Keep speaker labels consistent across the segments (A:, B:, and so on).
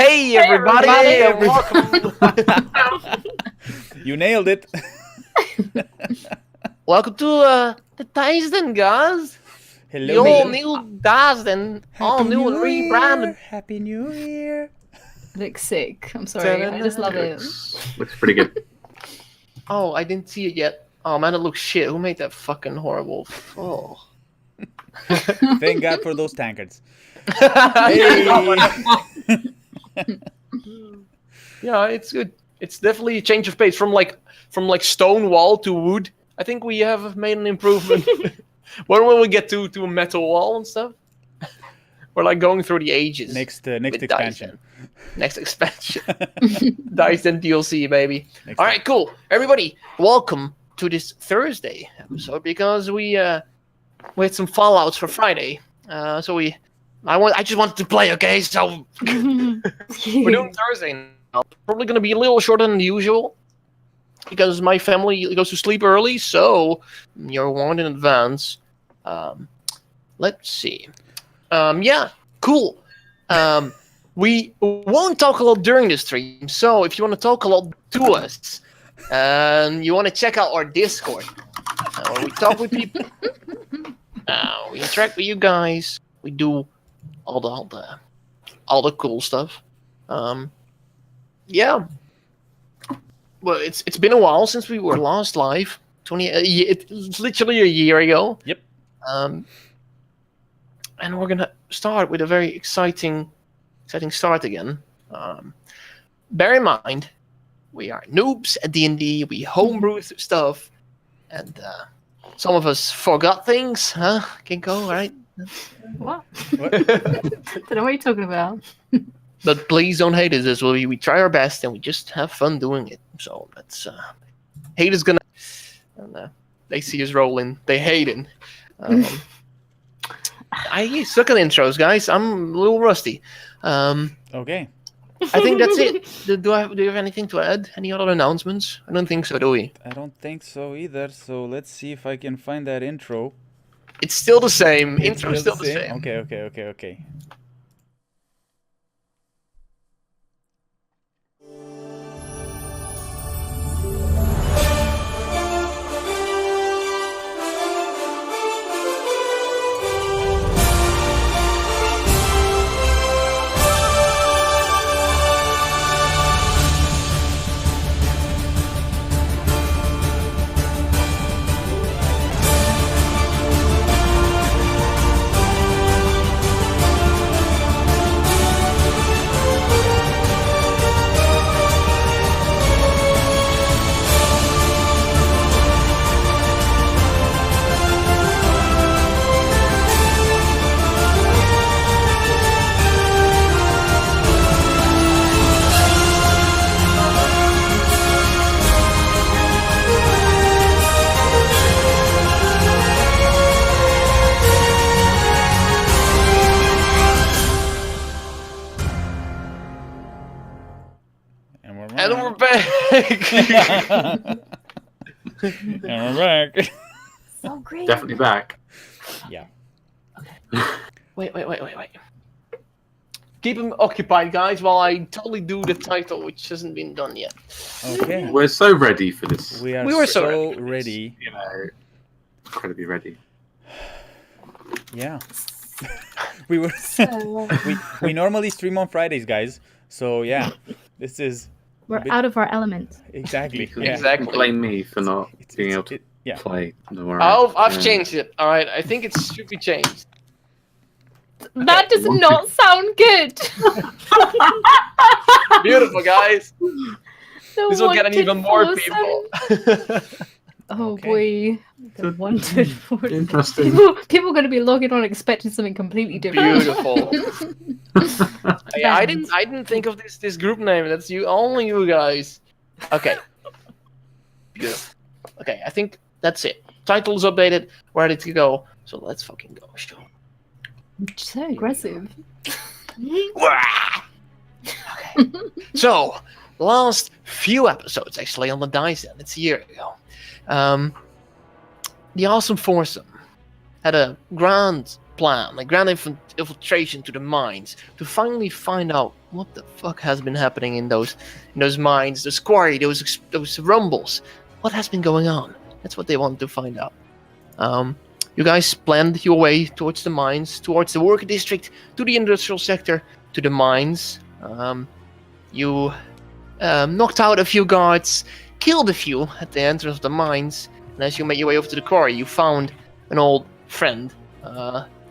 A: Hey everybody,
B: everybody.
A: welcome.
B: You nailed it.
A: Welcome to the Tyson, guys.
B: Hello.
A: The all new Tyson, all new and rebranded.
B: Happy New Year.
C: Looks sick. I'm sorry. I just love it.
D: Looks pretty good.
A: Oh, I didn't see it yet. Oh man, it looks shit. Who made that fucking horrible? Oh.
B: Thank God for those tankards.
A: Yeah, it's good. It's definitely a change of pace from like stone wall to wood. I think we have made an improvement. When will we get to a metal wall and stuff? We're like going through the ages.
B: Next
A: with
B: expansion.
A: Dyson. Next expansion. Dyson DLC, baby.
B: Next
A: All right, cool. Everybody, welcome to this Thursday episode because we had some fallouts for Friday. I just wanted to play, okay? So we're doing Thursday now. Probably going to be a little shorter than usual because my family goes to sleep early, so you're warned in advance. Let's see. Yeah, cool. We won't talk a lot during the stream, so if you want to talk a lot to us, you want to check out our Discord, where we talk with people, we interact with you guys, we do all the cool stuff. Yeah. Well, it's been a while since we were last live. It's literally a year ago.
B: Yep.
A: And we're gonna start with a very exciting start again. Bear in mind, we are noobs at D&D. We homebrew stuff, and some of us forgot things. Huh? Kinko, right?
C: What?
B: What?
C: Don't know what you're talking about.
A: But please don't hate us. As we try our best and we just have fun doing it. So that's hate is gonna. And, they see us rolling. They hate it. I suck at intros, guys. I'm a little rusty.
B: Okay.
A: I think that's it. Do you have anything to add? Any other announcements? I don't think so, do we?
B: I don't think so either. So let's see if I can find that intro.
A: It's still the same.
B: It's
A: Intro's still the same.
B: Okay.
A: And we're back.
B: And we're back.
C: So great.
D: Definitely back.
B: Yeah.
A: Wait. Keep him occupied, guys, while I totally do the title, which hasn't been done yet.
B: Okay.
D: We're so ready for this.
B: We
A: were so
B: so
A: ready.
B: ready.
D: You know, incredibly ready.
B: Yeah. we were.
C: So,
B: we normally stream on Fridays, guys. So yeah, this is
C: we're out of our element.
B: exactly.
D: You can
B: Yeah.
A: Exactly.
D: blame me for not being able to
B: Yeah.
D: play. No worries.
A: I've
D: Yeah.
A: changed it. All right, I think it should be changed.
C: That does not sound good.
A: Beautiful, guys.
C: The
A: This will get an
C: wanted
A: even more
C: foursome.
A: people.
C: Oh
B: Okay.
C: boy. The wanted foursome.
D: Interesting.
C: People are going to be logging on expecting something completely different.
A: Beautiful. Yeah, I didn't think of this group name. That's you, only you guys. Okay. Beautiful. Okay, I think that's it. Title's updated. We're ready to go. So let's fucking go. Sure.
C: So aggressive.
A: Okay. So, last few episodes actually on the Dyson. It's a year ago. The Awesome Foursome had a grand plan, a grand infiltration to the mines to finally find out what the fuck has been happening in those mines, those quarry, those rumbles? What has been going on? That's what they want to find out. You guys planned your way towards the mines, towards the worker district, to the industrial sector, to the mines. You knocked out a few guards, killed a few at the entrance of the mines, and as you made your way over to the quarry, you found an old friend,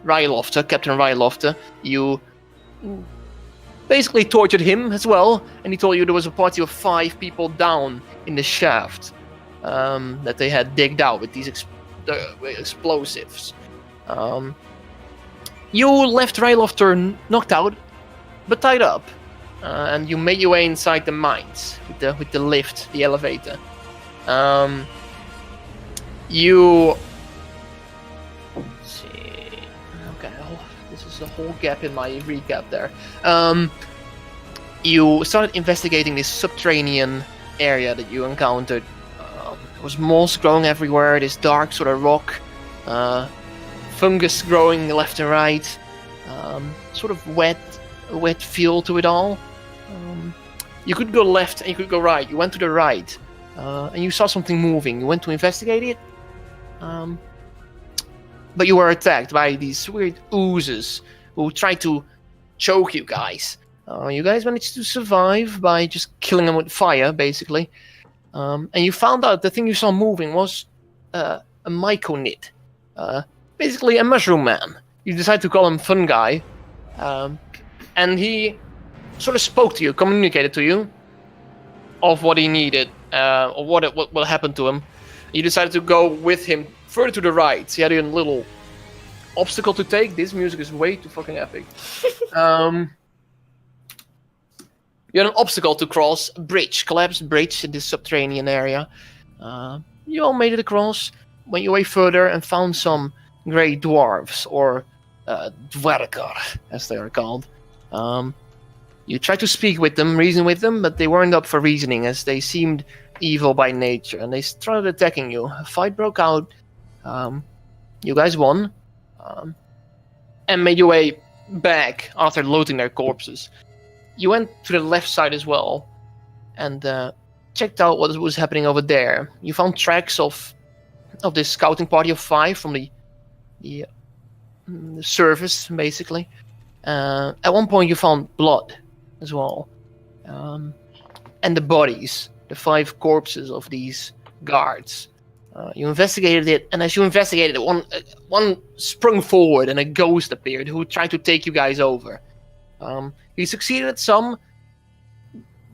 A: Rylofter, Captain Rylofter. You basically tortured him as well, and he told you there was a party of 5 people down in the shaft that they had digged out with these explosives. You left Rylofter knocked out, but tied up, and you made your way inside the mines with the lift, the elevator. You. Let's see. Okay, this is a whole gap in my recap there. You started investigating this subterranean area that you encountered. There was moss growing everywhere, this dark sort of rock, fungus growing left and right, sort of wet feel to it all. You could go left and you could go right. You went to the right, and you saw something moving. You went to investigate it, but you were attacked by these weird oozes who tried to choke you guys. You guys managed to survive by just killing them with fire, basically. And you found out the thing you saw moving was a myconid, basically a mushroom man. You decided to call him Fun Guy, and he sort of spoke to you, communicated to you of what he needed, or what happened to him. You decided to go with him further to the right. He had a little obstacle to take. This music is way too fucking epic. You had an obstacle to cross, a bridge, collapsed bridge in this subterranean area. You all made it across, went your way further, and found some grey dwarves, or dwergar, as they are called. You tried to speak with them, reason with them, but they weren't up for reasoning, as they seemed evil by nature, and they started attacking you. A fight broke out. You guys won, and made your way back after looting their corpses. You went to the left side as well, and checked out what was happening over there. You found tracks of this scouting party of 5 from the surface, basically. At one point, you found blood as well, and the bodies, the 5 corpses of these guards. You investigated it, and as you investigated it, one sprung forward, and a ghost appeared who tried to take you guys over. He succeeded at some,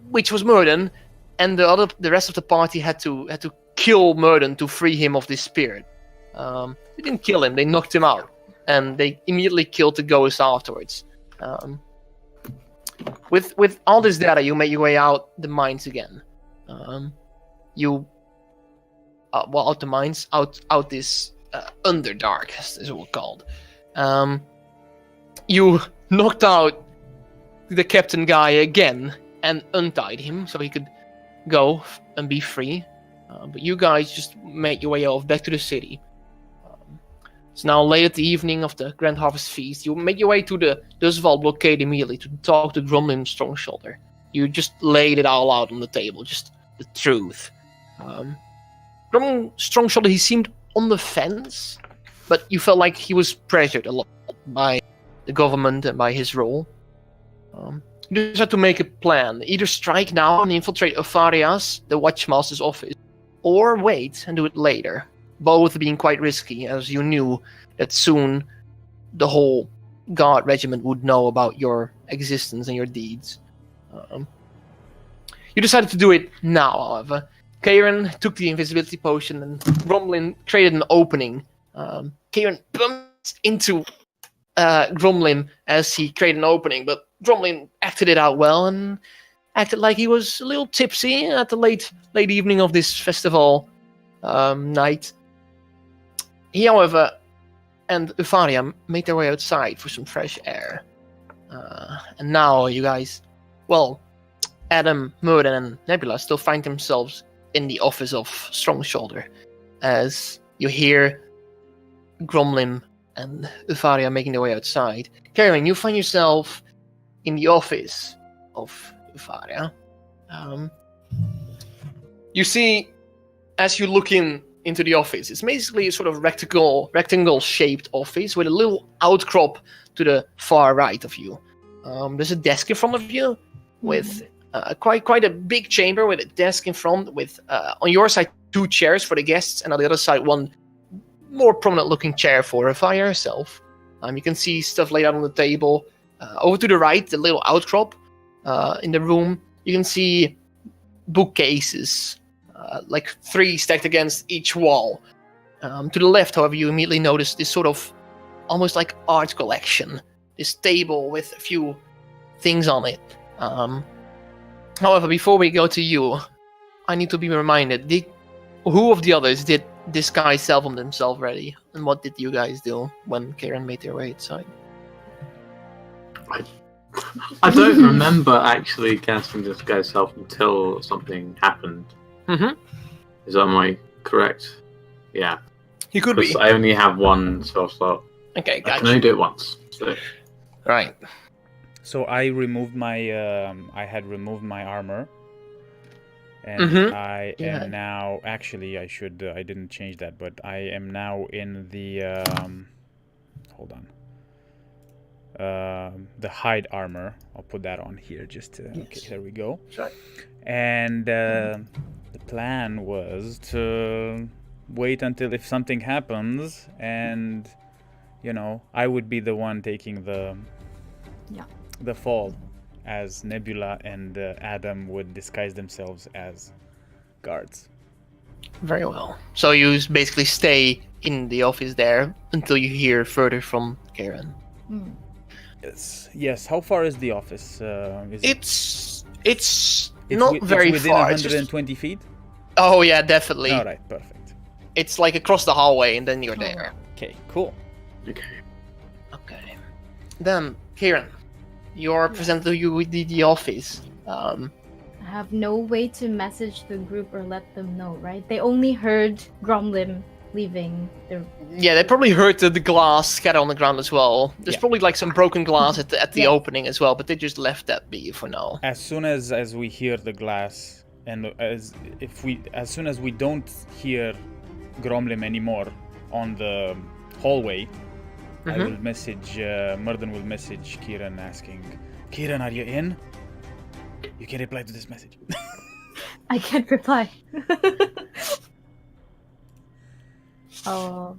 A: which was Murden, and the rest of the party had to kill Murden to free him of this spirit. They didn't kill him; they knocked him out, and they immediately killed the ghost afterwards. With all this data, you made your way out the mines again. Out the mines, out this Underdark, as it was called. You knocked out the captain guy again and untied him so he could go and be free. But you guys just made your way off back to the city. It's now late at the evening of the Grand Harvest Feast. You make your way to the Dusval blockade immediately to talk to Gromlin Strongshoulder. You just laid it all out on the table, just the truth. Gromlin Strongshoulder, he seemed on the fence, but you felt like he was pressured a lot by the government and by his role. You just had to make a plan. Either strike now and infiltrate Opharias, the Watchmaster's office, or wait and do it later. Both being quite risky, as you knew that soon the whole guard regiment would know about your existence and your deeds. You decided to do it now, however. Kieran took the invisibility potion and Gromlin created an opening. Kieran bumped into Gromlin as he created an opening, but Gromlin acted it out well and acted like he was a little tipsy at the late evening of this festival night. He, however, and Eupharia made their way outside for some fresh air. And now you guys, well, Adam, Murden, and Nebula still find themselves in the office of Strongshoulder as you hear Gromlin and Eupharia making their way outside. Karen, you find yourself in the office of Euphoria. You see, as you look into the office, it's basically a sort of rectangle-shaped office with a little outcrop to the far right of you. There's a desk in front of you with quite a big chamber with a desk in front with, on your side, 2 chairs for the guests, and on the other side, 1 more prominent-looking chair for Euphoria herself. You can see stuff laid out on the table. Over to the right, the little outcrop in the room, you can see bookcases, like 3 stacked against each wall. To the left, however, you immediately notice this sort of almost like art collection. This table with a few things on it. However, before we go to you, I need to be reminded, who of the others did disguise self on themselves already? And what did you guys do when Karen made their way inside?
D: I don't remember actually casting this guy's self until something happened.
A: Mm-hmm.
D: Am I correct? Yeah.
A: You could be.
D: Because I only have 1 spell slot.
A: Okay,
D: I
A: gotcha.
D: can only do it once. So.
A: Right.
B: So I removed my I had removed my armor, and I am now actually I didn't change that, but I am now in the hold on. The hide armor. I'll put that on here just to.
A: Yes.
B: Okay, there we go.
A: Right.
B: And the plan was to wait until if something happens, and I would be the one taking the fall, as Nebula and Adam would disguise themselves as guards.
A: Very well. So you basically stay in the office there until you hear further from Karen.
B: Yes. How far is the office?
A: It's not very
B: within
A: far.
B: 120 feet?
A: Oh yeah, definitely.
B: All right, perfect.
A: It's like across the hallway, and then you're there.
B: Okay, cool.
D: Okay.
A: Okay. Then Karen, you're presented to you with the office.
C: I have no way to message the group or let them know, right? They only heard Gromlim leaving the...
A: Yeah, they probably heard the glass scatter on the ground as well. There's probably like some broken glass at the opening as well, but they just left that be for now.
B: As soon as we hear the glass, and as soon as we don't hear Gromlim anymore on the hallway, I will message Murden will message Kieran asking, Kieran, are you in? You can reply to this message.
C: I can't reply. Oh.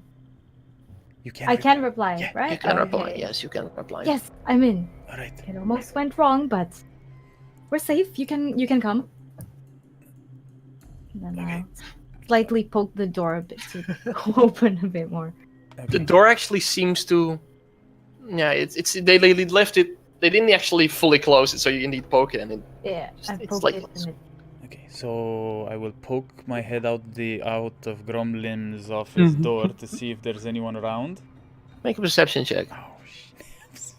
B: You can.
C: I can reply,
B: Yeah,
C: right?
A: You can reply.
C: Okay.
A: Yes, you can reply.
C: Yes, I'm in.
B: All right.
C: It almost went wrong, but we're safe. You can come. And then I'll slightly poke the door a bit to open a bit more.
B: Okay.
A: The door actually seems to... Yeah, it's they left it... They didn't actually fully close it, so you indeed poke it, and it...
C: Yeah, I
A: It's
C: poked
A: like-
C: it and it...
B: Okay, so I will poke my head out of Gromlim's office door to see if there's anyone around.
A: Make a perception check.
B: Oh shit.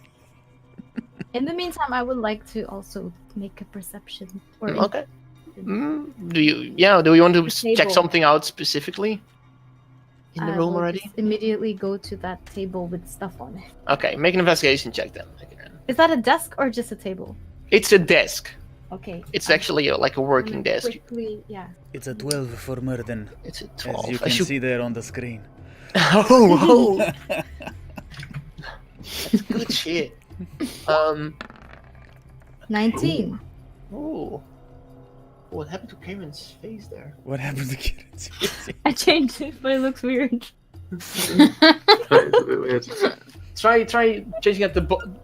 C: In the meantime, I would like to also make a perception. Or
A: Okay. Do you want to check
C: table.
A: something out specifically in the
C: I
A: room
C: will
A: already?
C: just immediately go to that table with stuff on it.
A: Okay, make an investigation check then.
C: Is that a desk or just a table?
A: It's a desk.
C: Okay.
A: It's actually like a working desk.
C: Quickly, yeah.
B: It's a 12 for Murden,
A: It's a
B: as
A: 12.
B: you can see there on the screen.
A: Oh, that's good shit.
C: 19.
A: Oh. What happened to Karen's face there?
B: What happened to Kieran's?
C: I changed it, but it looks weird.
A: Try changing at the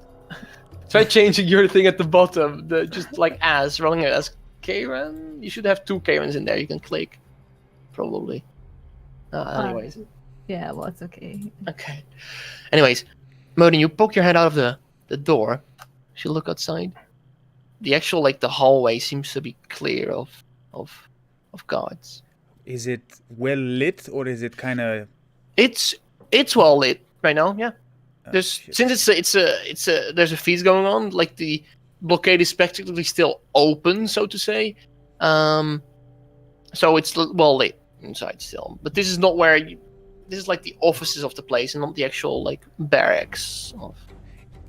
A: Try changing your thing at the bottom. Just like as rolling it as Karen. You should have 2 Karens in there. You can click, probably. Anyways.
C: Yeah, well, it's okay.
A: Okay. Anyways, Modin, you poke your head out of the door. You should look outside. The actual the hallway seems to be clear of guards.
B: Is it well lit, or is it kind of?
A: It's well lit right now. Yeah. Since it's a there's a feast going on. Like the blockade is practically still open, so to say. So it's well lit inside still. But this is not where this is like the offices of the place and not the actual barracks of.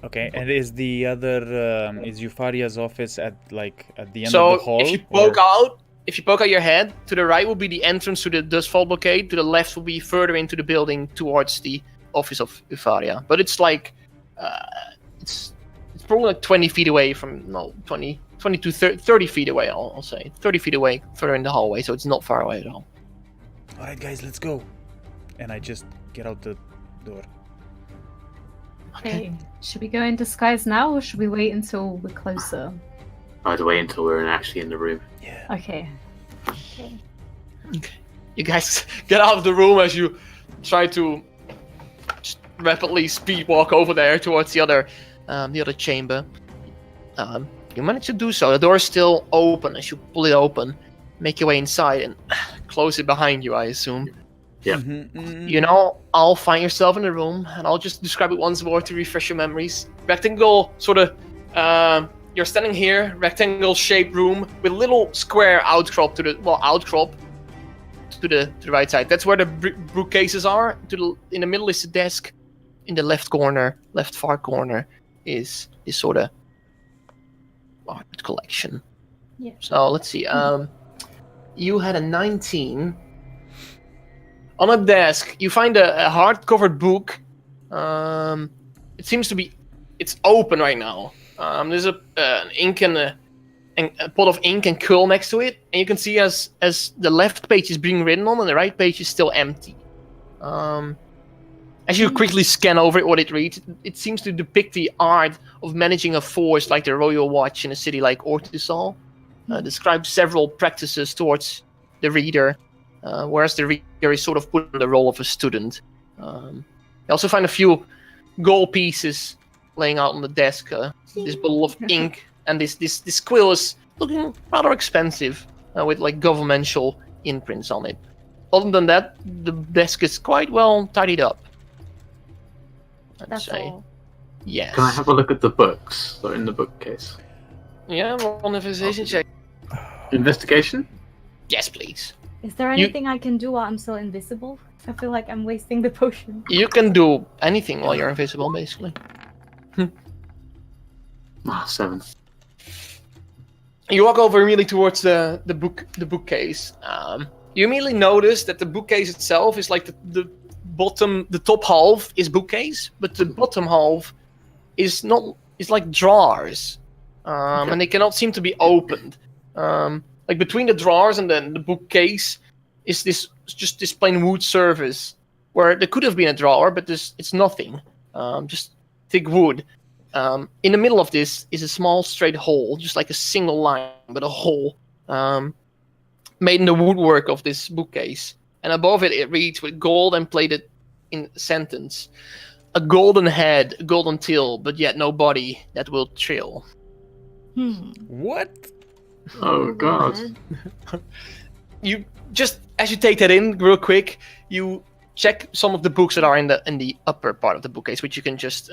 B: Okay, and is the other is Euphoria's office at the end
A: So
B: of the hall?
A: if you poke out your head, to the right will be the entrance to the Dustfall Blockade. To the left will be further into the building towards the office of Euphoria. But it's it's probably like 20 feet away from 20 to 30 feet away. I'll say 30 feet away, further in the hallway. So it's not far away at all.
B: All right, guys, let's go. And I just get out the door.
C: Okay.
E: Should we go in disguise now, or should we wait until we're closer?
D: I'd wait until we're actually in the room.
B: Yeah.
E: Okay.
A: You guys get out of the room as you try to just rapidly speed walk over there towards the other chamber. You manage to do so. The door is still open. As you pull it open, make your way inside and close it behind you, I assume.
D: Yeah.
A: You know, I'll find yourself in the room, and I'll just describe it once more to refresh your memories. Rectangle, sort of, you're standing here, rectangle-shaped room with a little square outcrop to the right side. That's where the bookcases are. In the middle is the desk. In the left far corner, is this sort of art collection.
C: Yeah.
A: So let's see. You had a 19. On a desk, you find a hard-covered book. It seems to be, it's open right now. There's an ink and a pot of ink and quill next to it, and you can see as the left page is being written on, and the right page is still empty. As you quickly scan over it, what it reads, it seems to depict the art of managing a force like the Royal Watch in a city like Ortisol. Describes several practices towards the reader. Whereas the reader is sort of put in the role of a student. You also find a few gold pieces laying out on the desk. This bottle of ink and this quill is looking rather expensive, with like governmental imprints on it. Other than that, the desk is quite well tidied up.
C: That's all.
A: Yes.
D: Can I have a look at the books that are in the bookcase?
A: Yeah, roll an investigation check.
D: Investigation?
A: Yes, please.
C: Is there anything I can do while I'm still invisible? I feel like I'm wasting the potion.
A: You can do anything while you're invisible, basically.
D: 7.
A: You walk over immediately towards the bookcase. You immediately notice that the bookcase itself is like the top half is bookcase, but the bottom half is like drawers, and they cannot seem to be opened. Like between the drawers and then the bookcase is just this plain wood surface where there could have been a drawer, but it's nothing. Just thick wood. In the middle of this is a small straight hole, just like a single line, but a hole made in the woodwork of this bookcase. And above it reads with gold and plated in sentence: a golden head, a golden tail, but yet no body that will thrill.
B: What?
D: Oh god.
A: You just, as you take that in real quick, you check some of the books that are in the upper part of the bookcase, which you can just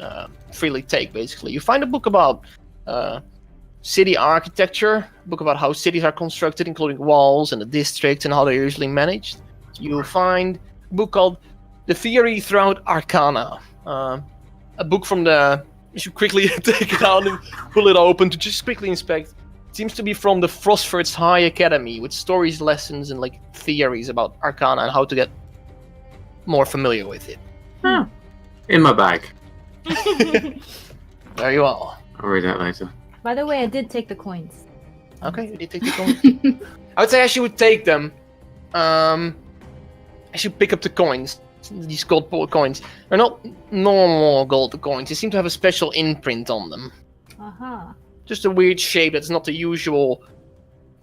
A: freely take. Basically, you find a book about city architecture, a book about how cities are constructed, including walls and the districts and how they're usually managed. You'll find a book called The Theory Throughout Arcana, a book from you should quickly take it out and pull it open to just quickly inspect. It seems to be from the Frostford's High Academy, with stories, lessons, and like theories about Arcana and how to get more familiar with it.
D: In my bag.
A: There you are.
D: I'll read that later.
C: By the way, I did take the coins.
A: Okay, you did take the coins. I would say as you would take them, as you pick up the coins, these gold coins, they're not normal gold coins. They seem to have a special imprint on them.
C: Aha.
A: Just a weird shape that's not the usual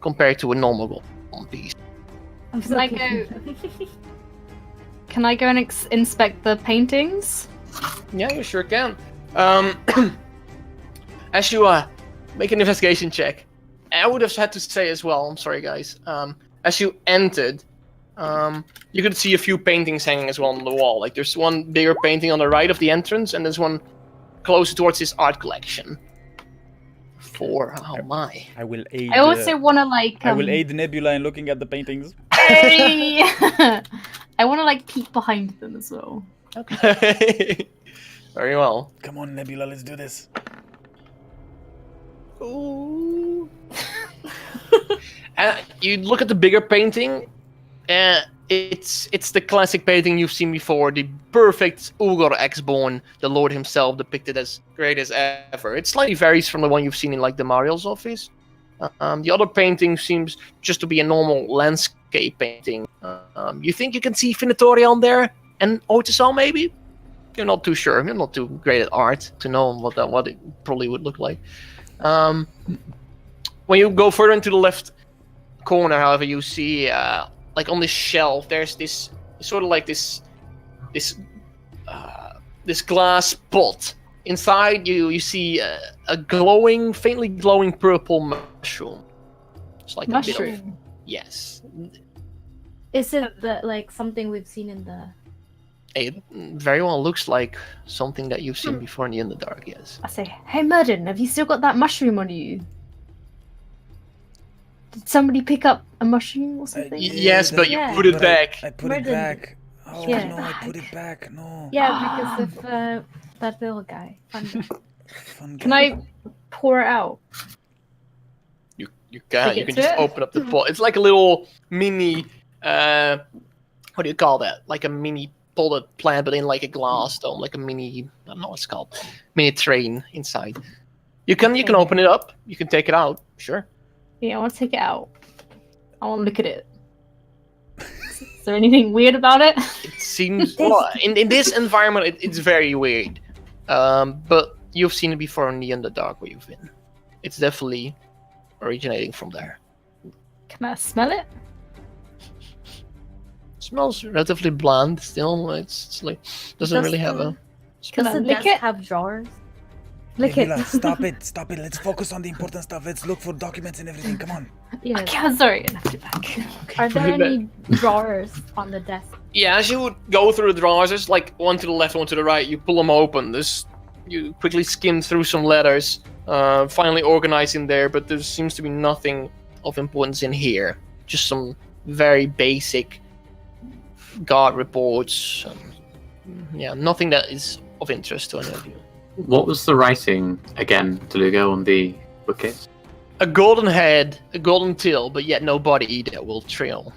A: compared to a normal gold piece.
C: I'm
E: Can I go? Can I go and inspect the paintings?
A: Yeah, you sure can. As you make an investigation check, I would have had to say as well, I'm sorry guys, as you entered, you could see a few paintings hanging as well on the wall. Like there's one bigger painting on the right of the entrance, and there's one closer towards this art collection. Oh my.
B: I will aid.
E: I also want to like.
B: I will aid Nebula in looking at the paintings.
E: Hey! I want to like peek behind them as well.
A: Okay. Very well.
B: Come on, Nebula, let's do this.
A: Ooh. You look at the bigger painting. It's the classic painting you've seen before. The perfect Ugor X-Born, the Lord himself, depicted as great as ever. It slightly varies from the one you've seen in like the Mariel's office. The other painting seems just to be a normal landscape painting. You think you can see Finatoria on there and Otisal maybe? You're not too sure. You're not too great at art to know what it probably would look like. When you go further into the left corner, however, you see like on this shelf, there's this sort of like this glass pot. Inside, you see a glowing, faintly glowing purple mushroom. It's like a bit of,
E: Mushroom.
A: yes.
C: Is it like something we've seen in the?
A: It very well looks like something that you've seen before in the Underdark. Yes.
E: I say, hey Murden, have you still got that mushroom on you? Did somebody pick up a mushroom or something?
A: Yes, but you
C: Yeah.
A: put it
B: But
A: back.
B: I put it
C: Murden.
B: back. Oh
C: Yeah.
B: no, I put it back. No.
C: Yeah, because of that little guy. Fun guy.
B: Fun
E: Can
B: guy.
E: I pour it out?
A: You can.
E: Take
A: You
E: it
A: can
E: to
A: just
E: it?
A: open up the pot. It's like a little mini. What do you call that? Like a mini potted plant, but in like a glass dome, like a mini. I don't know what it's called. Mini train inside. You can open it up. You can take it out. Sure.
E: Yeah, I want to take it out. I want to look at it. Is there anything weird about it?
A: It seems well in this environment. It's very weird. But you've seen it before in the Underdark where you've been. It's definitely originating from there.
E: Can I smell it?
A: Smells relatively bland still. It's like doesn't really have a.
E: Can
C: Does
E: I
C: the
E: lick
C: desk
E: it?
C: have drawers?
E: Lick
B: Nebula,
E: it.
B: stop it, stop it. Let's focus on the important stuff. Let's look for documents and everything. Come on.
C: Yeah.
E: Okay, I'm sorry. I put it back.
C: Are there
A: Put it
C: any drawers on the desk?
A: Yeah, as you would go through the drawers, there's like one to the left, one to the right. You pull them open. You quickly skim through some letters, finally organize in there, but there seems to be nothing of importance in here. Just some very basic guard reports. Yeah, nothing that is of interest to any of you.
D: What was the writing again, Delugo, on the bookcase?
A: A golden head, a golden tail, but yet no body that will trail.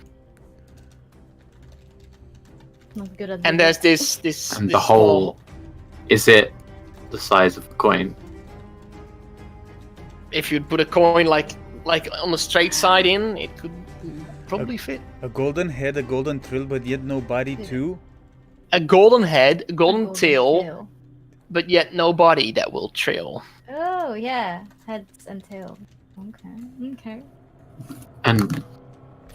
C: Not good at
A: And
C: the
A: there's this.
D: And
A: this
D: the whole.
A: small-
D: Is it the size of the coin?
A: If you'd put a coin like on the straight side in, it could probably fit.
B: A golden head, a golden trill, but yet no body
C: Yeah.
B: too.
A: A golden head, a golden,
C: golden
A: tail, but yet no body that will trail.
C: Oh yeah, heads and tails. Okay.
D: And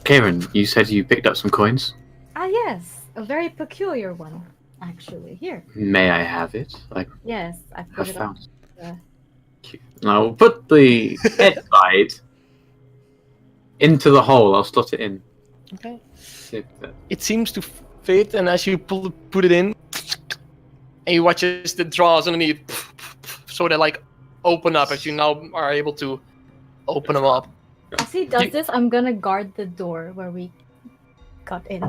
D: Karen, you said you picked up some coins.
C: Ah yes, a very peculiar one, actually. Here.
D: May I have it? I
C: Yes, I put
D: have
C: it on.
D: found.
C: Yeah.
D: I'll put the head side into the hole. I'll slot it in.
A: Okay.
D: See if that-
A: It seems to fit, and as you put it in, and you watch as the drawers underneath, so they like open up as you now are able to open them up.
C: As he does this, I'm gonna guard the door where we got in.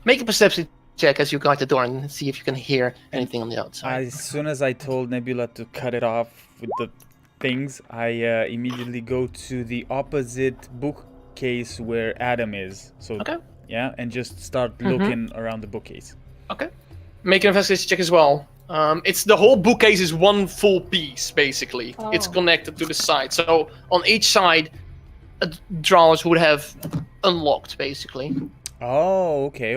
A: Make a perception check as you guard the door and see if you can hear anything on the outside.
B: As soon as I told Nebula to cut it off with the things, I immediately go to the opposite bookcase where Adam is. So
A: Okay.
B: yeah, and just start looking around the bookcase.
A: Okay. Make an investigation check as well. It's the whole bookcase is one full piece, basically. It's
C: Oh.
A: connected to the side. So on each side, drawers would have unlocked, basically.
B: Oh, okay.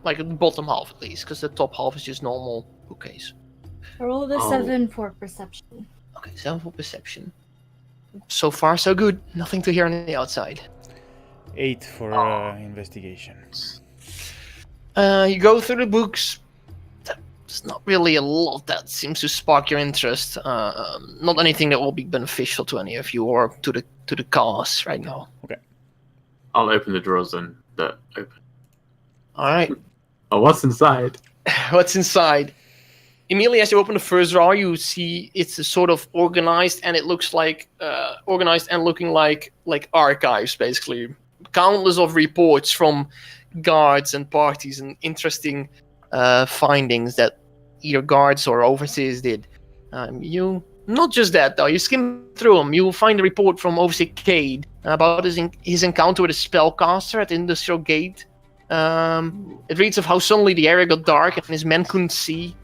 A: Like the bottom half, at least, because the top half is just normal bookcase.
C: Roll the
D: Oh.
C: 7 for perception.
A: Okay, 7 for perception. So far, so good. Nothing to hear on the outside.
B: 8 for investigation.
A: You go through the books. There's not really a lot that seems to spark your interest. Not anything that will be beneficial to any of you or to the cause right now.
D: I'll open the drawers then. That open.
A: All right.
D: Oh, what's inside?
A: What's inside? Immediately as you open the first drawer, you see it's a sort of organized, and it looks like organized and looking like archives, basically. Countless of reports from guards and parties and interesting findings that either guards or overseers did. You not just that though. You skim through them. You will find a report from Overseer Cade about his encounter with a spellcaster at the Industrial Gate. It reads of how suddenly the area got dark and his men couldn't see.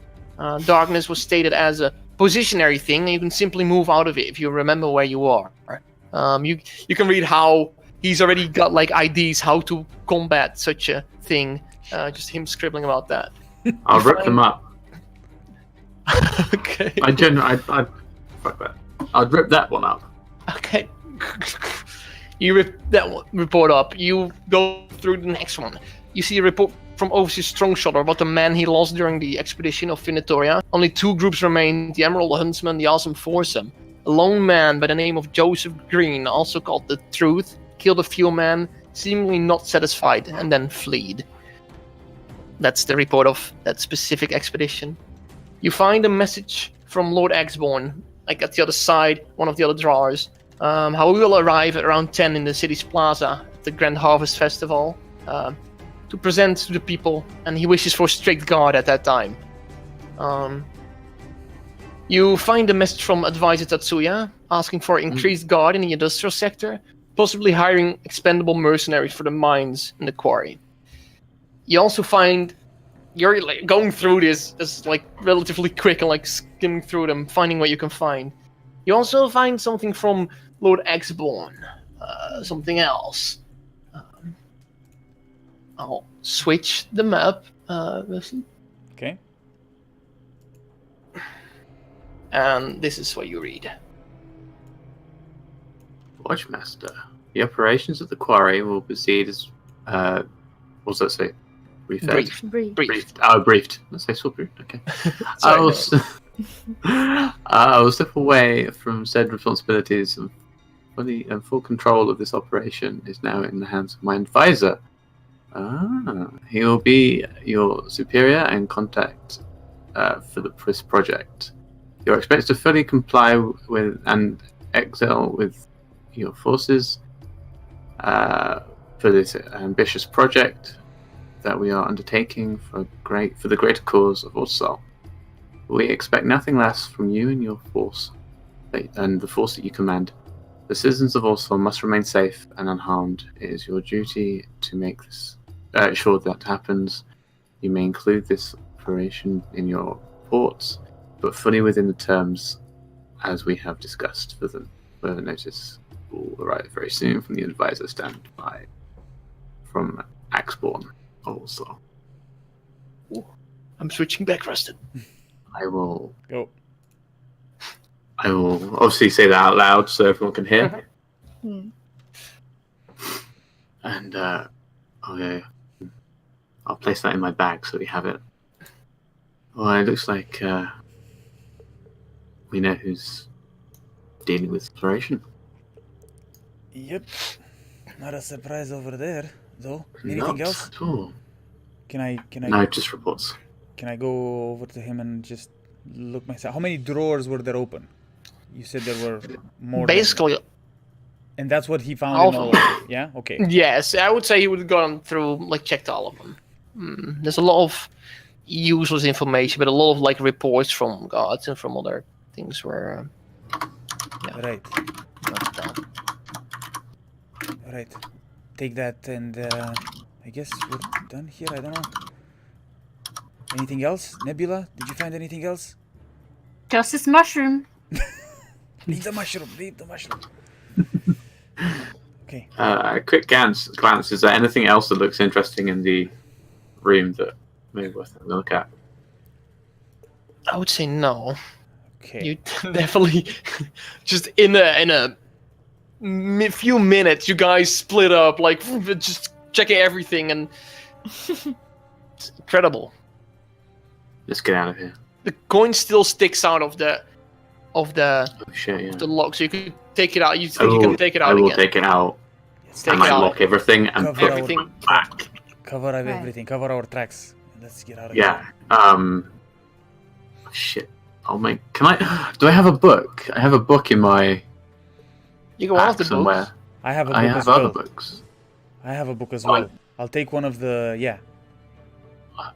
A: Darkness was stated as a positionary thing, and you can simply move out of it if you remember where you are. You can read how he's already got like ideas how to combat such a thing. Just him scribbling about that.
D: I'll rip them up.
A: Okay.
D: Fuck that. I'd rip that one up.
A: Okay. You rip that report up. You go through the next one. You see a report from Overseer Strongshoulder about the man he lost during the expedition of Finitoria. Only 2 groups remained, the Emerald Huntsman, the Awesome Foursome. A lone man by the name of Joseph Green, also called The Truth, killed a few men, seemingly not satisfied, and then fled. That's the report of that specific expedition. You find a message from Lord Axborn, like at the other side, one of the other drawers. How we will arrive at around 10 in the city's plaza at the Grand Harvest Festival to present to the people, and he wishes for strict guard at that time. You find a message from Advisor Tatsuya asking for increased guard in the industrial sector, possibly hiring expendable mercenaries for the mines in the quarry. You also find you're like going through this like relatively quick and like skimming through them, finding what you can find. You also find something from Lord Axborn, something else. I'll switch the map. Listen.
B: Okay.
A: And this is what you read.
D: Watchmaster. The operations of the quarry will proceed as what's that say? Refed?
C: Brief.
D: Briefed. Let's say so briefed. Okay.
A: Sorry,
D: I will step away from said responsibilities, and full control of this operation is now in the hands of my advisor. He will be your superior and contact for this project. You're expected to fully comply with and excel with your forces for this ambitious project that we are undertaking for the greater cause of Orsal. We expect nothing less from you and your force, and the force that you command. The citizens of Orsal must remain safe and unharmed. It is your duty to make this sure that happens. You may include this operation in your reports, but fully within the terms as we have discussed. For the notice will arrive very soon from the advisor standby from Axborn also.
A: I'm switching back, Rustin.
D: I will
B: Go.
D: obviously say that out loud so everyone can hear. And I'll place that in my bag so we have it. Well, it looks like we know who's dealing with exploration.
B: Yep. Not a surprise over there, though. Anything
D: Not
B: else?
D: at all.
B: Can I
D: No, just reports.
B: Can I go over to him and just look myself? How many drawers were there open? You said there were more.
A: Basically,
B: and that's what he found
A: all
B: in all
A: of
B: of it. Yeah? Okay.
A: yes, I would say he would have gone through, like, checked all of them. There's a lot of useless information, but a lot of, like, reports from guards and from other things were
B: Right.
A: not done.
B: Alright. Take that and I guess we're done here. I don't know. Anything else? Nebula, did you find anything else?
E: Just this mushroom.
B: Leave the mushroom. Leave the mushroom. Okay.
D: A quick glance. Is there anything else that looks interesting in the room that may be worth having a look at?
A: I would say no.
B: Okay.
A: You definitely just in a few minutes, you guys split up, like just checking everything, and it's incredible.
D: Let's get out of here.
A: The coin still sticks out of the
D: Oh shit! Yeah.
A: the lock, so you could take it out. You think you can take it out
D: I will
A: again?
D: take it out.
A: Take
D: I
A: it
D: might
A: out.
D: lock everything and
B: Cover
D: put
A: everything.
D: it back.
B: Cover
C: Right.
B: everything. Cover our tracks. Let's get out of
D: Yeah.
B: here.
D: Shit. I'll make. Can I? Do I have a book? I have a book in my
A: You go off
D: pack
A: the
D: somewhere.
A: books.
B: I have a book
D: I
B: as
D: have
B: well.
D: other books.
B: I have a book as
D: Oh,
B: well. I'll take one of the. Yeah.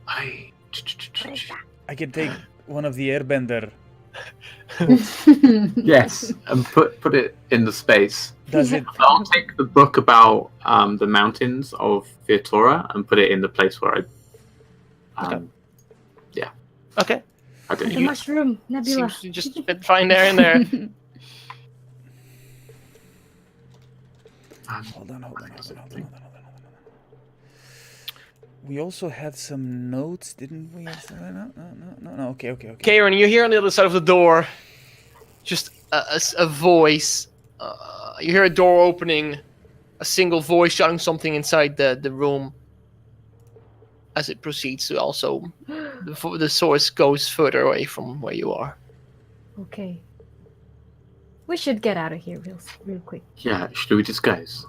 D: I
B: I can take one of the airbender.
D: Yes, and put it in the space.
B: Does it?
D: I'll take the book about the mountains of Viatora and put it in the place where I.
A: Okay.
D: I don't
C: The
D: use.
C: mushroom, Nebula.
A: Seems to just fit fine there and there.
B: Hold on. We also had some notes, didn't we? No. Okay.
A: Karen, you hear on the other side of the door just a voice. You hear a door opening, a single voice shouting something inside the room. As it proceeds to also, the source goes further away from where you are.
C: Okay. We should get out of here real quick.
D: Yeah, should we disguise?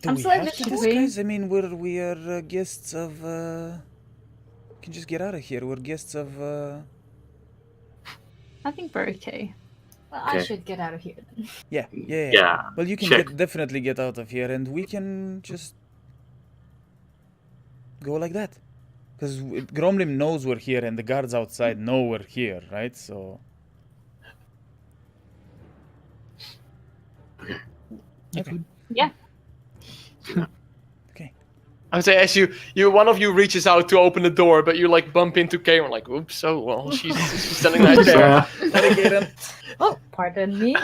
B: Do
E: I'm
B: we
E: slightly
B: have to
E: should
B: disguise? I mean, we are guests of. We can just get out of here. We're guests of.
E: I think we're okay.
C: Well, I
D: Okay.
C: should get out of here then.
B: Yeah.
D: Yeah.
B: Well, you can
D: Check.
B: definitely get out of here, and we can just go like that. Because Gromlim knows we're here, and the guards outside know we're here, right? So. Okay.
E: Yeah.
B: Okay.
A: I would say as one of you reaches out to open the door, but you like bump into Karen, like, oops, oh well, she's standing right there.
C: Oh, pardon me.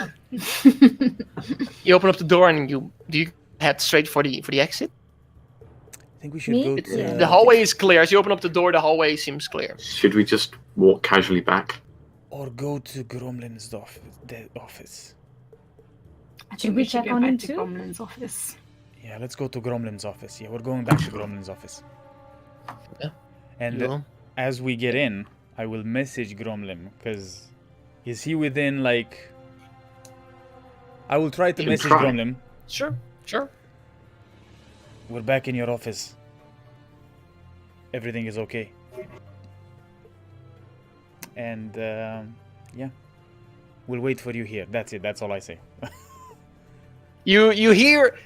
A: You open up the door and do you head straight for the exit?
B: I think we should
C: Me?
B: go
A: It's,
B: to.
A: the hallway is clear. As you open up the door, the hallway seems clear.
D: Should we just walk casually back?
B: Or go to Gromlin's office.
E: I
C: Should
E: think
C: we
E: should
C: check
E: go
C: on
E: back
C: him
E: to
C: too?
E: Gromlin's office.
B: Yeah, let's go to Gromlin's office. Yeah, we're going back to Gromlin's office.
A: Yeah.
B: And
A: You will.
B: as we get in, I will message Gromlin, because is he within, like... I will try to
D: You can
B: message
D: try.
B: Gromlin.
A: Sure.
B: We're back in your office. Everything is okay. And, yeah. We'll wait for you here. That's it. That's all I say.
A: You hear.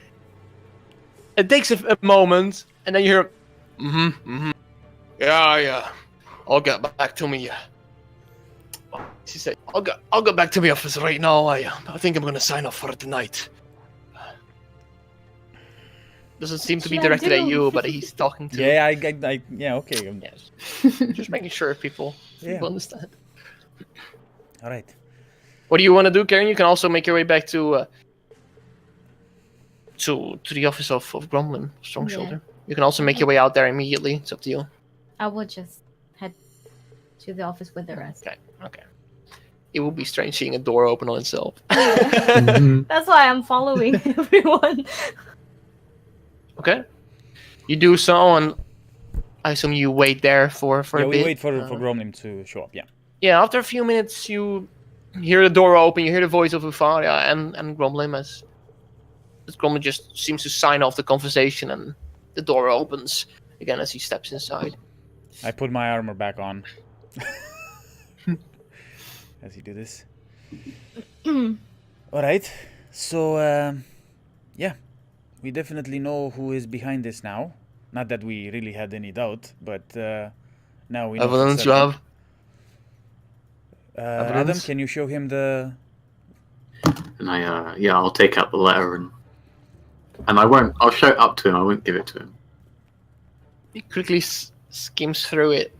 A: It takes a moment, and then you hear, yeah. I'll get back to me. She said, I'll go back to my office right now. I think I'm gonna sign off for tonight. Doesn't seem to be
C: Should I
A: directed at
C: do?
A: you, but he's talking to.
B: Yeah, yeah, okay.
A: Yes. Just making sure people understand.
B: All right.
A: What do you want to do, Karen? You can also make your way back to the office of Gromlin, Strong
C: Yeah.
A: Shoulder. You can also make your way out there immediately. It's up to you.
C: I will just head to the office with the rest.
A: Okay. It would be strange seeing a door open on itself.
C: That's why I'm following everyone.
A: Okay. You do so, and I assume you wait there for
B: Yeah,
A: a
B: we
A: bit.
B: wait for Gromlin to show up, yeah.
A: Yeah, after a few minutes, you hear the door open. You hear the voice of Ufaria and Gromlin as Gromlin just seems to sign off the conversation, and the door opens again as he steps inside.
B: I put my armor back on. As you do this. Alright. So, yeah. We definitely know who is behind this now. Not that we really had any doubt, but now we know. for
A: Evidence you
B: certain.
A: have?
B: Adam,
A: Evidence?
B: can you show him the...
D: And I'll take out the letter and I'll show it up to him. I won't give it to him.
A: He quickly skims through it.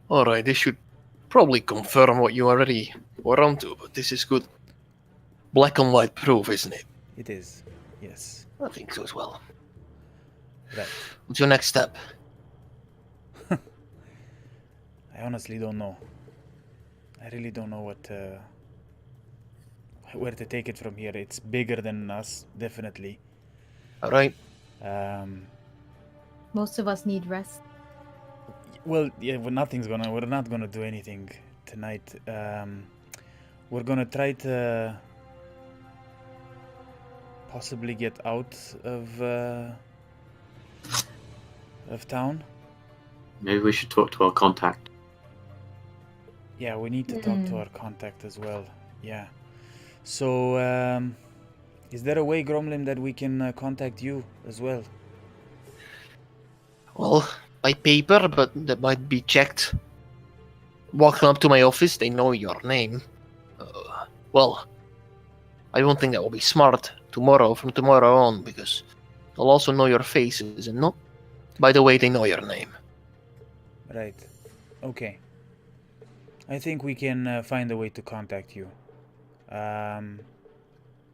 A: Alright, this should probably confirm what you already were onto, but this is good black and white proof, isn't it?
B: It is. Yes.
A: I think so as well.
B: Right.
A: What's your next step?
B: I honestly don't know. I really don't know where to take it from here. It's bigger than us, definitely.
A: Alright.
C: Most of us need rest.
B: Well, yeah, we're not gonna do anything tonight. We're gonna try to possibly get out of town.
D: Maybe we should talk to our contact.
B: Yeah, we need to talk to our contact as well. Yeah. So, is there a way, Gromlin, that we can contact you as well?
A: Well, by paper, but that might be checked walking up to my office, they know your name. Well, I don't think that will be smart from tomorrow on, because they'll also know your faces, and not by the way they know your name.
B: Right. Okay. I think we can find a way to contact you.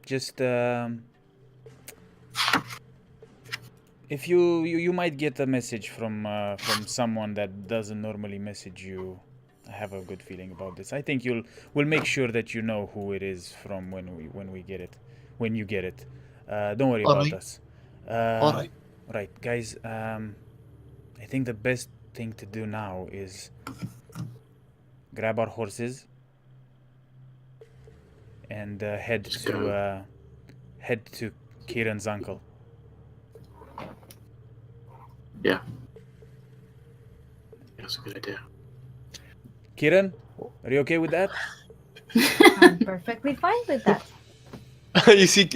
B: Just if you might get a message from someone that doesn't normally message you. I have a good feeling about this. I think we'll make sure that you know who it is from when we get it, when you get it. Don't worry about us.
A: All right.
B: Right, guys. I think the best thing to do now is grab our horses and head to Kieran's uncle.
D: Yeah. That's a good idea.
B: Kieran, are you okay with that?
C: I'm perfectly fine with that.
A: you see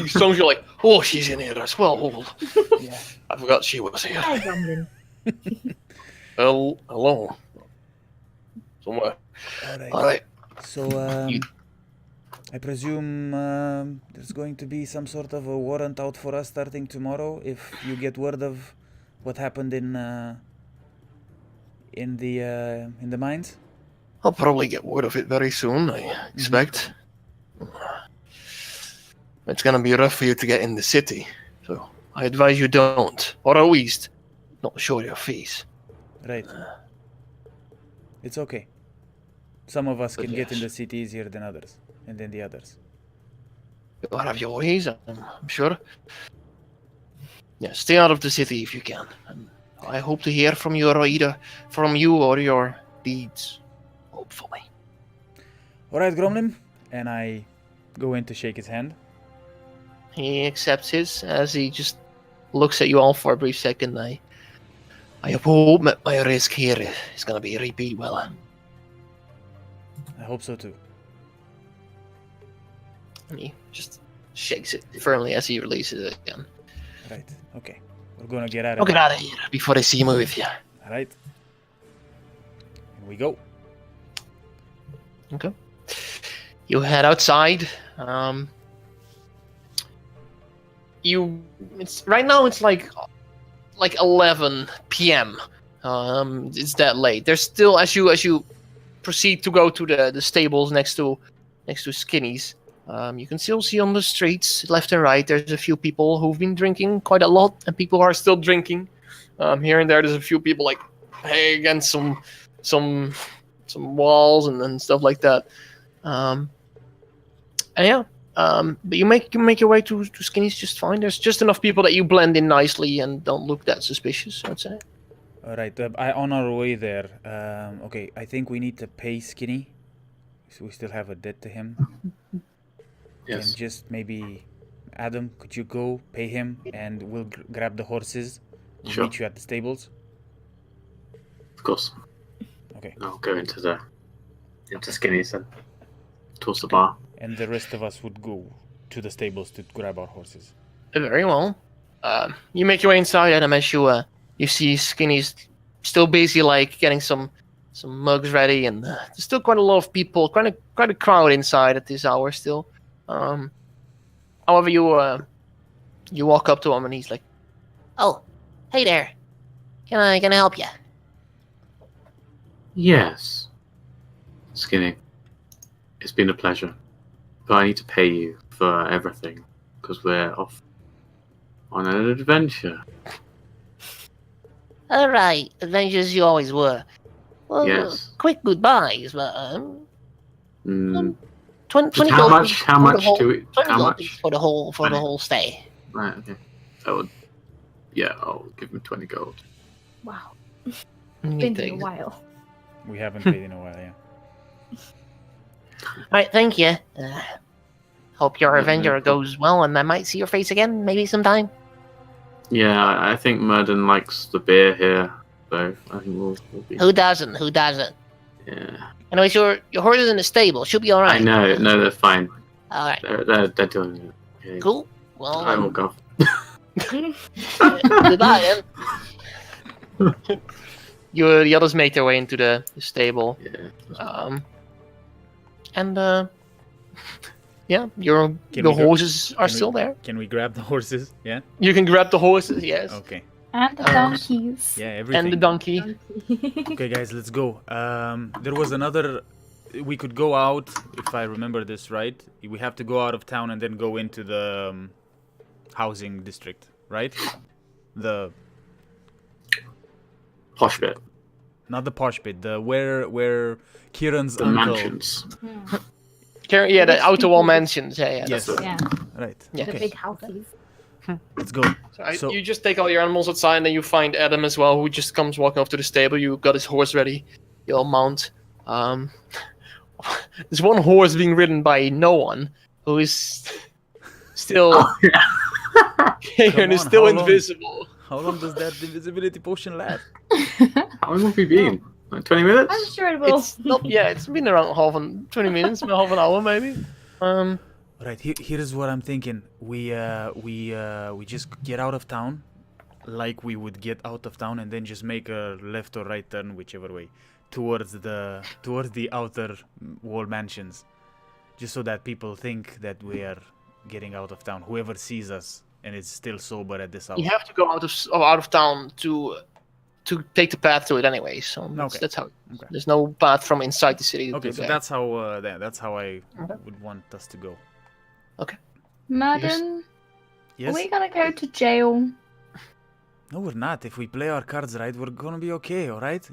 A: Storm's like, oh, she's in here as well.
B: Yeah.
A: I forgot she was here.
C: Hi, Gromlin.
A: Well, hello. Somewhere. All right.
B: So, I presume there's going to be some sort of a warrant out for us starting tomorrow if you get word of what happened in the mines.
A: I'll probably get word of it very soon, I expect. It's gonna be rough for you to get in the city, so I advise you don't, or at least not show your face.
B: Right. It's okay. Some of us
A: But
B: can get in
A: yes.
B: the city easier than others, and then the others.
A: You'll have your ways, I'm sure. Yeah, stay out of the city if you can. And I hope to hear from you, or either from you or your deeds. Hopefully.
B: All right, Gromlin, and I go in to shake his hand.
A: He accepts his as he just looks at you all for a brief second. I hope that my risk here is gonna be repaid well.
B: I hope so too.
A: And he just shakes it firmly as he releases it again.
B: Right. Okay. We're gonna get out
A: I'll
B: of
A: get
B: here.
A: out of here before I see him with you.
B: All right. Here we go.
A: Okay. You head outside. It's right now. It's like 11 p.m. It's that late. There's still as you proceed to go to the stables next to Skinny's. You can still see on the streets left and right. There's a few people who've been drinking quite a lot, and people are still drinking. Here and there's a few people like hanging against some walls and stuff like that. But you make your way to Skinny's just fine. There's just enough people that you blend in nicely and don't look that suspicious, I'd say.
B: All right. On our way there. Okay. I think we need to pay Skinny. So we still have a debt to him.
D: Yes.
B: And just maybe, Adam, could you go pay him, and we'll grab the horses. We'll
D: Sure.
B: meet you at the stables.
D: Of course.
B: Okay.
D: I'll go into Skinny's and towards the bar.
B: And the rest of us would go to the stables to grab our horses.
A: Very well. You make your way inside, and as you see Skinny's still busy, like getting some mugs ready, and there's still quite a lot of people, quite a crowd inside at this hour still. However, you walk up to him, and he's like, "Oh, hey there. Can I help you?"
D: Yes. Skinny, it's been a pleasure. But I need to pay you for everything, because we're off on an adventure.
A: All right, adventures you always were. Well,
D: Yes.
A: quick goodbyes, but
D: Mm,
A: 20
D: just how
A: gold
D: much?
A: each
D: How
A: for the
D: much
A: whole-
D: do we?
A: 20
D: How
A: gold
D: much?
A: each for the whole stay.
D: Right. Okay. That would. Yeah, I'll give him 20 gold.
C: Wow.
A: He
C: Been in a
A: takes it.
C: while.
B: We haven't paid in a while, yeah.
A: All right, thank you. Hope your
D: Yeah,
A: adventure
D: no problem.
A: goes well, and I might see your face again, maybe sometime.
D: Yeah, I think Murden likes the beer here, so I think we'll be.
A: Who doesn't? Who doesn't?
D: Yeah.
A: Anyways, your horse is in the stable. She'll be all
D: I
A: right.
D: know. No, they're fine.
A: All right,
D: They're doing it. Okay.
A: cool. Well,
D: I will go.
A: goodbye then. the others make their way into the stable.
D: Yeah.
A: And yeah, your
B: Can
A: the
B: we go-
A: horses are
B: can we-
A: still there.
B: Can we grab the horses? Yeah.
A: You can grab the horses, yes,
B: Okay.
E: And the
A: Um,
E: donkeys.
B: Yeah, everything.
A: and the donkey.
B: Okay, guys, let's go. There was another. We could go out, if I remember this right. We have to go out of town and then go into the housing district, right? The
D: Posh bit.
B: not the posh bit. The where Kieran's
D: The
B: uncle.
D: mansions.
A: Yeah, the outer wall mansions. Yeah.
B: Yes.
A: That's it.
E: Yeah.
B: Right.
A: Yeah.
C: The
B: Okay.
C: big houses.
B: Let's go. So-
A: You just take all your animals outside, and then you find Adam as well, who just comes walking off to the stable. You got his horse ready. You'll mount. There's one horse being ridden by no one, who is still
D: Oh, yeah.
A: and is
B: on,
A: still
B: how long?
A: invisible.
B: How long does that invisibility potion last?
D: How long have we been? Like 20 minutes?
C: I'm sure it will.
A: It's not, yeah, it's been around 20 minutes, half an hour maybe.
B: Right. Here is what I'm thinking. We just get out of town, like we would get out of town, and then just make a left or right turn, whichever way, towards the outer wall mansions, just so that people think that we are getting out of town. Whoever sees us and is still sober at this hour.
A: You have to go out of town to take the path to it anyway. So that's how.
B: Okay.
A: There's no path from inside the city.
B: Okay,
A: to
B: so
A: there.
B: that's how I
A: Okay.
B: would want us to go.
E: Madden,
B: Yes.
E: are we gonna go to jail?
B: No, we're not. If we play our cards right, we're gonna be okay. All right.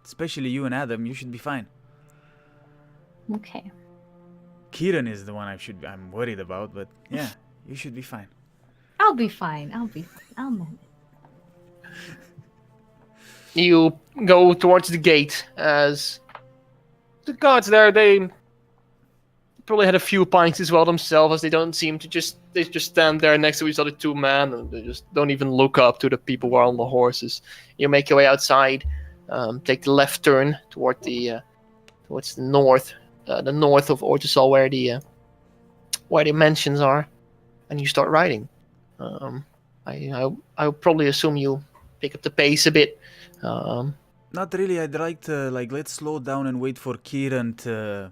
B: Especially you and Adam, you should be fine.
E: Okay.
B: Kieran is the one I'm worried about, but yeah, you should be fine.
C: I'll be fine. I'll manage.
A: You go towards the gate as the guards there. They probably had a few pints as well themselves, as they don't seem to they just stand there next to each other, two men, and they just don't even look up to the people who are on the horses. You make your way outside, take the left turn towards the north of Ortisol, where the mansions are, and you start riding. I would probably assume you pick up the pace a bit.
B: Not really. I'd like to let's slow down and wait for Kieran to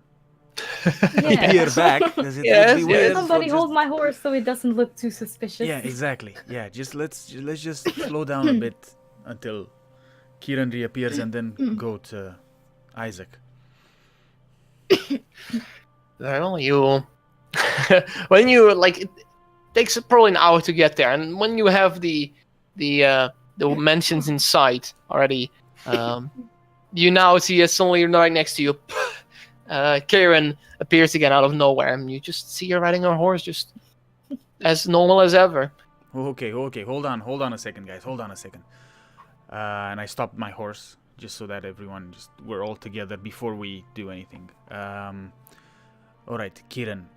C: Yeah.
B: appear back, because it
A: Yes,
B: would be
A: yes.
B: weird.
C: Somebody
B: for
C: hold my horse so it doesn't look too suspicious.
B: Yeah, exactly. Yeah, let's just slow down a bit until Kieran reappears, and then go to Isaac.
A: Well, you when you it takes probably an hour to get there, and when you have the mansions in sight already, you now see suddenly right next to you, Kieran appears again out of nowhere, and you just see her riding her horse just as normal as ever.
B: Okay. Hold on a second, guys. Hold on a second. And I stopped my horse just so that we're all together before we do anything. All right, Kieran.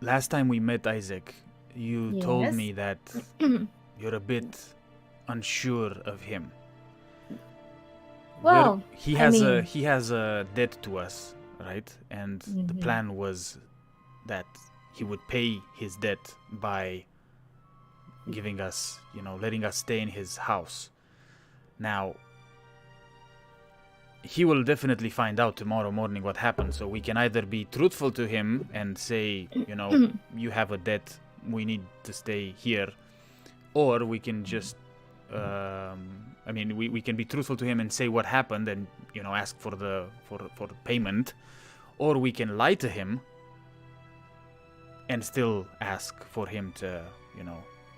B: Last time we met Isaac, you told
C: Yes?
B: me that you're a bit unsure of him.
C: Well,
B: he
C: I mean-
B: he has a debt to us, right? And the
C: Mhm.
B: plan was that he would pay his debt by giving us, letting us stay in his house. Now, he will definitely find out tomorrow morning what happened, so we can either be truthful to him and say, you have a debt, we need to stay here, or we can just we can be truthful to him and say what happened and ask for the payment, or we can lie to him and still ask for him to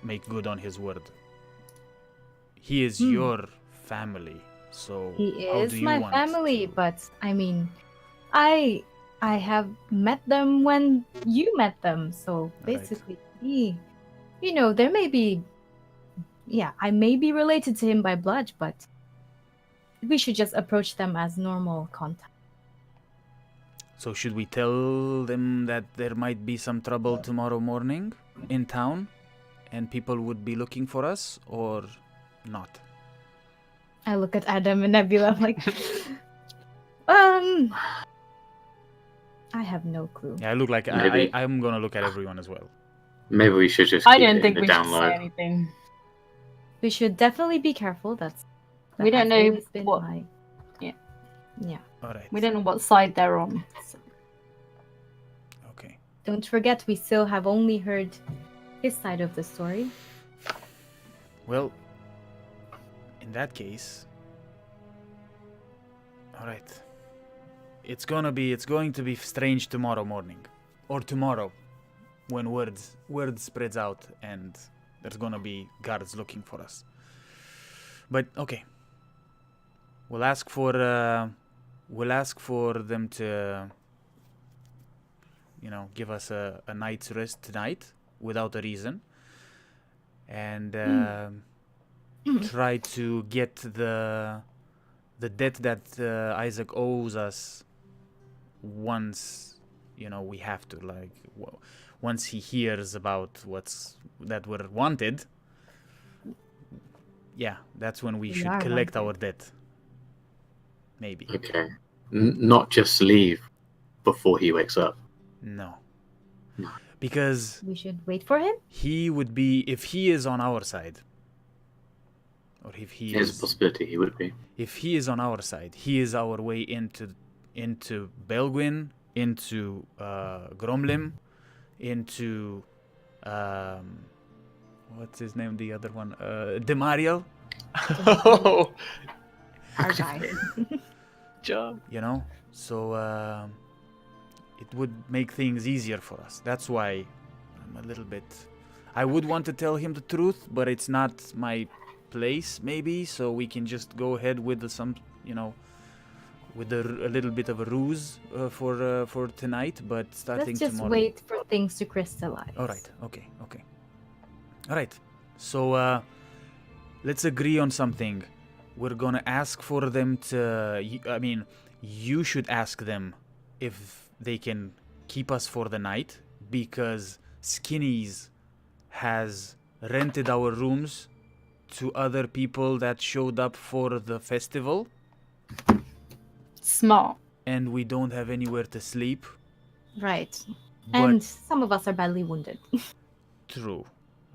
B: make good on his word. He is your family, so
C: he
B: how
C: is
B: do you
C: my
B: want
C: family,
B: to-
C: but I mean, I have met them when you met them, so
B: Right.
C: basically, there may be, I may be related to him by blood, but we should just approach them as normal contact.
B: So should we tell them that there might be some trouble tomorrow morning in town and people would be looking for us, or not?
C: I look at Adam and Nebula, I'm like, I have no clue.
B: Yeah, I look like
D: Maybe.
B: I'm gonna look at everyone as well.
D: Maybe we should just
E: I
D: keep
E: don't
D: it
E: think
D: in
E: we
D: the
E: should
D: down
E: say
D: low.
E: anything.
C: We should definitely be careful. That's
E: We don't
C: has
E: know
C: always been
E: what-
C: my-
E: Yeah.
C: Yeah.
B: All right.
E: We don't know what side they're on. So.
B: Okay.
C: Don't forget, we still have only heard his side of the story.
B: Well, in that case, all right. It's going to be strange tomorrow morning, or tomorrow, when word spreads out and there's gonna be guards looking for us. But okay, we'll ask for them to, give us a night's rest tonight without a reason, and try to get the debt that Isaac owes us once we have to, once he hears about that we're wanted. Yeah, that's when we
C: We
B: should
C: are
B: collect our
C: wanted.
B: debt. Maybe.
D: Okay. Not just leave before he wakes up.
B: No.
D: No.
B: Because
C: We should wait for him.
B: he would be, if he is on our side, or if he
D: There's a
B: is,
D: possibility he would be.
B: if he is on our side, he is our way into Belguin, into Gromlim, into what's his name? The other one, Demariel.
A: Oh,
C: Our guy.
A: job.
B: So it would make things easier for us. That's why I'm a little bit. I would want to tell him the truth, but it's not my place, maybe. So we can just go ahead with with a little bit of a ruse for tonight. But starting
C: Let's just
B: tomorrow.
C: wait for things to crystallize.
B: All right. Okay. All right. So let's agree on something. We're gonna ask for them to. You should ask them if they can keep us for the night, because Skinnies has rented our rooms to other people that showed up for the festival,
E: Smart.
B: and we don't have anywhere to sleep.
C: Right.
B: But
C: And some of us are badly wounded.
B: true.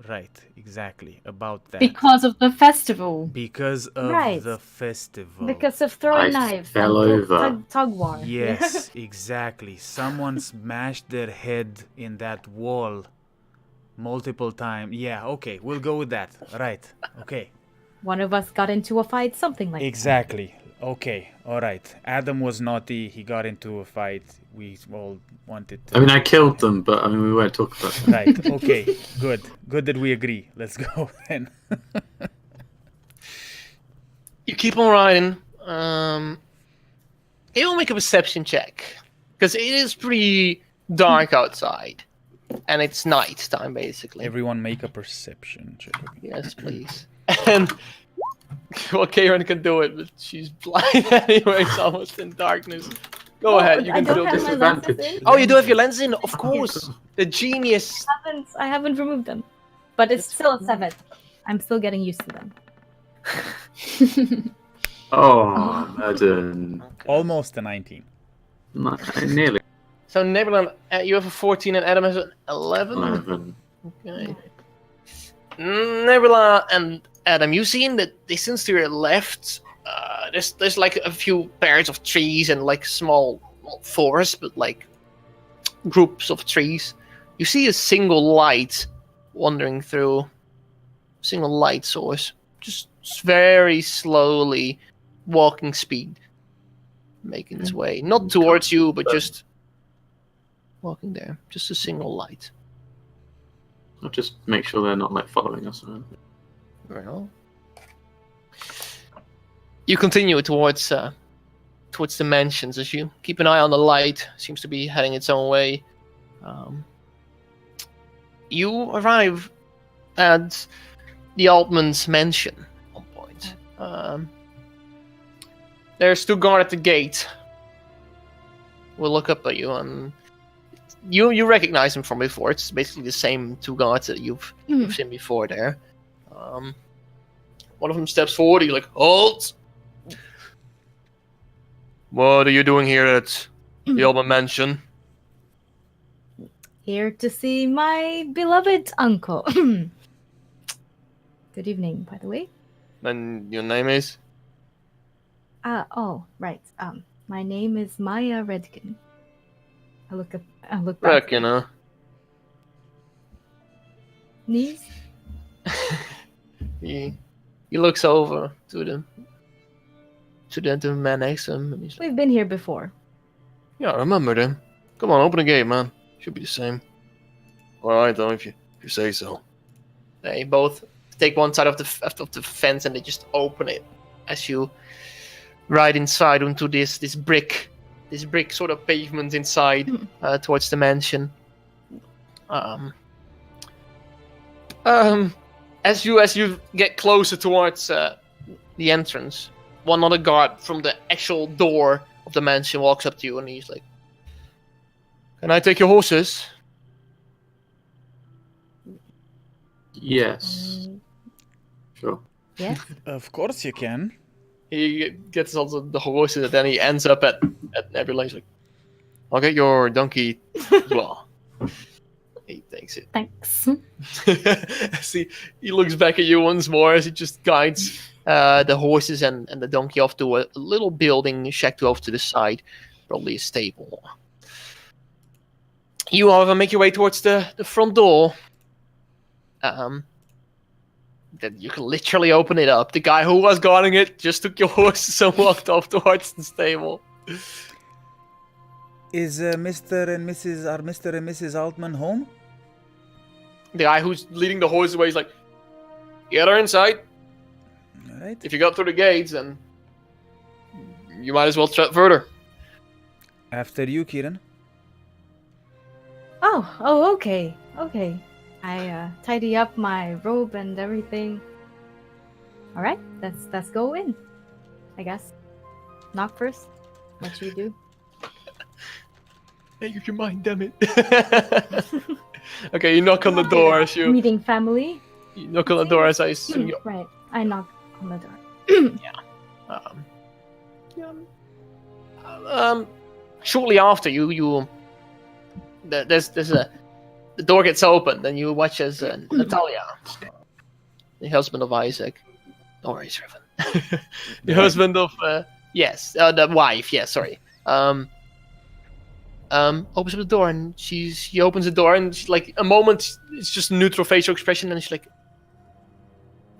B: Right. Exactly. About that.
E: Because of the festival.
B: Because of
C: Right.
B: the festival.
C: Because of throwing
D: I
C: knives
D: fell
C: and
D: over.
C: tug war.
B: Yes, exactly. Someone smashed their head in that wall multiple times. Yeah, okay, we'll go with that. Right. Okay.
C: One of us got into a fight, something like
B: Exactly. Okay. All right. Adam was naughty. He got into a fight. We all wanted to.
D: I mean, I killed them, but we won't talk about that.
B: Right. Okay. Good. Good that we agree. Let's go then.
A: You keep on riding. It will make a perception check, because it is pretty dark outside, and it's night time basically.
B: Everyone make a perception check.
A: Yes, please. And well, Karen can do it, but she's blind anyway. It's almost in darkness. Go ahead. You
C: I
A: can
C: don't
A: do
C: have
A: this.
C: my lenses
D: disadvantage.
C: in.
A: Oh, you do have your lens in, of course. The genius.
C: I haven't removed them. But it's still a 7. I'm still getting used to them.
D: Oh, Madden.
B: Almost a 19.
D: Nearly
A: So Nebula, you have a 14, and Adam has an 11.
D: 11.
A: Okay. Nebula and Adam, you see in the distance to your left, there's like a few pairs of trees and like small, not forest, but like groups of trees. You see a single light wandering through, single light source, just very slowly, walking speed, making its way, not towards you, but just walking there, just a single light.
D: I'll just make sure they're not following us around.
A: Well, you continue towards the mansions as you keep an eye on the light. Seems to be heading its own way. You arrive at the Altman's mansion at one point. There's two guards at the gate. We'll look up at you, and you recognize them from before. It's basically the same two guards that you've seen before there. One of them steps forward. You're like, halt! What are you doing here at the Alba Mansion?
C: Here to see my beloved uncle. Good evening, by the way.
A: And your name is?
C: Oh, right. My name is Maya Redkin. I look back.
A: Back, you know.
C: Niece?
A: He looks over to the man next to him, and he's like,
C: We've been here before.
A: "Yeah, I remember them. Come on, open the gate, man. Should be the same." All right, though, if you say so. They both take one side of the fence and they just open it as you ride inside onto this brick sort of pavement inside towards the mansion. As you get closer towards the entrance, one other guard from the actual door of the mansion walks up to you and he's like, "Can I take your horses?"
D: Yes. Sure.
C: Yes?
B: Of course you can.
A: He gets all the horses and then he ends up at Nebula. He's like, "I'll get your donkey as well." He takes it.
E: Thanks.
A: See, he looks back at you once more as he just guides the horses and the donkey off to a little building shacked off to the side, probably a stable. You, however, make your way towards the front door. That you can literally open it up. The guy who was guarding it just took your horses and walked off towards the stable.
B: Is Mr. and Mrs. Altman home?
A: The guy who's leading the horses away is like, "Get her inside.
B: All right.
A: If you got through the gates, then you might as well tread further."
B: After you, Kieran.
C: Oh, okay. Okay. I tidy up my robe and everything. All right, let's go in. I guess. Knock first. What should we do?
A: Hey, you mind, damn it. Okay, you knock on the door as you
C: Meeting family.
A: knock on the door as I assume you.
C: Right. I knock on the door.
A: Shortly after the door gets opened, and you watch as Natalia, the husband of Isaac. Don't worry, Srivan. The husband of the wife. Yes, sorry. Opens up the door, and she opens the door, and she's like a moment, it's just a neutral facial expression, and she's like,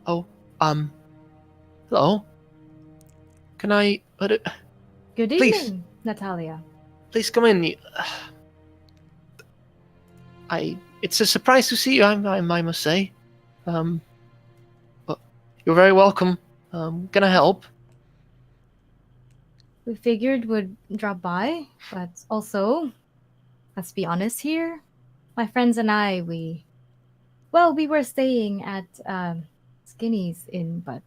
A: "Oh, hello. Can I?
C: Good
A: Please.
C: evening, Natalia.
A: Please come in. It's a surprise to see you. I must say, but you're very welcome. Can I help?"
C: We figured would drop by, but also, let's be honest here. My friends and I, we were staying at Skinny's Inn, but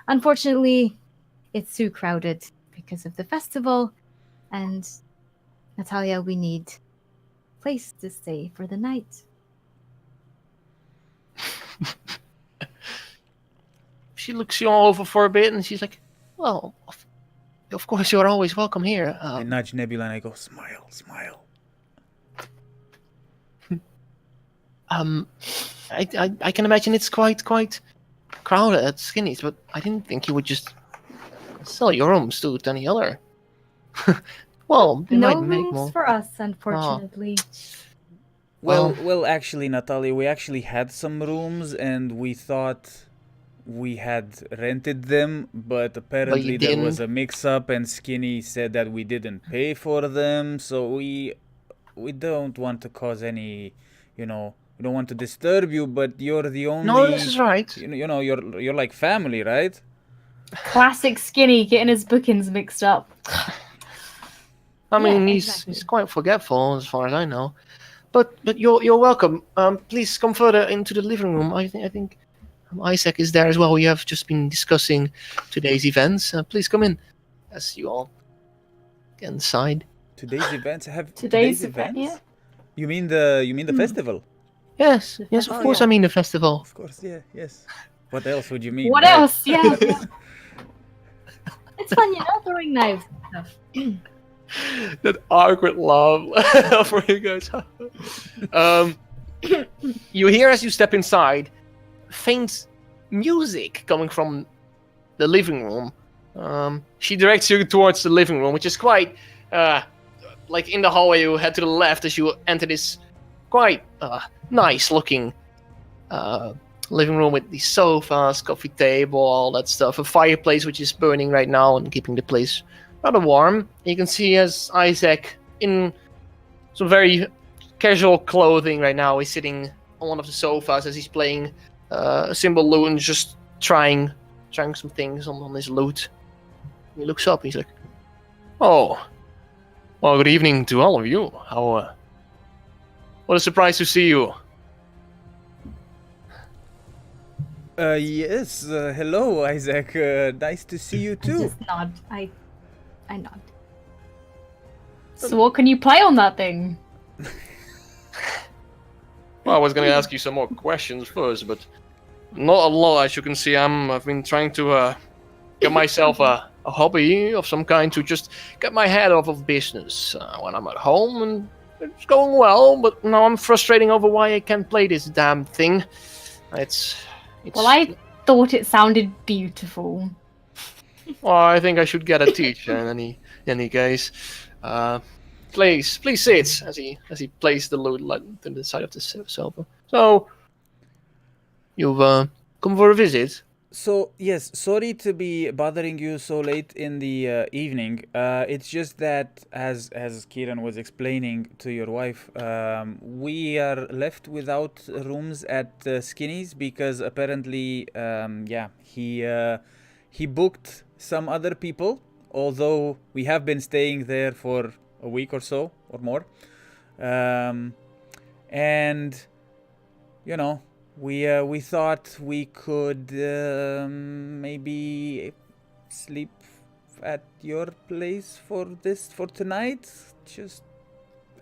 C: unfortunately, it's too crowded because of the festival. And Natalia, we need a place to stay for the night.
A: She looks you all over for a bit, and she's like, "Well, of course you're always welcome here."
B: I nudge Nebula and I go, "Smile, smile."
A: I can imagine it's quite crowded at Skinny's, but I didn't think you would just sell your rooms to any other. Well, they
C: No
A: might make
C: rooms
A: more.
C: for us, unfortunately.
B: Well, actually, Natalia, we actually had some rooms, and we thought we had rented them, but apparently there was a mix-up, and Skinny said that we didn't pay for them, so we don't want to cause any, we don't want to disturb you, but you're the only.
A: No, this is right.
B: You're like family, right?
E: Classic Skinny getting his bookings mixed up.
A: I mean,
C: Yeah,
A: he's
C: exactly.
A: quite forgetful, as far as I know. But you're welcome. Please come further into the living room. I think Isaac is there as well. We have just been discussing today's events. Please come in, as you all get inside.
B: Today's events have
E: Today's event, yeah.
B: You mean the festival?
A: Yes, of
B: Oh,
A: course.
B: yeah.
A: I mean the festival.
B: Of course, yeah, yes. What else would you mean?
E: What
B: right?
E: else? Yeah.
C: It's fun, throwing knives and stuff.
A: That awkward laugh for you guys. You hear as you step inside, faint music coming from the living room. She directs you towards the living room, which is quite, like in the hallway. You head to the left as you enter this quite nice-looking living room with these sofas, coffee table, all that stuff. A fireplace which is burning right now and keeping the place rather warm. You can see as Isaac in some very casual clothing right now. He's sitting on one of the sofas as he's playing a simple lute and just trying some things on his lute. He looks up. He's like, "Oh, well, good evening to all of you. How? What a surprise to see you."
B: Yes. Hello, Isaac. Nice to see you too.
C: Just nod. I nod.
E: So what can you play on that thing?
A: Well, I was going to ask you some more questions first, but not a lot. As you can see, I've been trying to get myself a hobby of some kind to just get my head off of business when I'm at home, and it's going well. But now I'm frustrating over why I can't play this damn thing. It's
E: Well, I thought it sounded beautiful.
A: Well, I think I should get a teacher in any case. Please sit as he plays the lute to the side of the sofa. So, you've come for a visit?
B: So, yes, sorry to be bothering you so late in the evening. It's just that, as Kieran was explaining to your wife, we are left without rooms at Skinny's because apparently, he booked some other people, although we have been staying there for a week or so, or more. And, you know, we thought we could maybe sleep at your place for tonight. Just,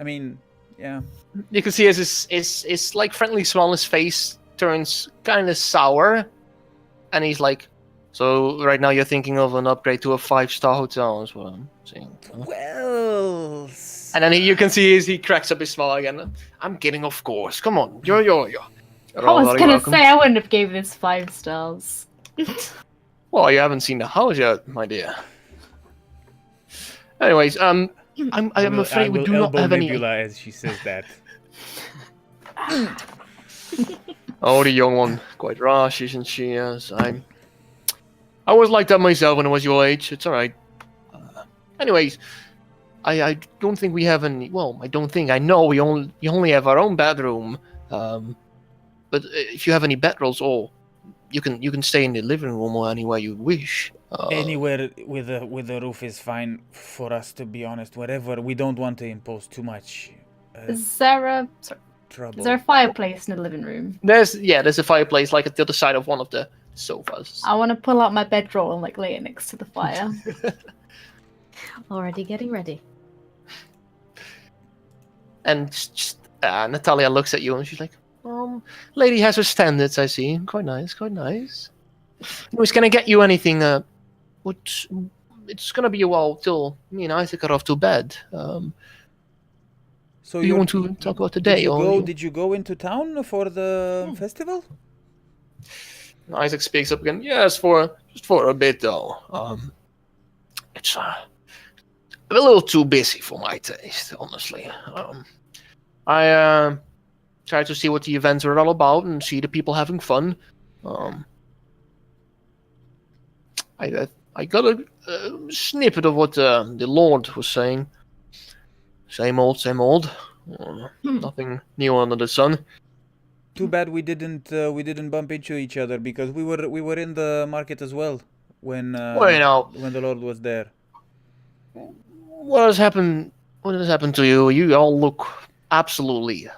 B: I mean, yeah.
A: You can see as his like friendly smile on his face turns kind of sour, and he's like, "So right now you're thinking of an upgrade to a 5-star hotel," is what I'm saying.
B: Well,
A: And then you can see as he cracks up his smile again. "I'm kidding, of course. Come on, you're
E: I was
A: very
E: gonna
A: welcome."
E: say I wouldn't have gave this 5 stars.
A: Well, you haven't seen the house yet, my dear. Anyways, I'm afraid we do not have any.
B: Nebula as she says that.
A: Oh, the young one, quite rash, isn't she? Yes, I was like that myself when I was your age. It's all right. Anyways, I don't think we have any. Well, I don't think. I know we only have our own bedroom. But if you have any bedrolls, or you can stay in the living room or anywhere you wish.
B: Anywhere with a roof is fine for us, to be honest. Wherever, we don't want to impose too much
E: Is there a
B: trouble.
E: is there a fireplace in the living room?
A: There's a fireplace like at the other side of one of the sofas.
E: I want to pull out my bedroll and like lay it next to the fire.
C: Already getting ready.
A: And Natalia looks at you and she's like, "Lady has her standards, I see. Quite nice, quite nice. Who's gonna get you anything? It's gonna be a while till me and Isaac are off to bed.
B: So
A: Do you want to talk about today?
B: Did you go into town for the festival?
A: Isaac speaks up again. Yes, just for a bit though. It's a little too busy for my taste, honestly. I try to see what the events are all about and see the people having fun. I got a snippet of what the Lord was saying. Same old. Nothing new under the sun.
B: Too bad we didn't bump into each other because we were in the market as well when when the Lord was there.
A: What has happened? What has happened to you? You all look absolutely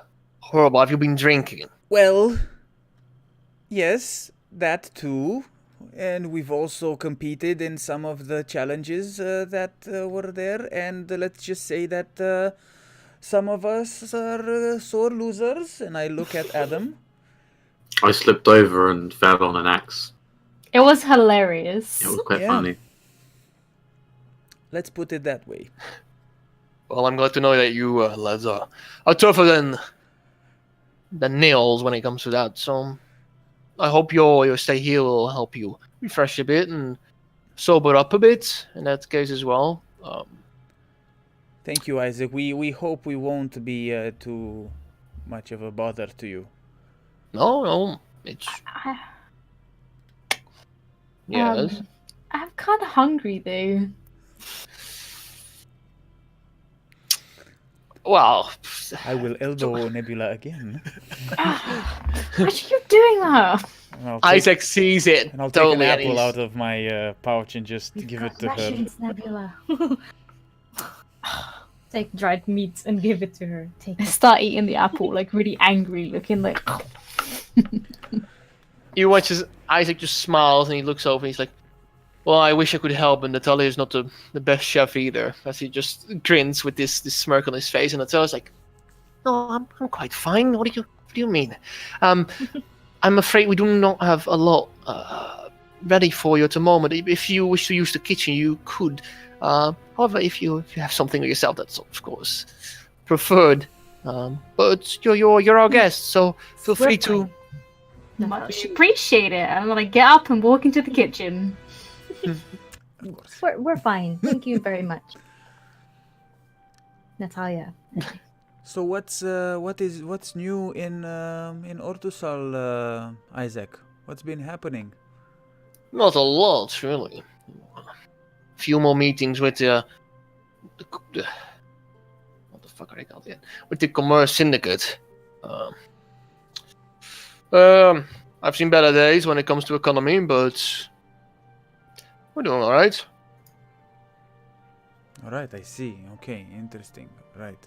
A: horrible. Have you been drinking?
B: Well, yes, that too. And we've also competed in some of the challenges that were there. And let's just say that some of us are sore losers. And I look at Adam.
D: I slipped over and fell on an axe.
E: It was hilarious.
D: It was quite
B: Yeah.
D: funny.
B: Let's put it that way.
A: Well, I'm glad to know that you lads are tougher than nails when it comes to that. So I hope your stay here will help you refresh a bit and sober up a bit in that case as well.
B: Thank you, Isaac. We hope we won't be too much of a bother to you.
A: No, it's yes.
E: I'm kind of hungry though.
A: Well,
B: I will elbow Nebula again.
E: Why are you doing that?
B: And I'll take,
A: Isaac sees it.
B: and I'll take
A: totally,
B: an
A: and
B: apple
A: he's-
B: out of my pouch and just
C: We've
B: give
C: got
B: it to her.
C: rations, Nebula. Take dried meats and give it to her. Take
E: I
C: it.
E: start eating the apple, like really angry looking, like.
A: You watch as Isaac just smiles and he looks over and he's like, "Well, I wish I could help, and Natalia is not the best chef either." As he just grins with this smirk on his face, and Natalia's like, "No, I'm quite fine. What do you mean? I'm afraid we do not have a lot ready for you at the moment. If you wish to use the kitchen, you could. However, if you have something yourself, that's of course preferred. But you're our guest, so feel
C: We're
A: free to."
C: fine.
E: Much appreciate it. I'm gonna get up and walk into the kitchen.
B: Of course.
C: We're fine. Thank you very much, Natalia.
B: So what's new in Ortusal, Isaac? What's been happening?
A: Not a lot, really. A few more meetings with the what the fuck are they called again? With the Commerce Syndicate. I've seen better days when it comes to economy, but we're doing all right.
B: All right, I see. Okay, interesting. Right.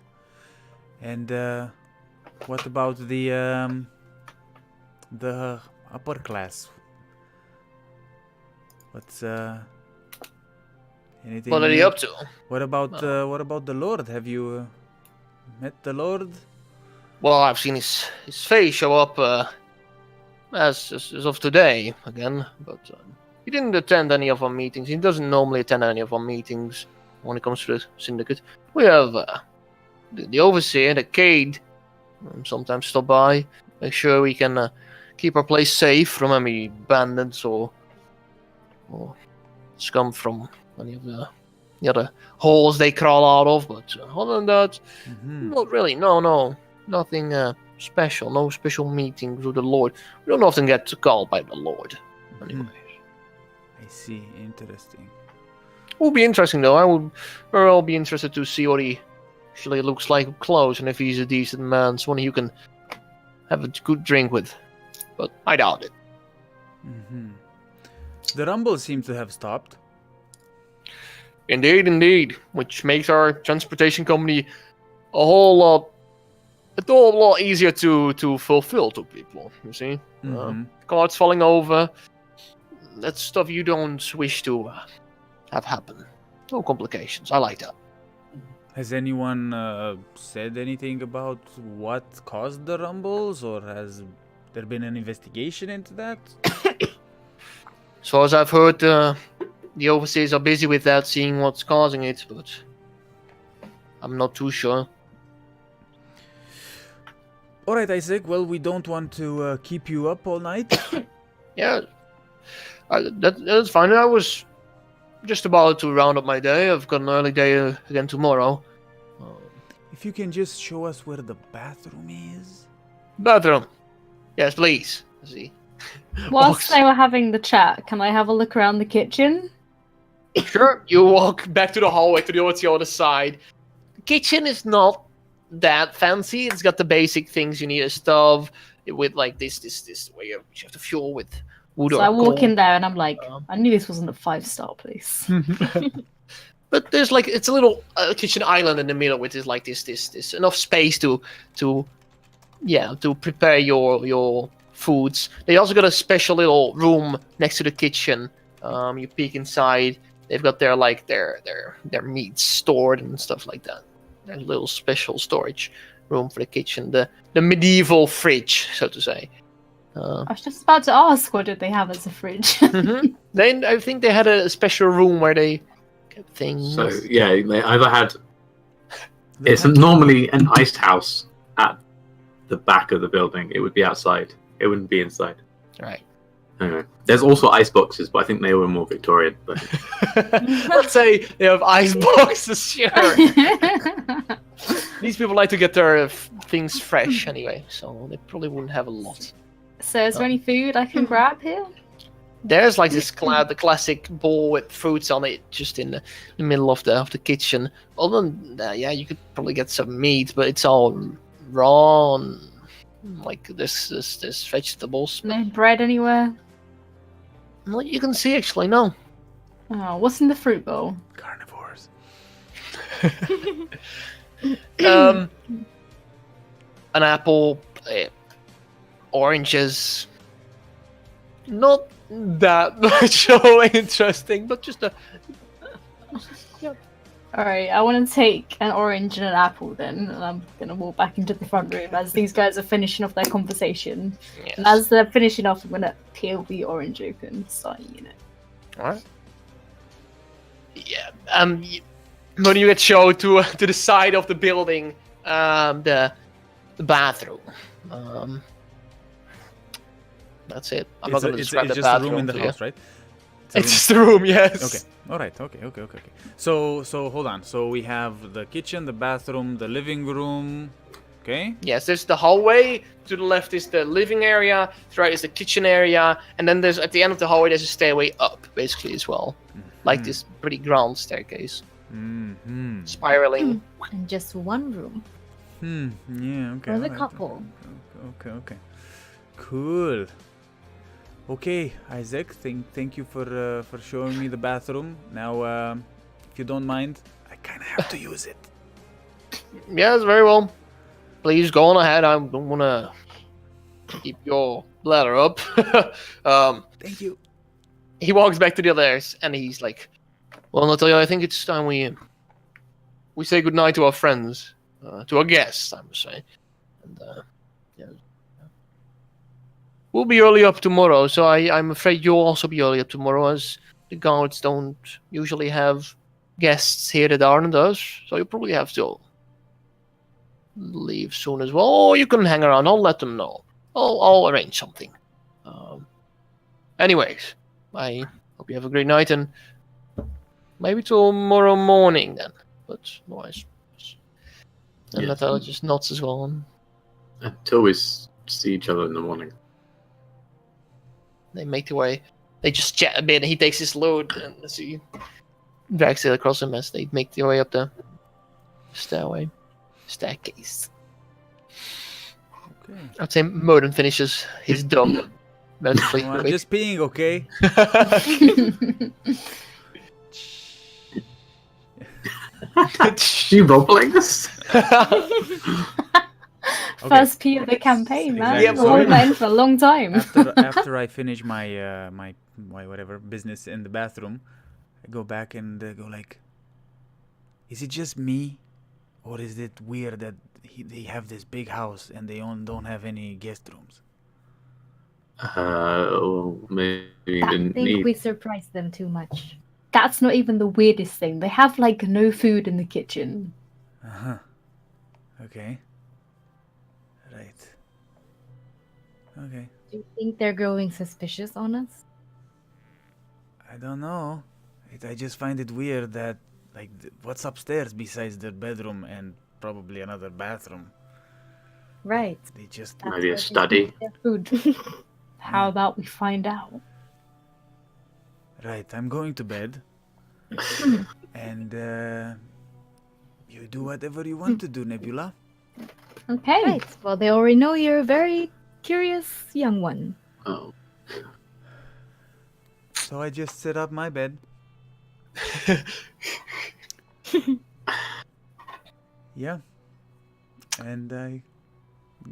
B: And what about the upper class? What's anything?
A: What are they
B: new?
A: up to?
B: What about the Lord? Have you met the Lord?
A: Well, I've seen his face show up as of today again, but he didn't attend any of our meetings. He doesn't normally attend any of our meetings when it comes to the syndicate. We have the overseer, the Cade, sometimes stop by, make sure we can keep our place safe from any bandits or scum from any of the other holes they crawl out of. But other than that,
B: Mm-hmm.
A: not really. No, nothing special. No special meetings with the Lord. We don't often get called by the Lord. Anyways,
B: I see. Interesting.
A: it will be interesting though. We'll all be interested to see what he actually looks like up close, and if he's a decent man, someone you can have a good drink with. But I doubt it.
B: Mm-hmm. The rumbles seem to have stopped.
A: Indeed, which makes our transportation company a whole lot easier to fulfill to people. You see,
B: Mm-hmm.
A: carts falling over, that's stuff you don't wish to have happen. No complications. I like that.
B: Has anyone said anything about what caused the rumbles, or has there been an investigation into that?
A: As far as I've heard, the overseers are busy with that, seeing what's causing it, but I'm not too sure.
B: All right, Isaac. Well, we don't want to keep you up all night.
A: Yeah, that's fine. I was just about to round up my day. I've got an early day again tomorrow.
B: If you can just show us where the bathroom is.
A: Bathroom. Yes, please. Let's see.
E: Whilst they were having the chat, can I have a look around the kitchen?
A: Sure. You walk back to the hallway to the other side. The kitchen is not that fancy. It's got the basic things you need: a stove with like this where you have to fuel with wood.
E: So
A: or
E: I walk
A: coal.
E: in there and I'm like, I knew this wasn't a 5-star place.
A: But there's like it's a little kitchen island in the middle, which is like this enough space to prepare your foods. They also got a special little room next to the kitchen. You peek inside. They've got their meats stored and stuff like that. There's a little special storage room for the kitchen. The medieval fridge, so to say.
E: I was just about to ask, what did they have as a fridge?
A: Then I think they had a special room where they kept things.
D: So yeah, they either had. It's normally an ice house at the back of the building. It would be outside. It wouldn't be inside.
A: Right.
D: Anyway, there's also ice boxes, but I think they were more Victorian. But
A: Let's say they have ice boxes. Sure. These people like to get their things fresh anyway, so they probably wouldn't have a lot.
E: So is there any food I can grab here?
A: There's like this the classic bowl with fruits on it, just in the middle of the kitchen. Other than that, yeah, you could probably get some meat, but it's all raw and like this vegetables.
E: No bread anywhere?
A: Well, you can see actually, no.
E: Oh, what's in the fruit bowl?
B: Carnivores.
A: An apple, oranges. Not that much so interesting, but just a.
E: Alright, I want to take an orange and an apple then, and I'm going to walk back into the front room as these guys are finishing off their conversation.
A: Yes.
E: And as they're finishing off, I'm going to peel the orange open and start eating it.
A: Alright. Yeah. When you get shown to the side of the building, the bathroom. That's it. I'm not going to describe the
B: just
A: bathroom.
B: a room in the
A: to you.
B: house, right?
A: It's just a room, yes.
B: Okay. All right. Okay. So hold on. So we have the kitchen, the bathroom, the living room. Okay.
A: Yes, there's the hallway. To the left is the living area. To the right is the kitchen area, and then there's at the end of the hallway there's a stairway up, basically as well, like this pretty grand staircase,
B: Mm-hmm.
A: spiraling.
C: And just one room.
B: Yeah. Okay.
C: For the
B: alright,
C: couple.
B: Okay. Cool. Okay, Isaac. Thank you for showing me the bathroom. Now, if you don't mind, I kind of have to use it.
A: Yes, very well. Please go on ahead. I don't want to keep your bladder up.
B: Thank you.
A: He walks back to the others, and he's like, "Well, Natalia, I think it's time we say goodnight to our friends, to our guests, I must say, and yeah." We'll be early up tomorrow, so I'm afraid you'll also be early up tomorrow, as the guards don't usually have guests here that aren't us, so you'll probably have to leave soon as well. Or you can hang around, I'll let them know. I'll arrange something. Anyways, I hope you have a great night, and maybe tomorrow morning then, but otherwise. And
D: Yeah.
A: Natalia just nods as well.
D: until we see each other in the morning.
A: They make their way. They just chat a bit, and he takes his load, and he drags it across him as they make their way up the staircase.
B: Okay.
A: I'd say Modern finishes his dub relatively
B: Well, I'm
A: quick.
B: just peeing, okay?
D: You roleplaying this?
E: First P of the campaign, man.
B: Exactly.
E: I've been holding that in for a long time.
B: After I finish my my whatever business in the bathroom, I go back and go like, is it just me, or is it weird that they have this big house and they don't have any guest rooms?
D: Well, maybe you
C: I
D: didn't
C: think
D: need.
C: we surprised them too much.
E: That's not even the weirdest thing. They have like no food in the kitchen.
B: Okay. Right. Okay.
C: Do you think they're growing suspicious on us?
B: I don't know. I just find it weird that like what's upstairs besides their bedroom and probably another bathroom.
C: Right.
B: They just
C: That's
D: Maybe a
C: where they
D: study.
C: keep their food.
E: How about we find out?
B: right. I'm going to bed, and you do whatever you want to do, Nebula.
E: Okay.
C: Right. Well, they already know you're a very curious young one.
D: Oh,
B: So I just set up my bed. Yeah. And I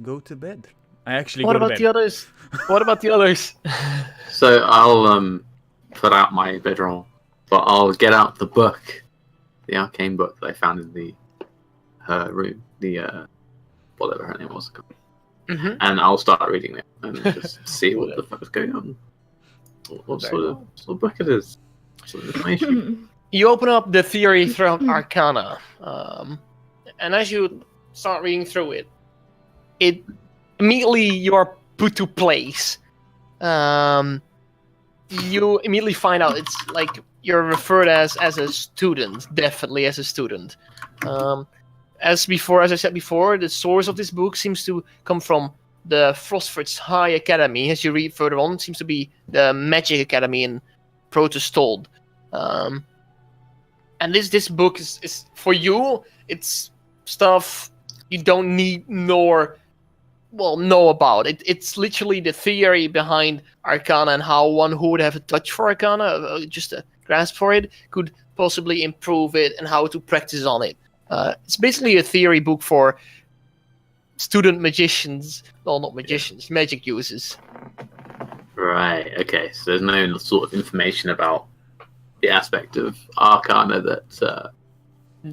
B: go to bed. I actually
A: What
B: go to
A: about
B: bed.
A: the others? What about the others?
D: so I'll put out my bedroll, but I'll get out the book, the arcane book that I found in her room, the whatever her name was,
A: Mm-hmm.
D: and I'll start reading it and just see what the fuck is going on. What sort of book it is? What sort of information?
A: You open up the theory throughout Arcana, and as you start reading through it, it immediately you are put to place. you immediately find out it's like you're referred as a student, definitely as a student. As I said before, the source of this book seems to come from the Frostford's High Academy. As you read further on, it seems to be the Magic Academy in Protostald. And this book is for you. It's stuff you don't need know about. It's literally the theory behind Arcana and how one who would have a touch for Arcana, just a grasp for it, could possibly improve it and how to practice on it. It's basically a theory book for student magicians. Well, not magicians, magic users.
D: Right, okay. So there's no sort of information about the aspect of Arcana that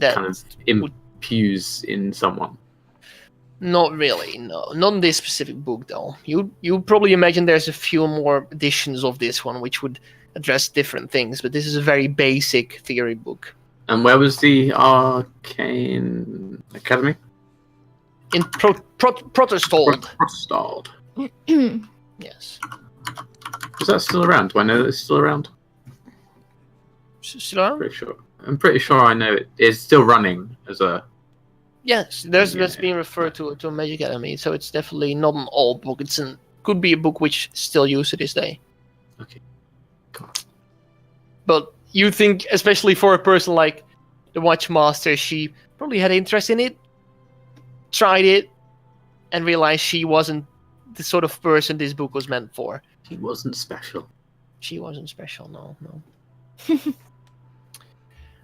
D: kind of imbues in someone.
A: Not really, no. Not in this specific book, though. You probably imagine there's a few more editions of this one which would address different things, but this is a very basic theory book.
D: And where was the Arcane Academy?
A: In Protostald.
D: Protostald.
A: Yes.
D: Is that still around? Do I know that it's still around?
A: Still around?
D: I'm pretty sure I know it is still running as a...
A: Yes, that's being referred to a Magic Academy, so it's definitely not an old book. Could be a book which is still used to this day.
D: Okay. Cool.
A: But you think, especially for a person like the Watchmaster, she probably had interest in it, tried it, and realized she wasn't the sort of person this book was meant for.
D: She wasn't special.
A: She wasn't special, no.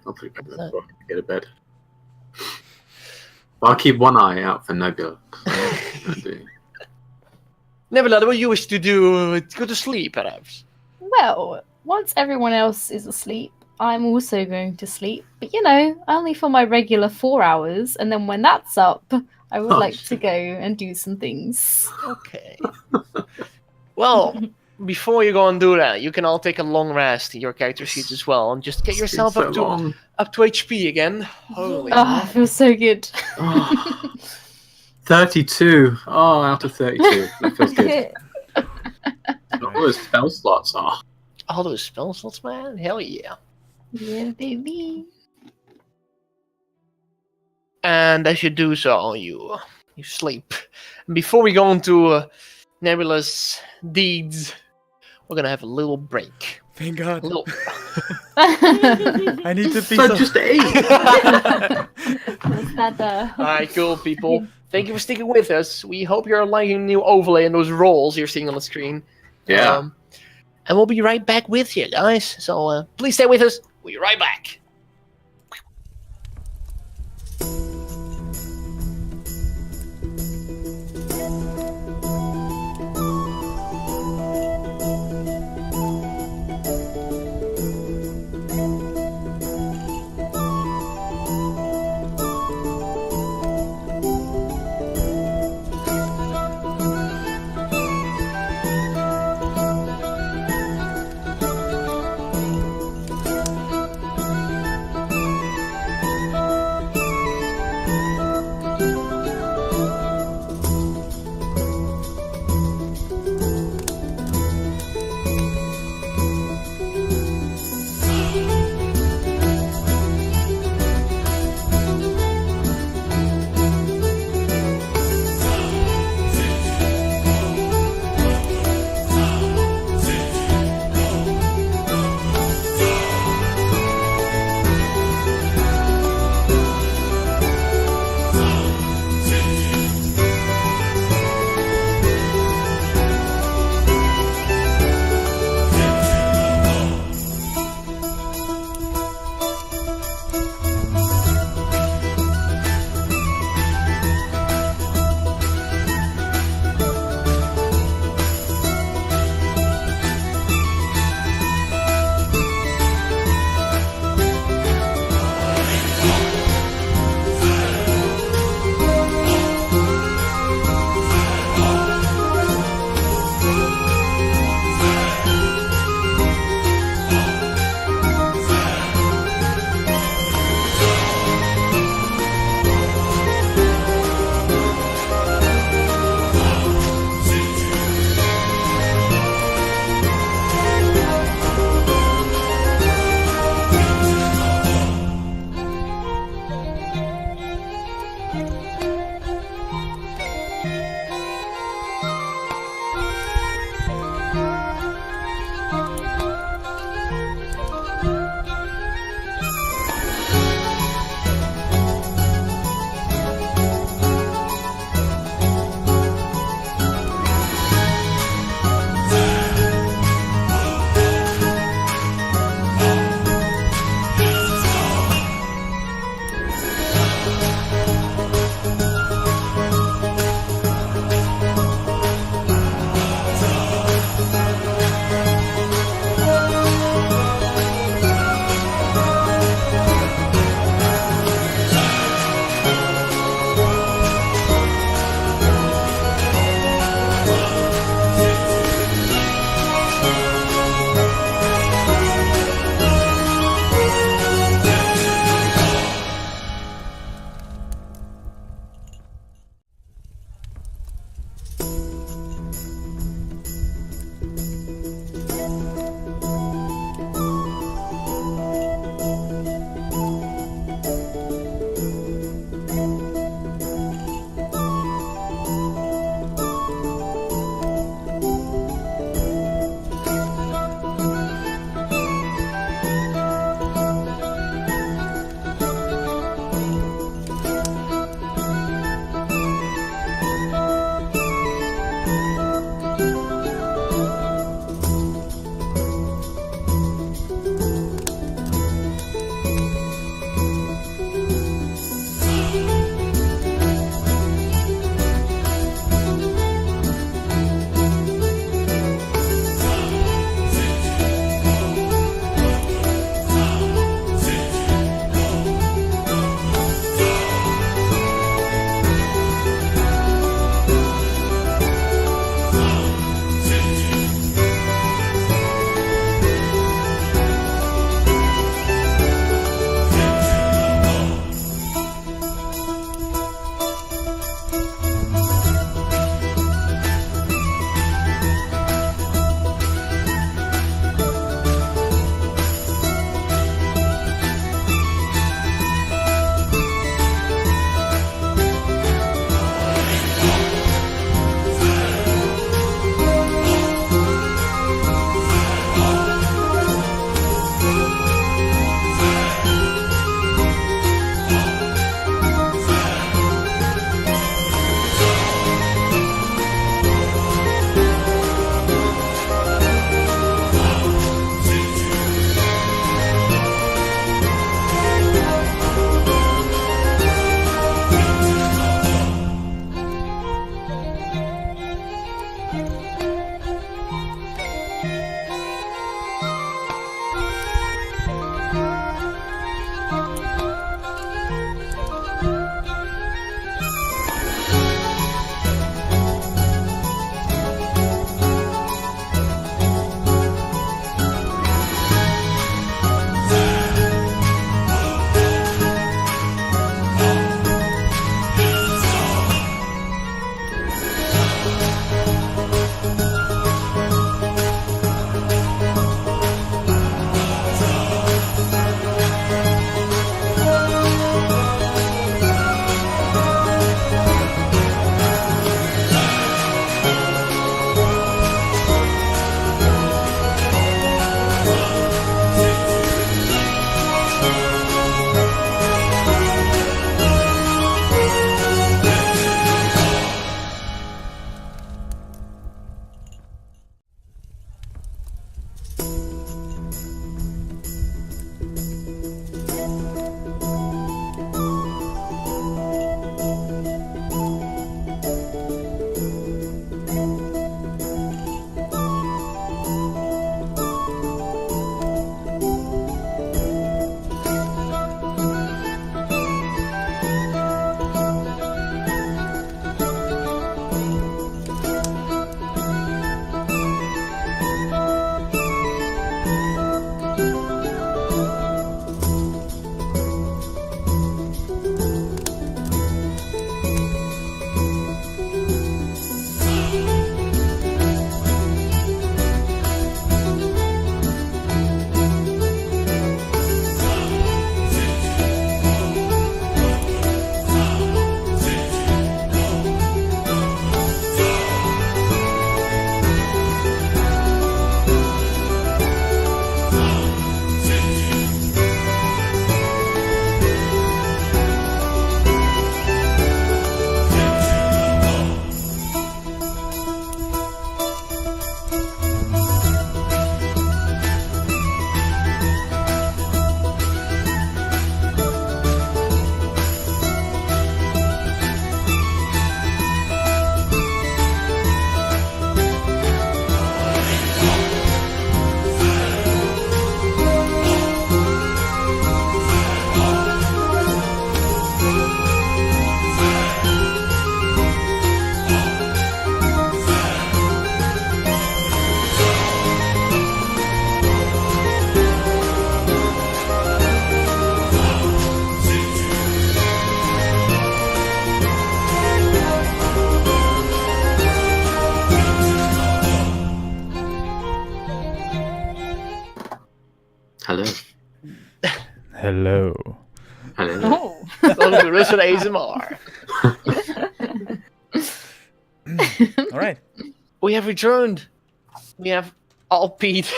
D: I'll put it back before I get to bed. I'll keep one eye out for Nebula.
A: Nebula, what you wish to do? Go to sleep, perhaps?
E: Well, once everyone else is asleep, I'm also going to sleep. But only for my regular 4 hours. And then when that's up, I would like to go and do some things.
A: Okay. Well, before you go and do that, you can all take a long rest in your character sheets as well, and just get yourself up to HP again. Holy.
E: Oh, it feels so good.
D: 32. Oh, out of 32. That feels good. All those spell slots are.
A: All those spell slots, man. Hell yeah.
E: Yeah, baby.
A: And as you do so, you sleep. And before we go into Nebula's deeds, we're gonna have a little break.
B: Thank God.
E: I
B: need to be
D: So just 8.
A: Alright, cool, people. Thank you for sticking with us. We hope you're liking the new overlay and those rolls you're seeing on the screen.
D: Yeah.
A: And we'll be right back with you, guys. So please stay with us. We'll be right back.
B: Hello.
D: Hello.
E: Oh.
A: Welcome to Listen ASMR.
B: All right.
A: We have returned. We have all Pete.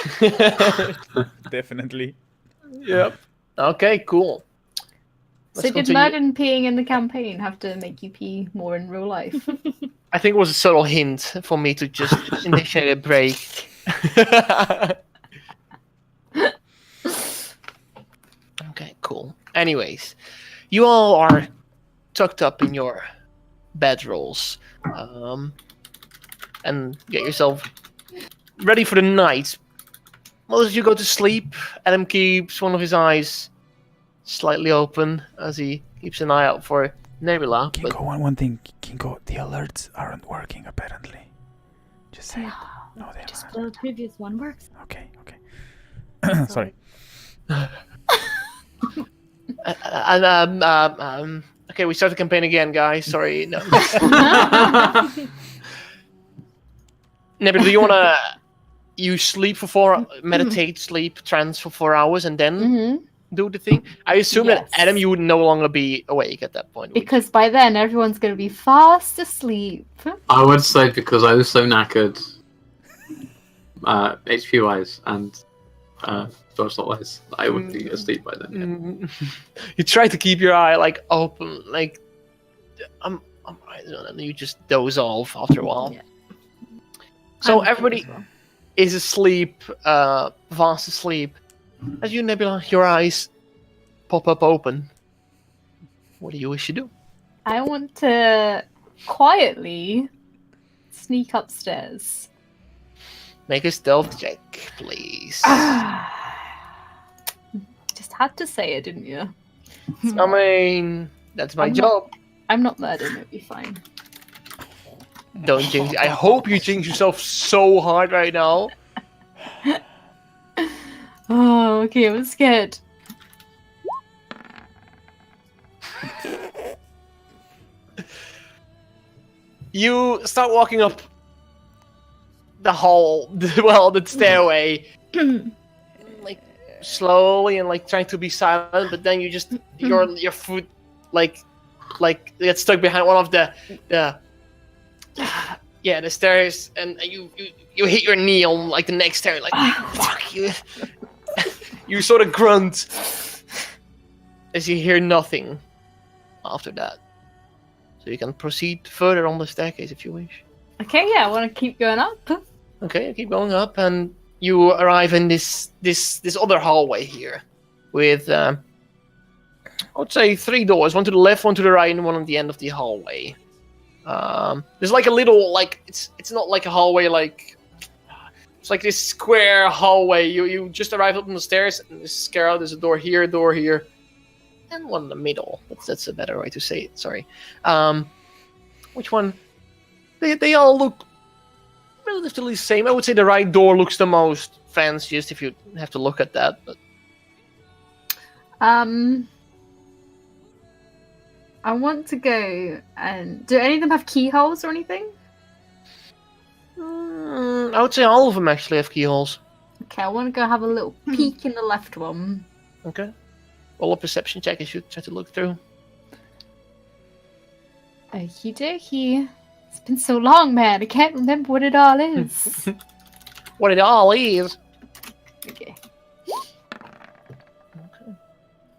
B: Definitely.
A: Yep. Okay, cool.
E: So
A: Let's
E: did
A: continue.
E: Merlin peeing in the campaign have to make you pee more in real life?
A: I think it was a subtle hint for me to just initiate a break. Okay, cool. Anyways, you all are tucked up in your bedrolls, and get yourself ready for the night. Most of you go to sleep. Adam keeps one of his eyes slightly open as he keeps an eye out for Nebula. But
B: Kingo, one thing. Kingo, the alerts aren't working apparently. Just say it. No, they
C: Just
B: aren't.
C: the previous one works.
B: Okay, okay. Sorry.
A: Okay, we start the campaign again, guys. Sorry. No. Nebula, do you wanna you sleep for meditate, sleep, trance for 4 hours, and then
E: Mm-hmm.
A: do the thing? I assume
E: Yes.
A: that Adam, you would no longer be awake at that point. would you?
E: Because by then everyone's going to be fast asleep.
D: I would say because I was so knackered, HP wise and social wise, I would be asleep by then.
A: You try to keep your eye like open, like I'm right, and you just doze off after a while.
C: Yeah.
A: So
C: I'm
A: everybody
C: as well.
A: is asleep, fast asleep. As you, Nebula, your eyes pop up open. What do you wish to do?
E: I want to quietly sneak upstairs.
A: Make a stealth check, please.
E: Just had to say it, didn't you?
A: I mean, that's my
E: I'm
A: job.
E: I'm not murdered, it'll be fine.
A: Don't jinx. I hope you jinx yourself so hard right now.
E: Oh, okay, I'm scared.
A: You start walking up the hall, the stairway, like slowly and like trying to be silent, but then you just your foot like gets stuck behind one of the stairs, and you hit your knee on like the next stair, like fuck you. You sort of grunt as you hear nothing after that. So you can proceed further on the staircase if you wish.
E: Okay, yeah, I want to keep going up.
A: Okay, you keep going up, and you arrive in this other hallway here, with I would say 3 doors: one to the left, one to the right, and one on the end of the hallway. There's like a little it's not like a hallway like. It's like this square hallway. You just arrive up on the stairs, and there's a door here, and one in the middle. That's a better way to say it. Sorry. Which one? They all look relatively the same. I would say the right door looks the most fanciest if you have to look at that. But
E: I want to go and do any of them have keyholes or anything?
A: I would say all of them actually have keyholes.
E: Okay, I want to go have a little peek in the left one.
A: Okay. Roll a perception check as you try to look through.
E: Okie dokie. It's been so long, man. I can't remember what it all is.
A: What it all is.
E: Okay.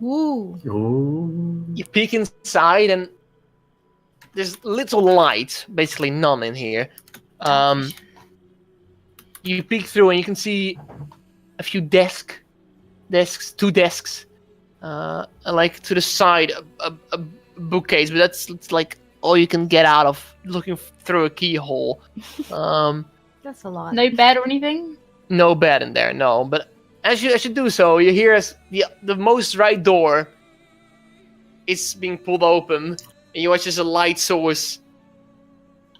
C: Ooh.
D: Ooh.
A: You peek inside, and there's little light, basically none in here. You peek through, and you can see a few desks, 2 desks, and like to the side a bookcase, but it's like all you can get out of looking through a keyhole.
C: That's a lot.
E: No bed or anything?
A: No bed in there, no. But as you do so, you hear as the most right door is being pulled open, and you watch as a light source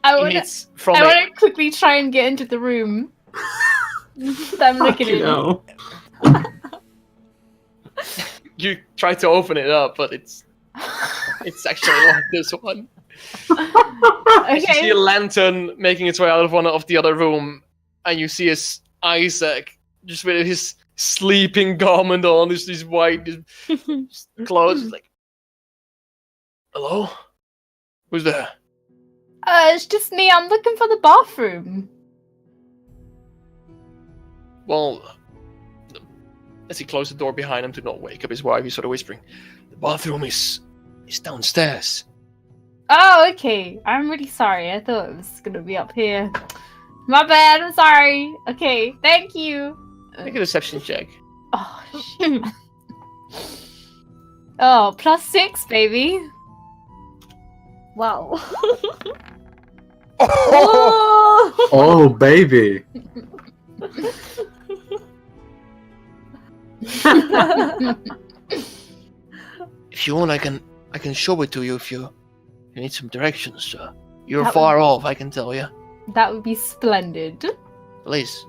E: I want
A: emits from
E: I
A: it.
E: want to quickly try and get into the room that I'm looking
D: Fucking
E: in.
D: hell.
A: You try to open it up, but it's actually like this one. You see
E: Okay.
A: a lantern making its way out of one of the other room, and you see Isaac just with his sleeping garment on, this white clothes. It's like, hello? Who's there?
E: It's just me. I'm looking for the bathroom.
A: Well, as he closed the door behind him to not wake up his wife, he's sort of whispering, the bathroom is downstairs.
E: Oh, okay. I'm really sorry. I thought it was gonna be up here. My bad. I'm sorry. Okay, thank you.
A: Make a deception check.
E: Oh, shit. Oh, +6, baby.
C: Wow.
A: Oh!
D: Oh, baby.
A: If you want, I can show it to you if you need some directions. You're
E: That
A: far off, I can tell you.
E: That would be splendid.
A: Please.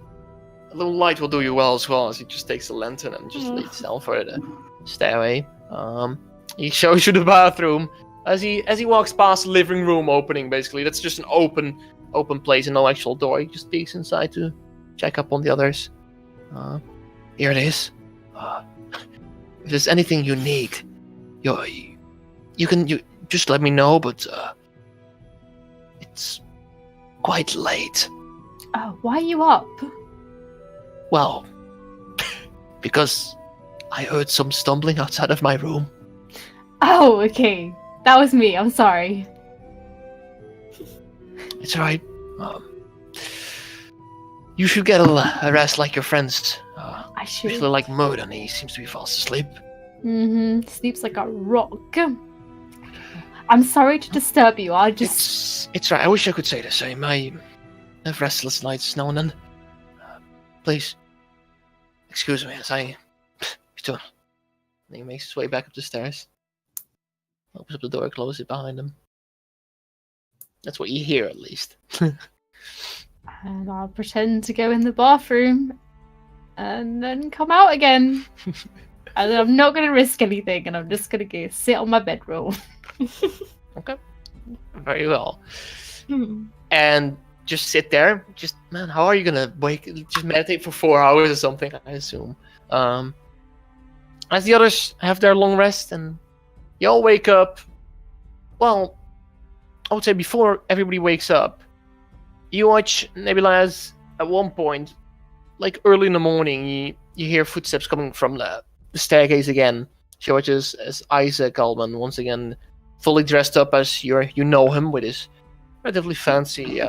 A: A little light will do you well as well, as he just takes a lantern and just
E: Mm.
A: leads down for the stairway. He shows you the bathroom. As he walks past the living room opening, basically. That's just an open place and no actual door. He just peeks inside to check up on the others. Here it is. If there's anything you need, you can just let me know, but it's quite late.
E: Oh, why are you up?
A: Well, because I heard some stumbling outside of my room.
E: Oh, okay. That was me. I'm sorry.
A: It's alright. You should get a rest like your friends.
E: I should.
A: Especially like Moden, he seems to be fast asleep.
E: Sleeps like a rock. I'm sorry to disturb you. I just.
A: It's right. I wish I could say the same. I have restless nights now and then. Please, excuse me as I. And he makes his way back up the stairs. Opens up the door, closes it behind him. That's what you hear, at least.
E: And I'll pretend to go in the bathroom, and then come out again. And then I'm not going to risk anything, and I'm just going to go sit on my bedroll.
A: Okay. Very well. And just sit there. Just, man, how are you gonna just meditate for 4 hours or something, I assume. As the others have their long rest and you all wake up, well, I would say before everybody wakes up, you watch Nebula as at one point, like early in the morning, you hear footsteps coming from the staircase again. She watches as Isaac Allman once again fully dressed up as you know him with his relatively fancy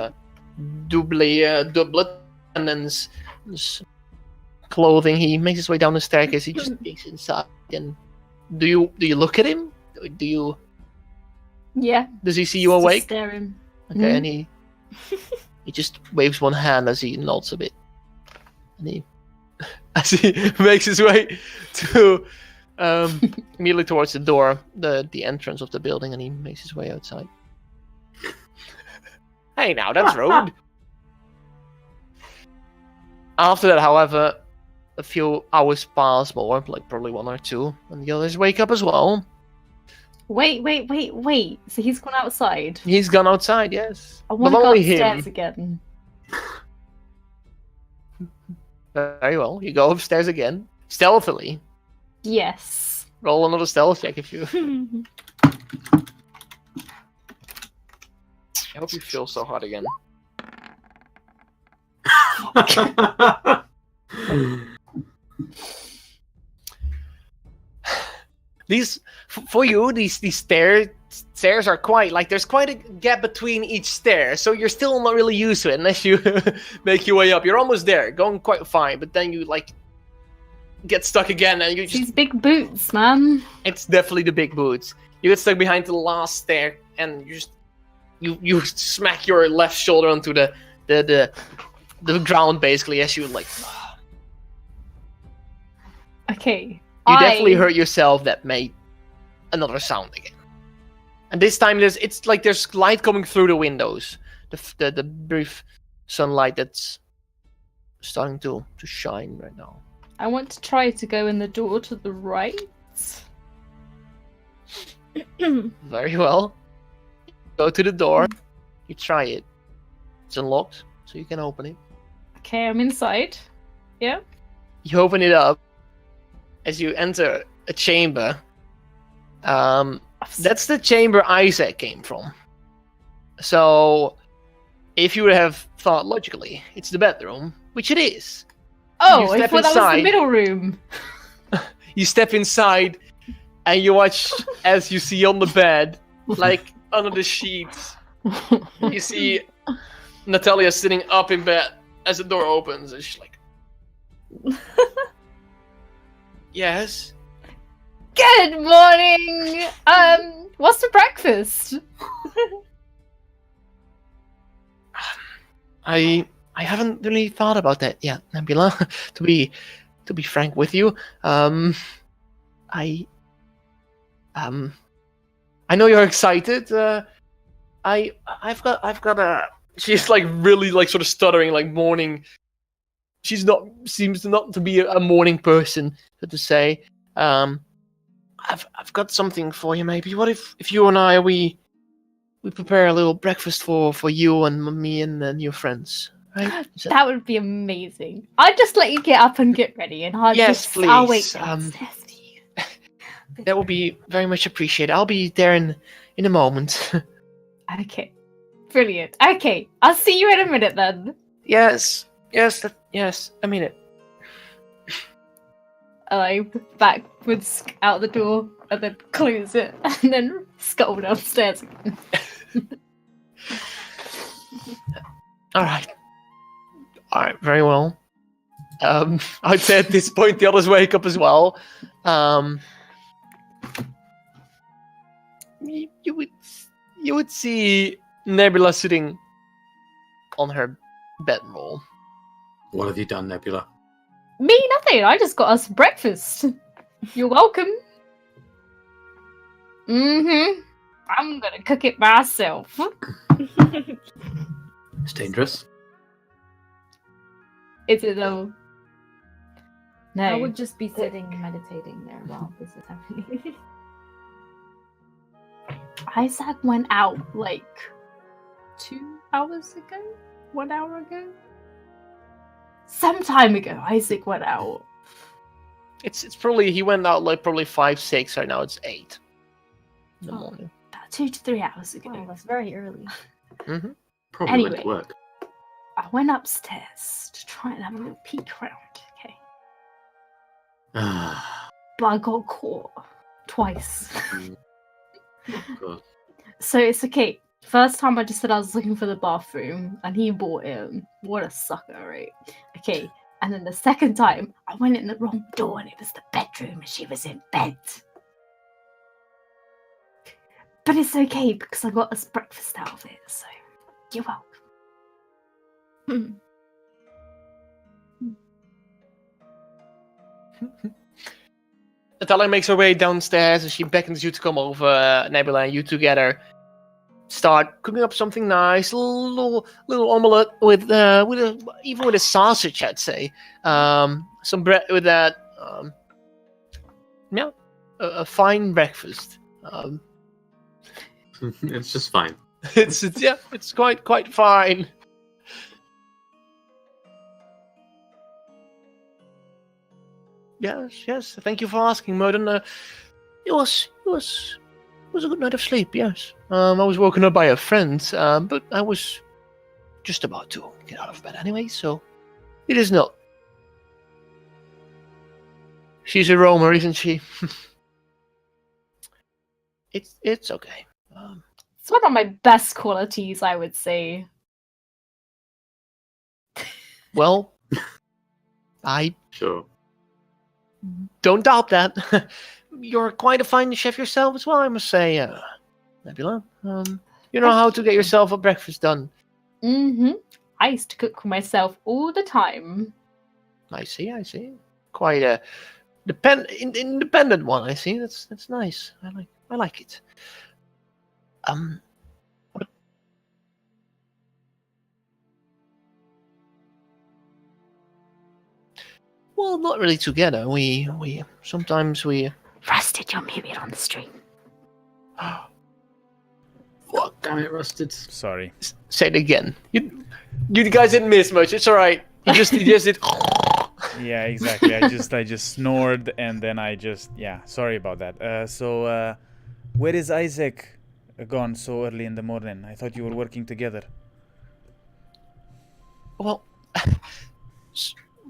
A: doublet and then his clothing. He makes his way down the staircase. He just peeks inside. And do you look at him?
E: Yeah.
A: Does he see you
E: Just
A: awake?
E: staring.
A: Okay, and he just waves one hand as he nods a bit, and he as he makes his way to immediately towards the door, the entrance of the building, and he makes his way outside. Hey, now that's rude. After that, however, a few hours pass more, like probably 1 or 2, and the others wake up as well.
E: Wait. So he's gone outside.
A: He's gone outside, yes.
E: I want
A: But
E: to go
A: only
E: upstairs
A: him.
E: again.
A: Very well. You go upstairs again, stealthily.
E: Yes.
A: Roll another stealth check if you. I hope you feel so hot again. These for you, these stairs are quite like there's quite a gap between each stair, so you're still not really used to it unless you make your way up. You're almost there, going quite fine, but then you like get stuck again, and you just
E: These big boots, man.
A: it's definitely the big boots. You get stuck behind the last stair, and you just you smack your left shoulder onto the ground basically as you like.
E: Okay.
A: You definitely hurt yourself. That made another sound again, and this time it's like there's light coming through the windows. The brief sunlight that's starting to shine right now.
E: I want to try to go in the door to the right.
A: Very well. Go to the door. You try it. It's unlocked, so you can open it.
E: Okay, I'm inside. Yeah.
A: you open it up. As you enter a chamber, that's the chamber Isaac came from. So, if you would have thought logically, it's the bedroom, which it is.
E: Oh, I
A: step
E: thought that was the
A: inside.
E: middle room.
A: You step inside, and you watch as you see on the bed, like under the sheets, you see Natalia sitting up in bed as the door opens, and she's like, "Yes."
E: Good morning. What's for breakfast?
A: I haven't really thought about that yet, Nebula. to be frank with you, I know you're excited. I've got a. She's like really like sort of stuttering, like morning. Seems not to be a morning person, so to say. I've got something for you. Maybe what if you and I we prepare a little breakfast for you and me and your friends, right?
E: That would be amazing. I'd just let you get up and get ready, and I'll I'll wait
A: please.
E: downstairs for you.
A: That would be very much appreciated. I'll be there in a moment.
E: Okay, brilliant. Okay, I'll see you in a minute then.
A: Yes. I mean it.
E: And I backwards out the door and then close it and then scuttle downstairs again.
A: All right, very well. I'd say at this point the others wake up as well. You would see Nebula sitting on her bedroll.
F: What have you done, Nebula?
E: Me, nothing. I just got us breakfast. You're welcome. I'm gonna cook it myself.
F: It's dangerous.
E: Is it though? No.
C: I would just be sitting meditating there while this is happening.
E: Isaac went out like 2 hours ago? 1 hour ago? Some time ago, Isaac went out.
A: It's probably he went out like probably 5, 6. Right now it's 8 in the morning.
E: About 2 to 3 hours ago.
C: Oh, that's very early.
A: Mm-hmm.
F: Probably went
E: Anyway.
F: to work.
E: I went upstairs to try and have a little peek around, okay? But I got caught twice.
F: God.
E: So it's okay. First time I just said I was looking for the bathroom and he bought it. What a sucker, right? Okay. And then the second time I went in the wrong door and it was the bedroom and she was in bed. But it's okay because I got us breakfast out of it, so you're welcome.
A: Natalia makes her way downstairs and she beckons you to come over, Nebula, and you together start cooking up something nice, a little omelette with even with a sausage, I'd say. Some bread with that. A fine breakfast.
F: It's just fine.
A: It's quite fine. Yes. Thank you for asking, Merton. It was a good night of sleep. Yes. I was woken up by a friend, but I was just about to get out of bed anyway, so it is not. She's a roamer, isn't she? It's okay.
E: It's one of my best qualities, I would say.
A: Well, I
F: Sure.
A: don't doubt that. You're quite a fine chef yourself as well, I must say, Nebula. You know how to get yourself a breakfast done.
E: I used to cook for myself all the time.
A: I see. Quite a independent one. I see. That's nice. I like it. Well, not really together. We sometimes we.
E: Rusted, you're muted on the stream.
A: Fuck.
F: Damn it, Rusted.
B: Sorry.
A: Say it again. You guys didn't miss much. It's all right. He just did.
B: Yeah, exactly. I just snored and then I just sorry about that. So where is Isaac gone so early in the morning? I thought you were working together.
A: Well,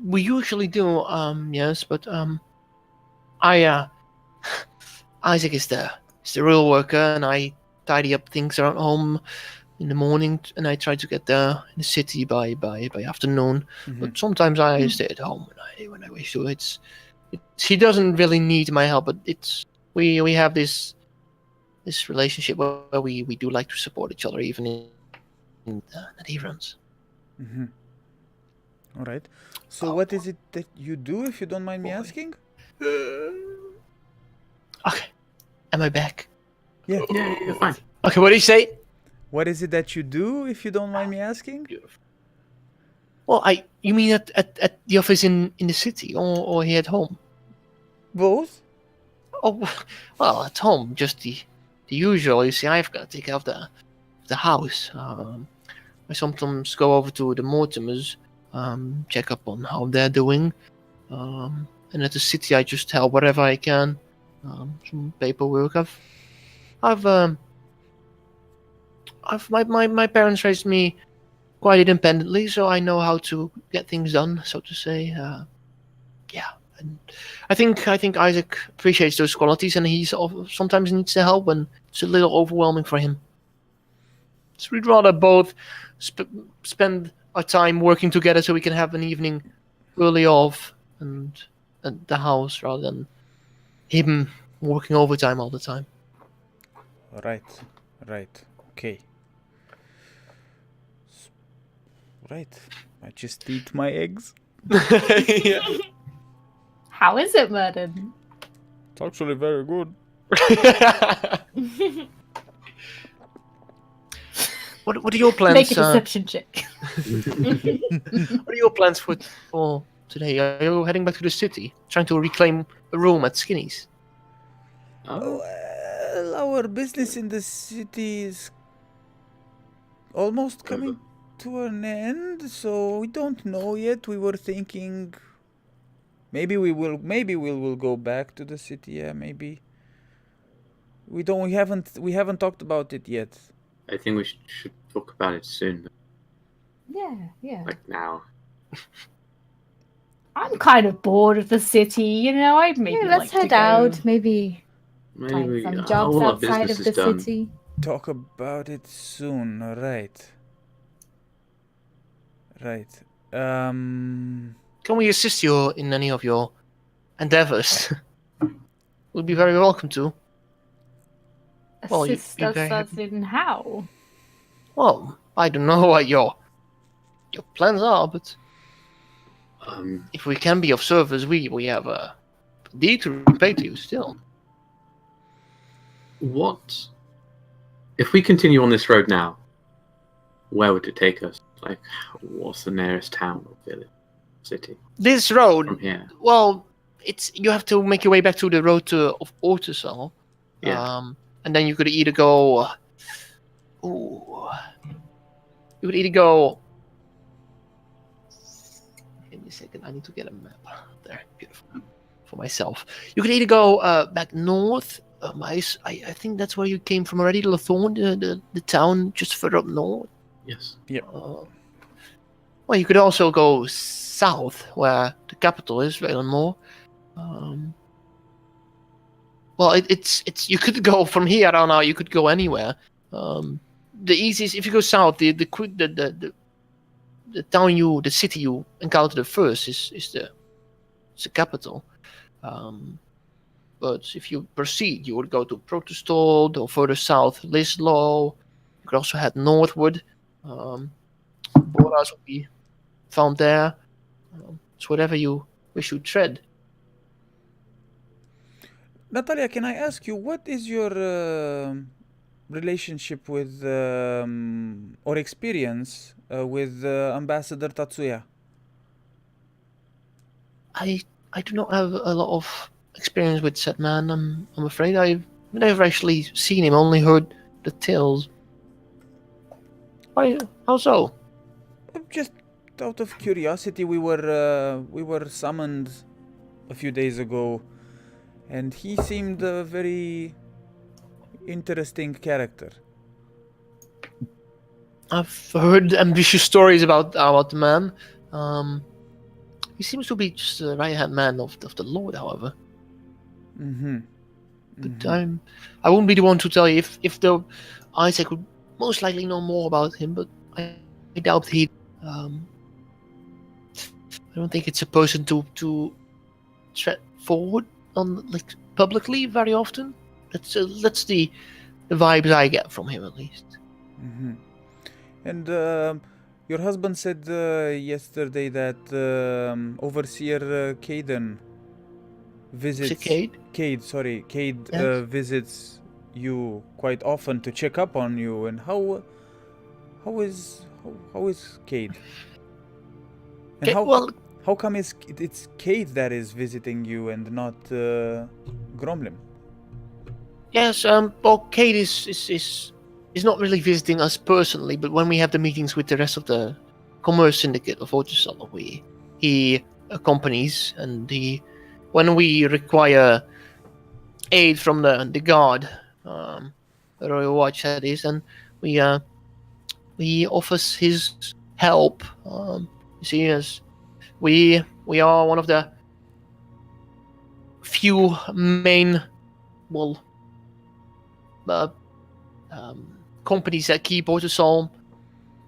A: we usually do, yes, but I Isaac is the real worker, and I tidy up things around home in the morning, and I try to get there in the city by afternoon.
B: Mhm.
A: But sometimes I stay at home when I wish to. It's he doesn't really need my help, but we have this relationship where we do like to support each other, even in the evenings.
B: Mhm. All right. So what is it that you do, if you don't mind me
A: Boy.
B: asking?
A: Okay, am I back?
B: Yeah.
F: Yeah, you're fine.
A: Okay, what do you say?
B: What is it that you do, if you don't mind me asking?
A: Beautiful. Well, you mean at the office in the city or here at home?
B: Both.
A: Oh, well, at home, just the usual. You see, I've got to take care of the house. I sometimes go over to the Mortimers, check up on how they're doing. And at the city, I just help whatever I can. Some paperwork. My parents raised me quite independently, so I know how to get things done, so to say. Yeah, and I think Isaac appreciates those qualities, and he sometimes needs the help when it's a little overwhelming for him. So we'd rather both spend our time working together, so we can have an evening early off and at the house, rather than him working overtime all the time.
B: Right. Okay. Right. I just eat my eggs.
A: Yeah.
E: How is it, Merton?
B: It's actually very good.
A: What are your plans?
E: Make a deception check.
A: What are your plans for today? Are you heading back to the city, trying to reclaim a room at Skinny's?
F: Oh,
B: Well, our business in the city is almost coming to an end, so we don't know yet. We were thinking maybe we will go back to the city. Yeah, maybe. We haven't talked about it yet.
F: I think we should talk about it soon,
C: Yeah.
F: like now.
E: I'm kind of bored of the city, you know. I'd maybe
C: Yeah, let's
E: like to
C: head
E: go.
C: out. Maybe
F: Maybe
C: find some
F: all
C: jobs
F: our
C: outside
F: business
C: of
F: is
C: the
F: done.
C: city.
B: Talk about it soon. Right.
A: Can we assist you in any of your endeavors? We'd be very welcome to. Well, you'd
E: Assist
A: be
E: us
A: very
E: as
A: happy.
E: in how?
A: Well, I don't know what your plans are, but if we can be of service, we have a deed to repay to you still.
F: What if we continue on this road now? Where would it take us? Like, what's the nearest town or village, city
A: This road,
F: from here?
A: well, you have to make your way back to the road of Ortusal.
F: Yeah.
A: And then you could either go. You could either go. Give me a second. I need to get a map. There, beautiful. For myself, you could either go back north. I think that's where you came from already, Lathorn, the town just further up north.
F: Yes.
A: Well, you could also go south, where the capital is, Valenmore. Well, it's you could go from here. I don't know. You could go anywhere. The easiest, if you go south, the town the city you encounter first is the capital. But if you proceed, you would go to Protestol, or further south, Lislow. You could also head northward. Borders would be found there. It's whatever you wish to tread.
B: Natalia, can I ask you, what is your relationship with or experience with Ambassador Tatsuya?
A: I do not have a lot of experience with said man. I'm afraid I've never actually seen him. Only heard the tales. Why? How so?
B: Just out of curiosity, we were summoned a few days ago, and he seemed a very interesting character.
A: I've heard ambitious stories about the man. He seems to be just the right-hand man of the Lord, however.
B: Mm-hmm.
A: But I won't be the one to tell you if the Isaac would most likely know more about him, but I doubt he. I don't think it's a person to tread forward on publicly very often. That's the vibes I get from him, at least.
B: Mm-hmm. And your husband said yesterday that Overseer Caden visits. Cade
A: Yes.
B: visits you quite often to check up on you. And how is Cade? And how come it's Cade that is visiting you and not Gromlim?
A: Yes. Well, Cade is not really visiting us personally, but when we have the meetings with the rest of the commerce syndicate of Otusal, he accompanies, and when we require aid from the guard, the Royal Watch that is, and he offers his help. You see, as we are one of the few main, companies that keep Otusal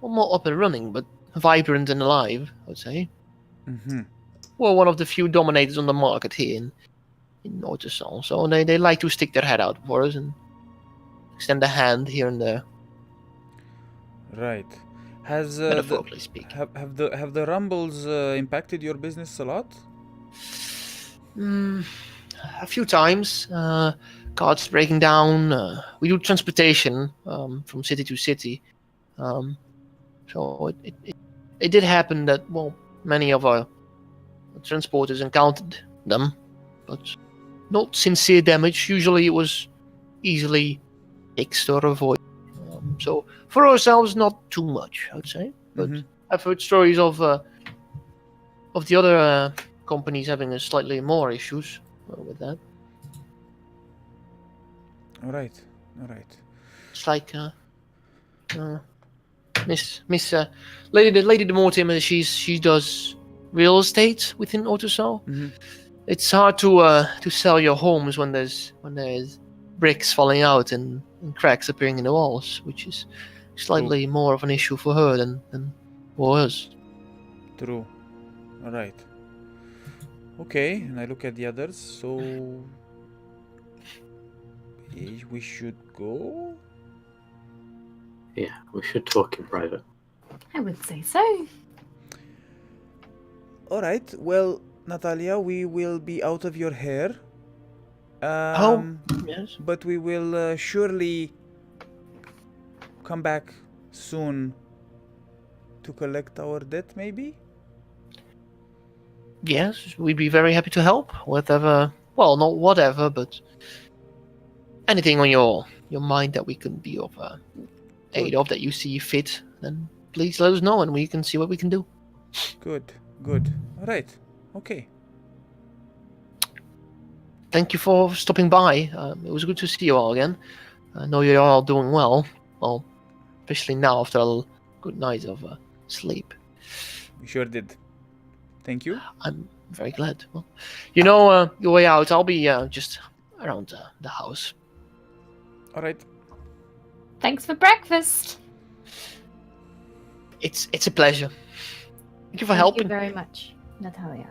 A: not up and running, but vibrant and alive, I would say.
B: Mm-hmm.
A: We're one of the few dominators on the market here in Otusal, so they like to stick their head out for us and extend a hand here and there.
B: Right. Has
A: Metaphorically speaking.
B: have the rumbles impacted your business a lot?
A: A few times. Carts breaking down. We do transportation from city to city. So it did happen that, many of our transporters encountered them, but not sincere damage. Usually it was easily fixed or avoided. So for ourselves, not too much, I would say. But I've heard stories of the other companies having a slightly more issues with that.
B: All right.
A: It's like Miss Lady de Mortimer. She does real estate within Otusal.
B: Mm-hmm.
A: It's hard to sell your homes when there's bricks falling out and cracks appearing in the walls, which is slightly more of an issue for her than for us.
B: True. All right. Okay, and I look at the others. So we should go.
F: Yeah, we should talk in private.
E: I would say so.
B: All right. Well, Natalia, we will be out of your hair.
A: Yes.
B: But we will surely come back soon to collect our debt, maybe?
A: Yes, we'd be very happy to help. Whatever. Well, not whatever, but anything on your mind that we can be of aid of that you see fit, then please let us know and we can see what we can do.
B: Good. All right. Okay.
A: Thank you for stopping by. It was good to see you all again. I know you're all doing well. Well, especially now after a good night of sleep.
B: We sure did. Thank you.
A: I'm very glad. Well, your way out. I'll be just around the house.
B: All right.
E: Thanks for breakfast.
A: It's a pleasure. Thank you for
C: Thank
A: helping.
C: you very much, Natalia.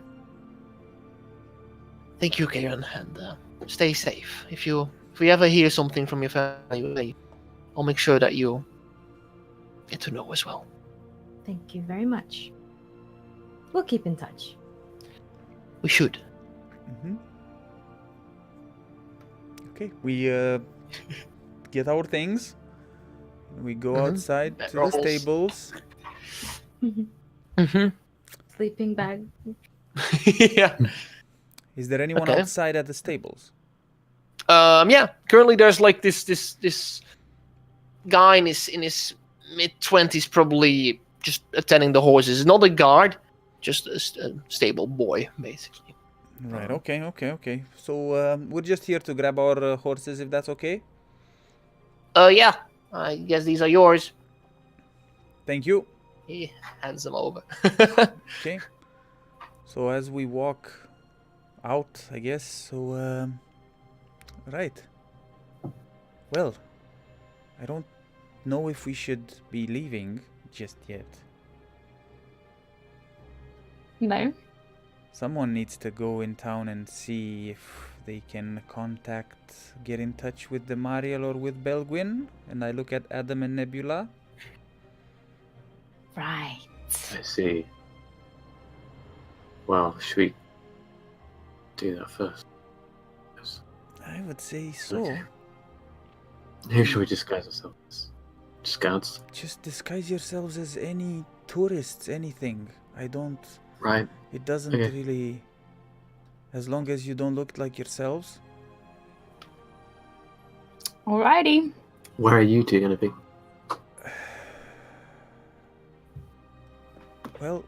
A: Thank you, Karen, and stay safe. If we ever hear something from your family, I'll make sure that you get to know as well.
C: Thank you very much. We'll keep in touch.
A: We should.
B: Mm-hmm. Okay. We get our things. We go outside to the stables.
A: Mm-hmm.
C: Sleeping bag.
A: Yeah.
B: Is there anyone outside at the stables?
A: Yeah. Currently, there's like this guy in his mid-20s, probably just attending the horses. Not a guard, just a stable boy, basically.
B: Right. Okay. So we're just here to grab our horses, if that's okay.
A: Yeah. I guess these are yours.
B: Thank you.
A: He hands them over.
B: Okay. So as we walk out, I guess. So right. Well, I don't know if we should be leaving just yet.
E: No.
B: Someone needs to go in town and see if they can get in touch with the Mariel or with Belgwin. And I look at Adam and Nebula.
E: Right.
F: I see. Well, should we do that first? Yes.
B: I would say so.
F: Okay. Who should we disguise ourselves? Scouts?
B: Just disguise yourselves as any tourists, anything.
F: Right.
B: It doesn't
F: Okay.
B: really. As long as you don't look like yourselves.
E: Alrighty.
F: Where are you two going to be?
B: Well,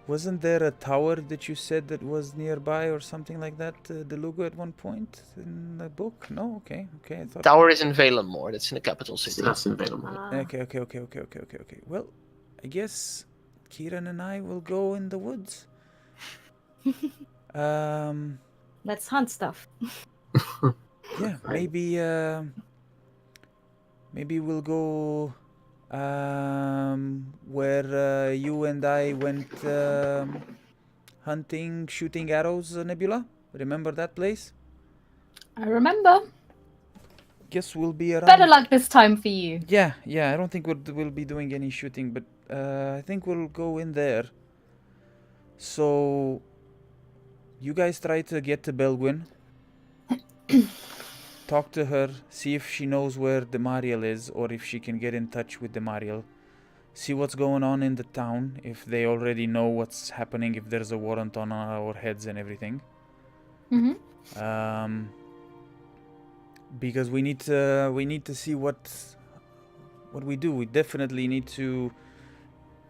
B: wasn't there a tower that you said that was nearby or something like that, Delugo, at one point in the book? No? Okay. I thought.
A: Tower is in Valenmore. That's in the capital city.
F: That's available.
B: Okay. Well, I guess Kieran and I will go in the woods.
C: Let's hunt stuff.
B: Yeah,
F: Right.
B: maybe we'll go where you and I went hunting, shooting arrows, Nebula. Remember that place?
E: I remember.
B: Guess we'll be around.
E: Better luck this time for you.
B: Yeah. I don't think we'll be doing any shooting, but I think we'll go in there. So, you guys try to get to Belgwin. Talk to her, see if she knows where the Mariel is, or if she can get in touch with the Mariel. See what's going on in the town, if they already know what's happening, if there's a warrant on our heads and everything.
E: Mm-hmm.
B: Because we need to see what we do. We definitely need to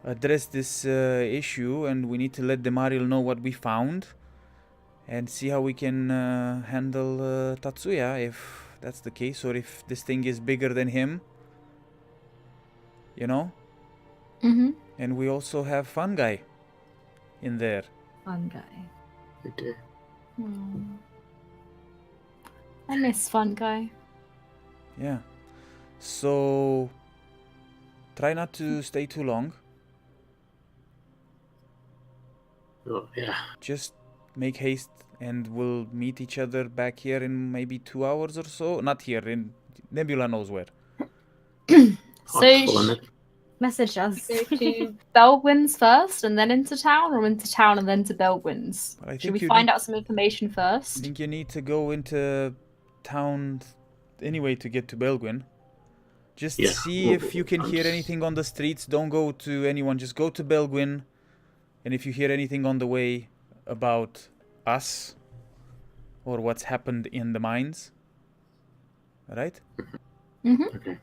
B: address this issue, and we need to let the Mariel know what we found, and see how we can handle Tatsuya, if that's the case, or if this thing is bigger than him. You know?
E: Mm-hmm.
B: And we also have Fun Guy in there.
C: Fun guy.
F: We do.
E: I miss Fun Guy.
B: Yeah. So try not to stay too long.
F: Oh, yeah.
B: Just make haste, and we'll meet each other back here in maybe 2 hours or so. Not here, in Nebula knows where.
E: So
F: Follow me.
C: Message us.
E: go to Belwin's first and then into town, or into town and then to Belwin's?
B: But I
E: Should
B: think
E: we
B: you
E: find
B: need-
E: out some information
B: I
E: first?
B: think you need to go into town anyway to get to Belgwin. Just
F: Yeah.
B: see if you can
F: I'm
B: hear
F: s-
B: anything on the streets. Don't go to anyone. Just go to Belgwin. And if you hear anything on the way about us or what's happened in the mines, alright?
E: Mm-hmm.
F: Okay.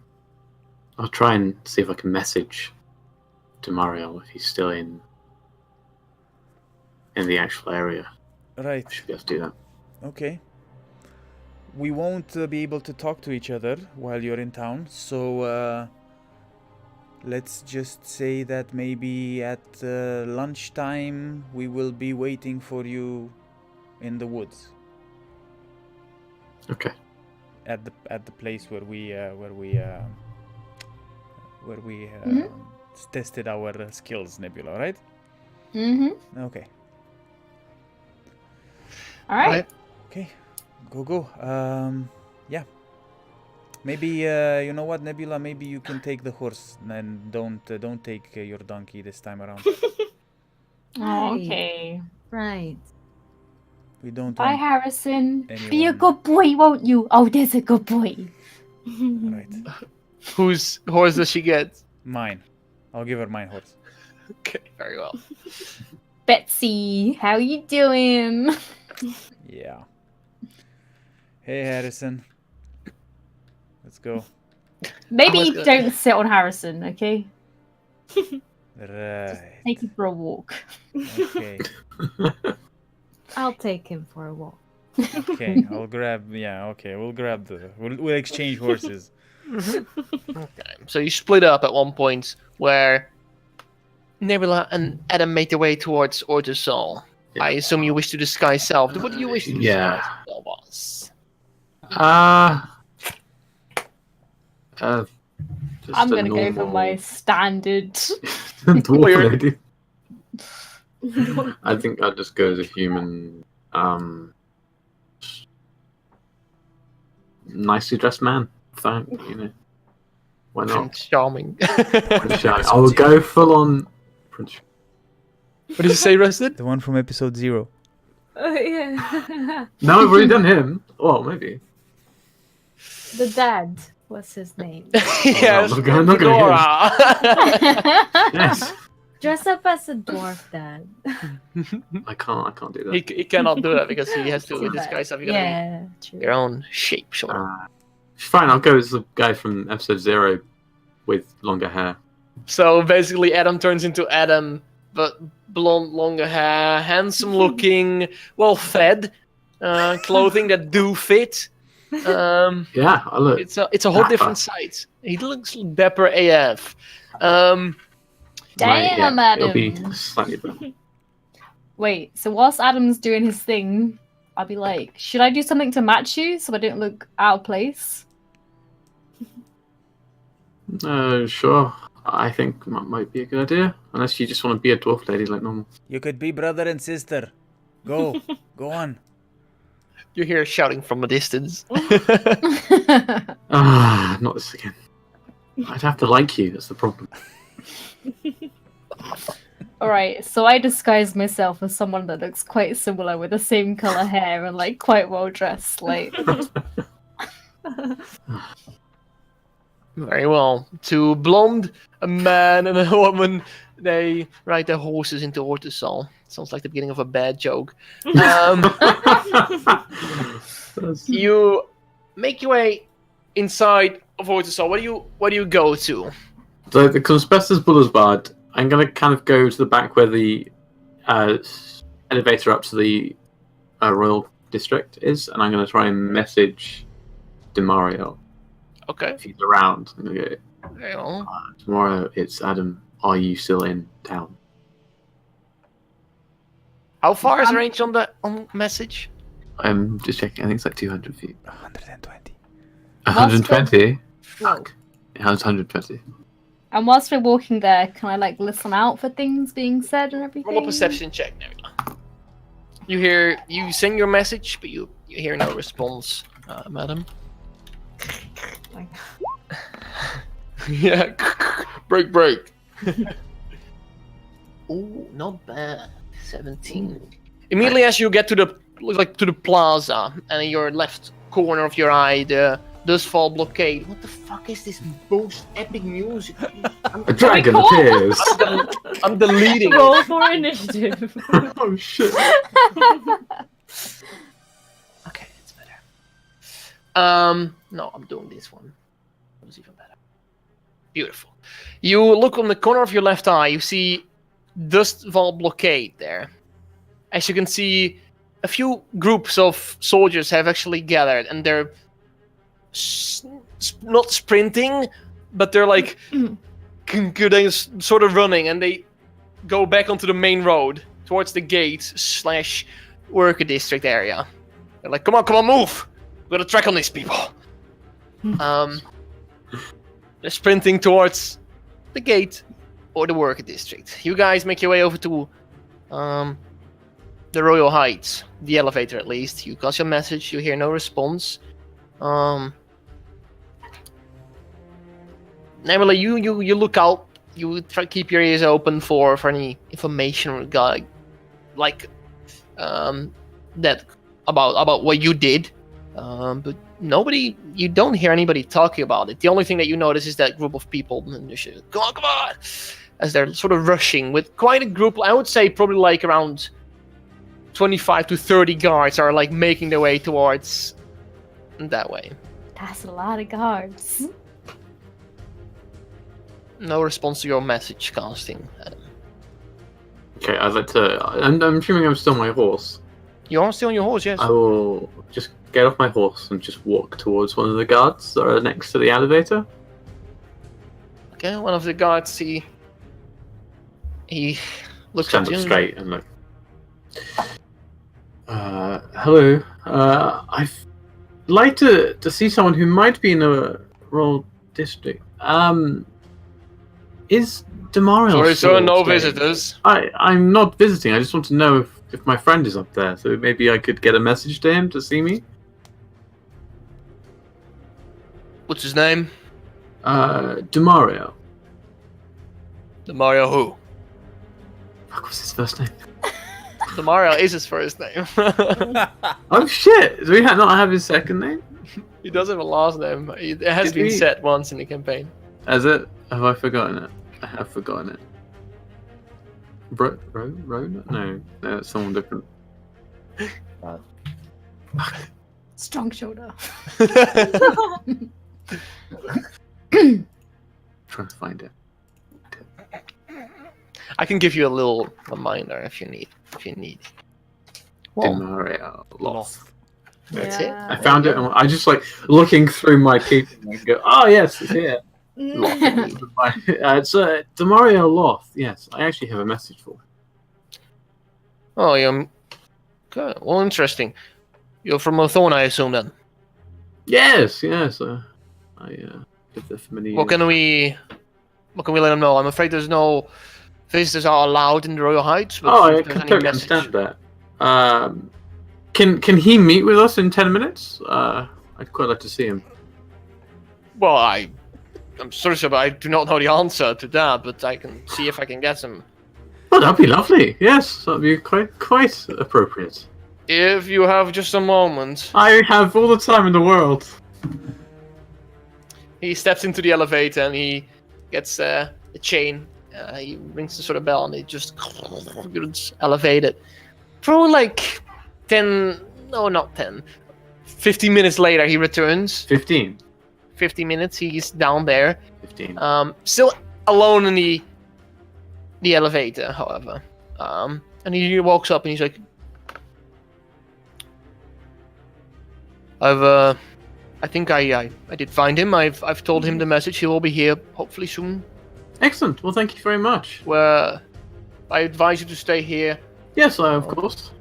F: I'll try and see if I can message to Mario if he's still in the actual area.
B: Right.
F: I should be able to do that.
B: Okay. We won't be able to talk to each other while you're in town, so let's just say that maybe at lunchtime we will be waiting for you in the woods
F: Okay.
B: at the place where we
E: Mhm.
B: tested our skills, Nebula, right?
E: Mm-hmm.
B: Okay.
E: All right.
B: Okay, go. Yeah. Maybe you know what, Nebula? Maybe you can take the horse and don't take your donkey this time around.
E: Oh,
C: Right.
E: okay.
C: Right.
B: We don't
E: Bye,
B: want.
E: Harrison. Be a
B: anyone-
E: good boy, won't you? Oh, there's a good boy.
B: Right.
A: Whose horse does she get?
B: Mine. I'll give her my horse.
A: Okay, very well.
E: Betsy, how you doing?
B: Yeah. Hey, Harrison. Let's go.
E: Maybe
A: was gonna-
E: don't sit on Harrison, okay?
B: Right.
E: Take him for a walk.
B: Okay.
C: I'll take him for a walk.
B: Okay. I'll grab. Yeah. Okay. We'll grab the. We'll exchange horses.
A: Okay. So you split up at one point where Nebula and Adam made their way towards Ortusol. I assume you wish to disguise self. What do you wish to disguise
F: Yeah.
A: yourself as?
F: Just
E: I'm
F: a
E: gonna go for my standard.
F: dwarf lady. I think I'd just go as a human, nicely dressed man. Thank you know. Why not?
A: Prince Charming.
F: Prince Charming. I will go full on Prince.
A: What did you say, Rusted?
B: The one from episode 0.
C: Yeah.
F: No, I've already done him. Well, maybe.
C: The dad. What's his name?
A: Yes,
F: I'm not gonna
A: Dora.
F: Yes.
C: Dress up as a dwarf, Dad.
F: I can't do that.
A: he cannot do that because he has to
C: Too bad.
A: disguise himself. You gotta
C: Yeah,
A: be
C: true.
A: your own shape, sort of.
F: Fine, I'll go as the guy from episode 0 with longer hair.
A: So basically, Adam turns into Adam, but blonde, longer hair, handsome looking, well fed, clothing that do fit.
F: Yeah, I look.
A: It's a whole different sight. He looks dapper AF.
E: Damn,
F: It'll be
E: Adam.
F: slightly better.
E: Wait, so whilst Adam's doing his thing, I'll be like, should I do something to match you so I don't look out of place?
F: Sure. I think that might be a good idea. Unless you just want to be a dwarf lady like normal.
B: You could be brother and sister. Go. Go on.
A: You hear shouting from a distance.
F: Not this again. I'd have to like you, that's the problem.
E: Alright, so I disguise myself as someone that looks quite similar with the same colour hair and like quite well dressed. Like,
A: Very well. Two blonde, a man and a woman. They ride their horses into Ortusol. Sounds like the beginning of a bad joke. You make your way inside of Ortusol. Where do you go to?
F: So the Conspestus Boulevard, I'm going to kind of go to the back where the elevator up to the Royal District is, and I'm going to try and message Demario
A: Okay.
F: if he's around. I'm going to go,
A: Very well.
F: tomorrow it's Adam, are you still in town?
A: How far is the range on the message?
F: I'm just checking, I think it's like 200 feet.
B: 120.
F: 120?
A: Whoa.
F: Yeah, it's 120.
E: and whilst we're walking there, can I like listen out for things being said and everything?
A: Roll a perception check. There we go. You send your message, but you hear no response, madam. Yeah. break. Ooh, not bad. 17. Immediately as you get to the plaza, and in your left corner of your eye, the Dustfall blockade. What the fuck is this most epic music?
F: A dragon appears!
A: I'm deleting it.
C: Roll for initiative.
F: Oh shit.
A: Okay, it's better. No, I'm doing this one. It was even better. Beautiful. You look on the corner of your left eye, you see Dustfall blockade there. As you can see, a few groups of soldiers have actually gathered, and they're not sprinting, but they're like they're sort of running, and they go back onto the main road towards the gate / worker district area. They're like, come on, move! We gotta track on these people. They're sprinting towards the gate or the worker district. You guys make your way over to the Royal Heights, the elevator at least. You cast your message, you hear no response. Namely, you look out. You try to keep your ears open for any information regarding, like, that about what you did. But you don't hear anybody talking about it. The only thing that you notice is that group of people, and you should, come on, as they're sort of rushing with quite a group. I would say probably like around 25 to 30 guards are like making their way towards that way.
E: That's a lot of guards.
A: No response to your message casting, Adam.
F: Okay, I'd like to. I'm assuming I'm still on my horse.
A: You are still on your horse, yes?
F: I will just get off my horse and just walk towards one of the guards that are next to the elevator.
A: Okay, one of the guards, he looks
F: Stand
A: at
F: up
A: you.
F: straight and look. Hello. I'd like to see someone who might be in the royal district. Is Demario
A: Sorry, sir,
F: still
A: no
F: staying?
A: visitors.
F: I'm not visiting. I just want to know if my friend is up there. So maybe I could get a message to him to see me.
A: What's his name?
F: Demario.
A: Demario who?
F: Fuck, what's his first name?
A: Demario is his first name.
F: Oh shit! Do we not have his second name?
A: He does have a last name. It has
F: Did
A: been
F: we-
A: said once in the campaign.
F: Has it? Have I forgotten it? I have forgotten it. Rona? No, it's someone different.
E: Strong shoulder.
F: Trying to find it.
A: I can give you a little reminder if you need. Well,
F: Demario Loth.
A: that's
E: Yeah.
F: I found it, and I just like looking through my keeping and go, oh yes, it's here. It's Demario Loth. Yes, I actually have a message for him.
A: Oh, you're good. Well, interesting. You're from Othorn, I assume then.
F: Yes. I lived there for many years.
A: What can we let him know? I'm afraid there's no visitors are allowed in the Royal Heights. But
F: Oh, I
A: if there's any
F: completely
A: message-
F: understand that. Can he meet with us in 10 minutes? I'd quite like to see him.
A: Well, I'm sorry, sir, but I do not know the answer to that. But I can see if I can get some.
F: Oh, that'd be lovely. Yes, that'd be quite appropriate.
A: If you have just a moment.
F: I have all the time in the world.
A: He steps into the elevator and he gets a chain. He rings the sort of bell and it just gets elevated. Probably like 10, no, not 10. 15 minutes later, he returns.
F: 15.
A: 50 minutes, he's down there.
F: 15.
A: Still alone in the elevator, however. And he walks up and he's like, I think I did find him. I've told him the message. He will be here hopefully soon.
F: Excellent. Well, thank you very much.
A: Where I advise you to stay here.
F: Yes, of course.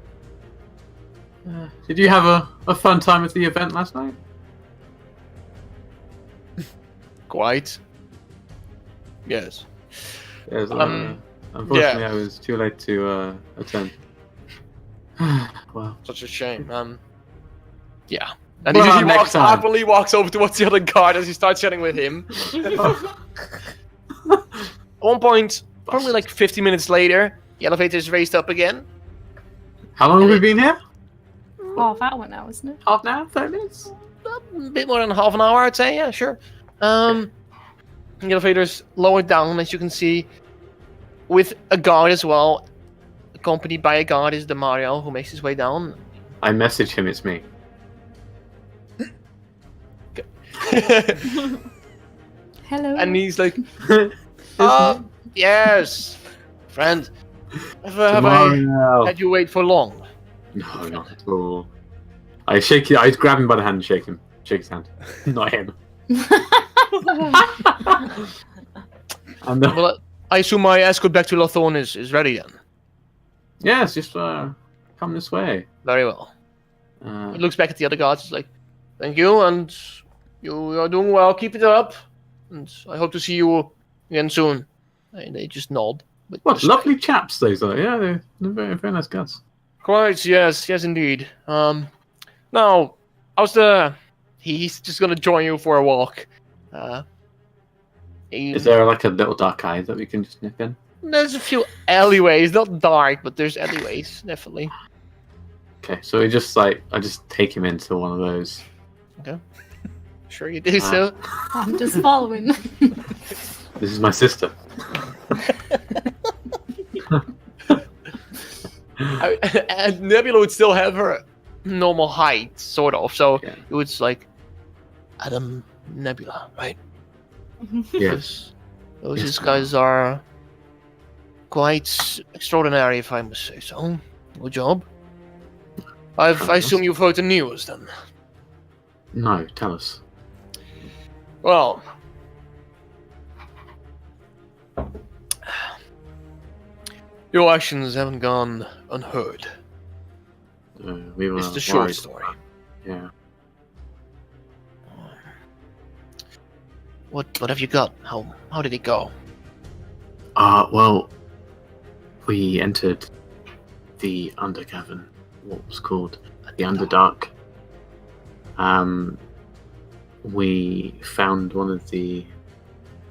F: Did you have a fun time at the event last night?
A: Quite. Yes.
F: Yes.
A: Um,
F: Unfortunately,
A: yeah.
F: I was too late to attend. Well.
A: Such a shame. Yeah. And
F: Well,
A: he
F: next
A: walks
F: time.
A: happily walks over towards the other guard as he starts chatting with him. At one point, probably like 50 minutes later, the elevator is raised up again.
F: How long have we been here?
E: Half hour now, isn't it?
F: Half an hour? 30 minutes?
A: A bit more than half an hour, I'd say. Yeah, sure. The elevator's lowered down, as you can see, with a guard as well. Accompanied by a guard is Demario, who makes his way down.
F: I message him, it's me.
E: Hello.
A: And he's like, yes, friend. Have I
F: Tomorrow.
A: had you wait for long?
F: No, not at all. I grab him by the hand and shake him. Shake his hand. Not him. And
A: Well, I assume my escort back to Lothorn is ready then.
F: yes, just come this way.
A: Very well. He
F: Uh,
A: looks back at the other guards. He's like, thank you, and you are doing well. Keep it up. And I hope to see you again soon. And they just nod. But
F: what lovely chaps those are. Yeah, they're very, very nice guys.
A: Quite, yes, indeed. Now, he's just gonna join you for a walk.
F: Is there like a little dark eye that we can just nip in?
A: There's a few alleyways, not dark, but there's alleyways, definitely.
F: Okay, so I just take him into one of those.
A: Sure you do so.
E: I'm just following.
F: This is my sister.
A: And Nebula would still have her normal height, sort of. So
F: Yeah.
A: it was like Adam Nebula, right?
F: Yes.
A: Those
D: Yes,
A: guys are quite extraordinary, if I must say so. Good job. I assume you've heard the news, then.
F: No, tell us.
A: Well, your actions haven't gone unheard.
F: We were
A: It's the short
F: worried.
A: story.
F: Yeah.
A: What have you got? How did it go?
F: Well, we entered the Undercavern, what was called the Underdark. We found one of the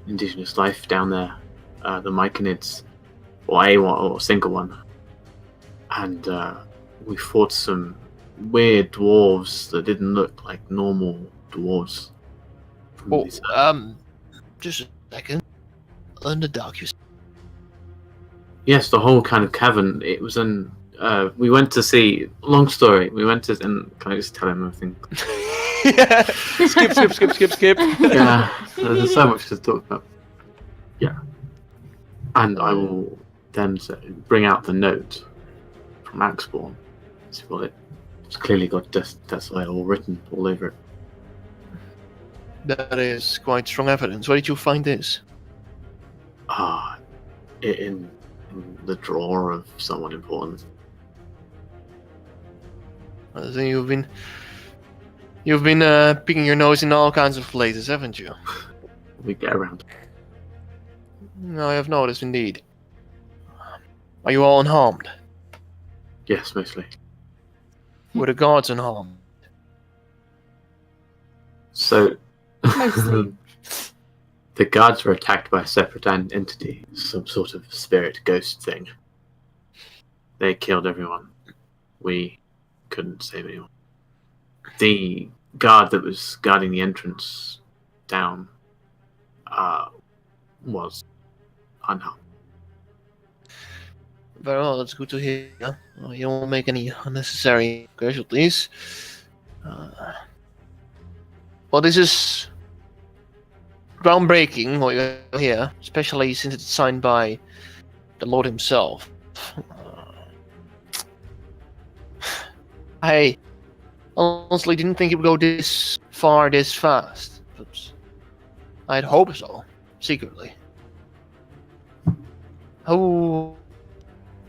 F: indigenous life down there, the Myconids, or a single one, and we fought some weird dwarves that didn't look like normal dwarves.
A: Oh, just a second. Underdark, you
F: Yes, the whole kind of cavern. It was in. We went to see. Long story. We went to. And can I just tell him everything?
A: yeah. Skip.
F: Yeah, there's so much to talk about. Yeah, and I will then bring out the note from Axborn. See what it's clearly got Desolate all written all over it.
A: That is quite strong evidence. Where did you find this?
F: In the drawer of someone important.
A: So you've been picking your nose in all kinds of places, haven't you?
F: We get around.
A: I have noticed, indeed. Are you all unharmed?
F: Yes, mostly.
A: Were the guards unharmed?
F: So,
E: Mostly.
F: the guards were attacked by a separate entity, some sort of spirit ghost thing. They killed everyone. We couldn't save anyone. The guard that was guarding the entrance down was unharmed.
A: Very well, that's good to hear. You don't make any unnecessary casualties. Well, this is groundbreaking, what you hear, especially since it's signed by the Lord himself. I honestly didn't think it would go this far, this fast. But I'd hope so, secretly. Who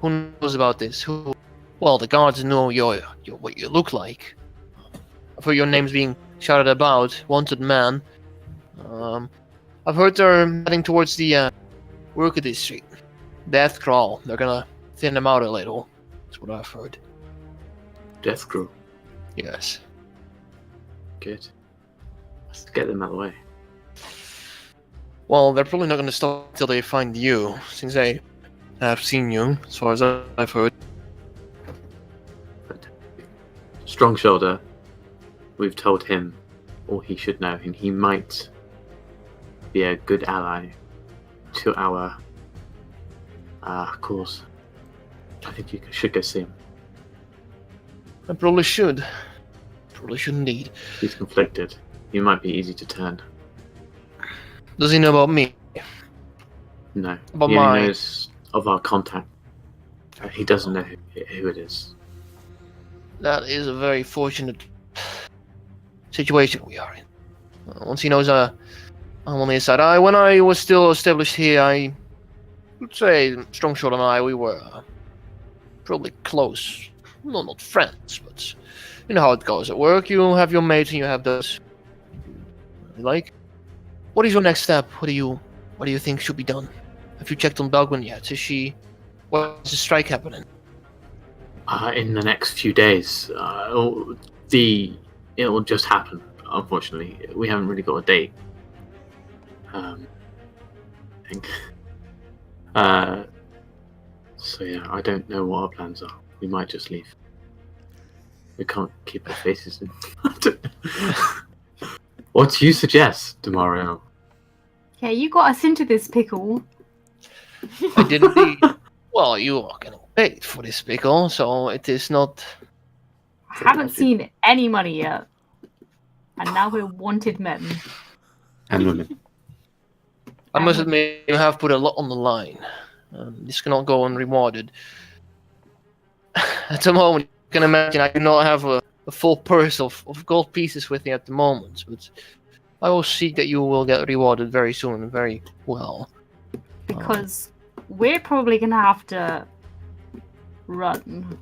A: knows about this? Well, the guards know what you look like. For your names being shouted about, wanted man. I've heard they're heading towards the Worker District. Death Crawl. They're gonna thin them out a little. That's what I've heard.
F: Death Crew.
A: Yes.
F: Good. Let's get them out of the way.
A: Well, they're probably not gonna stop until they find you, since they have seen you, as far as I've heard.
F: Strong Shoulder, we've told him all he should know, and he might be a good ally to our cause. I think you should go see him.
A: I probably should. Probably should indeed.
F: He's conflicted. He might be easy to turn.
A: Does he know about me?
F: No.
A: About
F: he only
A: my-
F: knows of our contact. He doesn't know who it is.
A: That is a very fortunate situation we are in. Once he knows I'm on his side. When I was still established here, I would say Strongshot and I, we were probably close. No, not friends, but you know how it goes at work. You have your mates and you have those you like. What is your next step? What do you think should be done? Have you checked on Belgwin yet? What's the strike happening?
F: In the next few days, it'll just happen. Unfortunately, we haven't really got a date. I think. So yeah, I don't know what our plans are. We might just leave. We can't keep our faces in. What do you suggest, Demario?
E: Yeah, you got us into this pickle.
A: I did indeed. Well, you are getting paid for this pickle, so it is not.
E: I haven't seen any money yet. And now we're wanted men.
F: And women.
A: I must admit, you have put a lot on the line. This cannot go unrewarded. At the moment, you can imagine I do not have a full purse of gold pieces with me at the moment, but I will see that you will get rewarded very soon and very well.
E: Because we're probably gonna have to run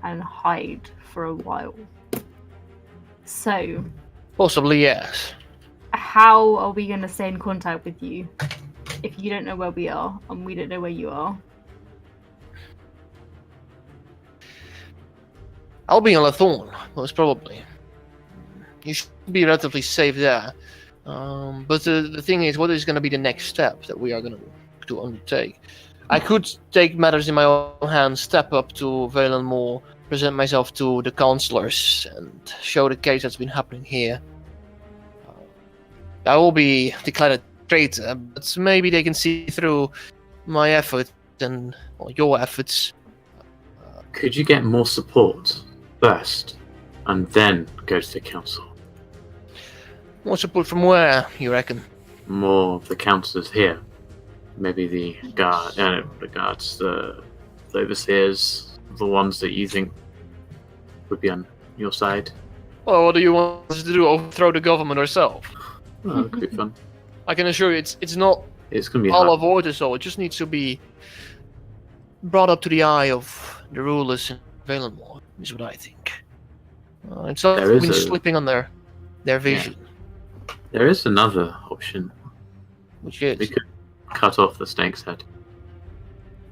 E: and hide for a while. So,
A: Possibly, yes.
E: how are we gonna stay in contact with you if you don't know where we are and we don't know where you are?
A: I'll be in Lathorn, most probably. You should be relatively safe there. But the thing is, what is going to be the next step that we are going to undertake? I could take matters in my own hands, step up to Valenmore, present myself to the councillors, and show the case that's been happening here. I will be declared a traitor, but maybe they can see through my effort and your efforts.
F: Could you get more support first, and then go to the council?
A: More support from where, you reckon?
F: More of the councillors here. Maybe the guards, the overseers, the ones that you think would be on your side.
A: Well, what do you want us to do? Overthrow the government ourselves?
F: Oh, it could be fun.
A: I can assure you, it's not
F: It's going to be
A: all
F: hard.
A: of orders, so it just needs to be brought up to the eye of the rulers in Valenmore, is what I think. It's not
F: There is
A: been
F: a-
A: slipping on their vision,
F: There is another option.
A: which
F: We
A: is
F: could cut off the snake's head.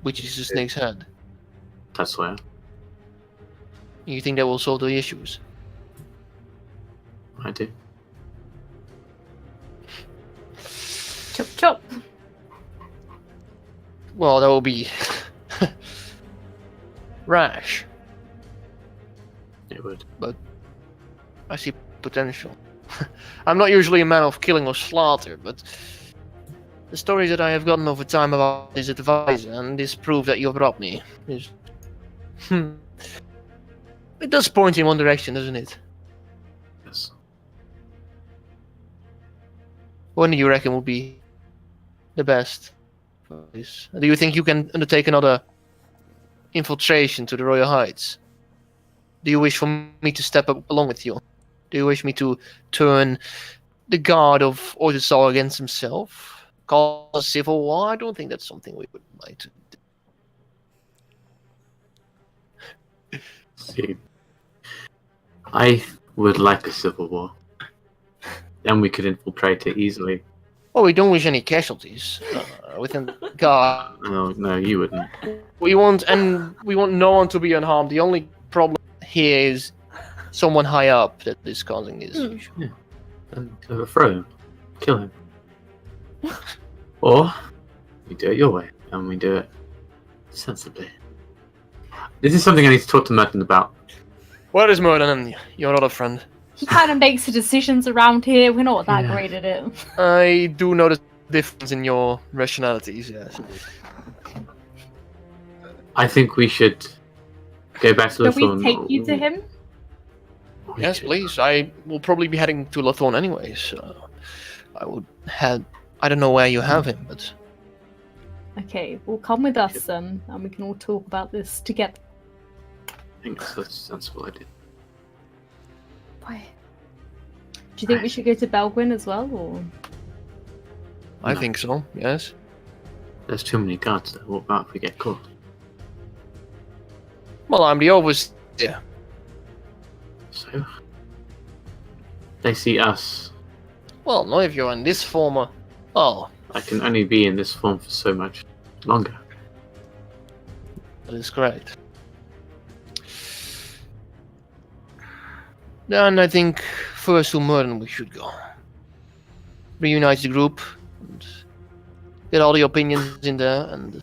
A: the snake's head.
F: That's where.
A: You think that will solve the issues?
F: I do.
E: Chop chop.
A: Well, that will be rash.
F: It would.
A: I see potential. I'm not usually a man of killing or slaughter, but the stories that I have gotten over time about this advisor and this proof that you have brought me is... It does point in one direction, doesn't it?
F: Yes.
A: When do you reckon will be the best for this? Do you think you can undertake another infiltration to the Royal Heights? Do you wish for me to step up along with you? Do you wish me to turn the guard of Orzsal against himself? Cause a civil war? I don't think that's something we would like to do.
F: See, I would like a civil war. Then we could infiltrate it easily.
A: Well, we don't wish any casualties within the guard.
F: No, you wouldn't.
A: We want no one to be unharmed. The only problem here is someone high up that is causing this issue.
F: Then overthrow him. Kill him. Or we do it your way, and we do it sensibly. This is something I need to talk to Merton about.
A: Where is Merlin? Your other friend.
E: He kind of makes the decisions around here. We're not that
F: Yeah.
E: great at it.
A: I do notice difference in your rationalities. Yes.
F: I think we should go back to
E: Can we
F: Lathorn.
E: take you to him?
A: Yes, please. I will probably be heading to Lathorn anyways. So I would head. I don't know where you have him, but
E: Okay, well, come with us then, and we can all talk about this together.
F: I think that's a sensible idea.
E: Why? Do you think we should go to Belgwyn as well, or?
A: I
F: No.
A: think so. Yes.
F: There's too many guards there. What about if we get caught?
A: Well, I'm the overseer.
F: So they see us.
A: Well, not if you're in this former. Oh,
F: I can only be in this form for so much longer.
A: that is correct. Then I think first to Merlin we should go. Reunite the group and get all the opinions in there, and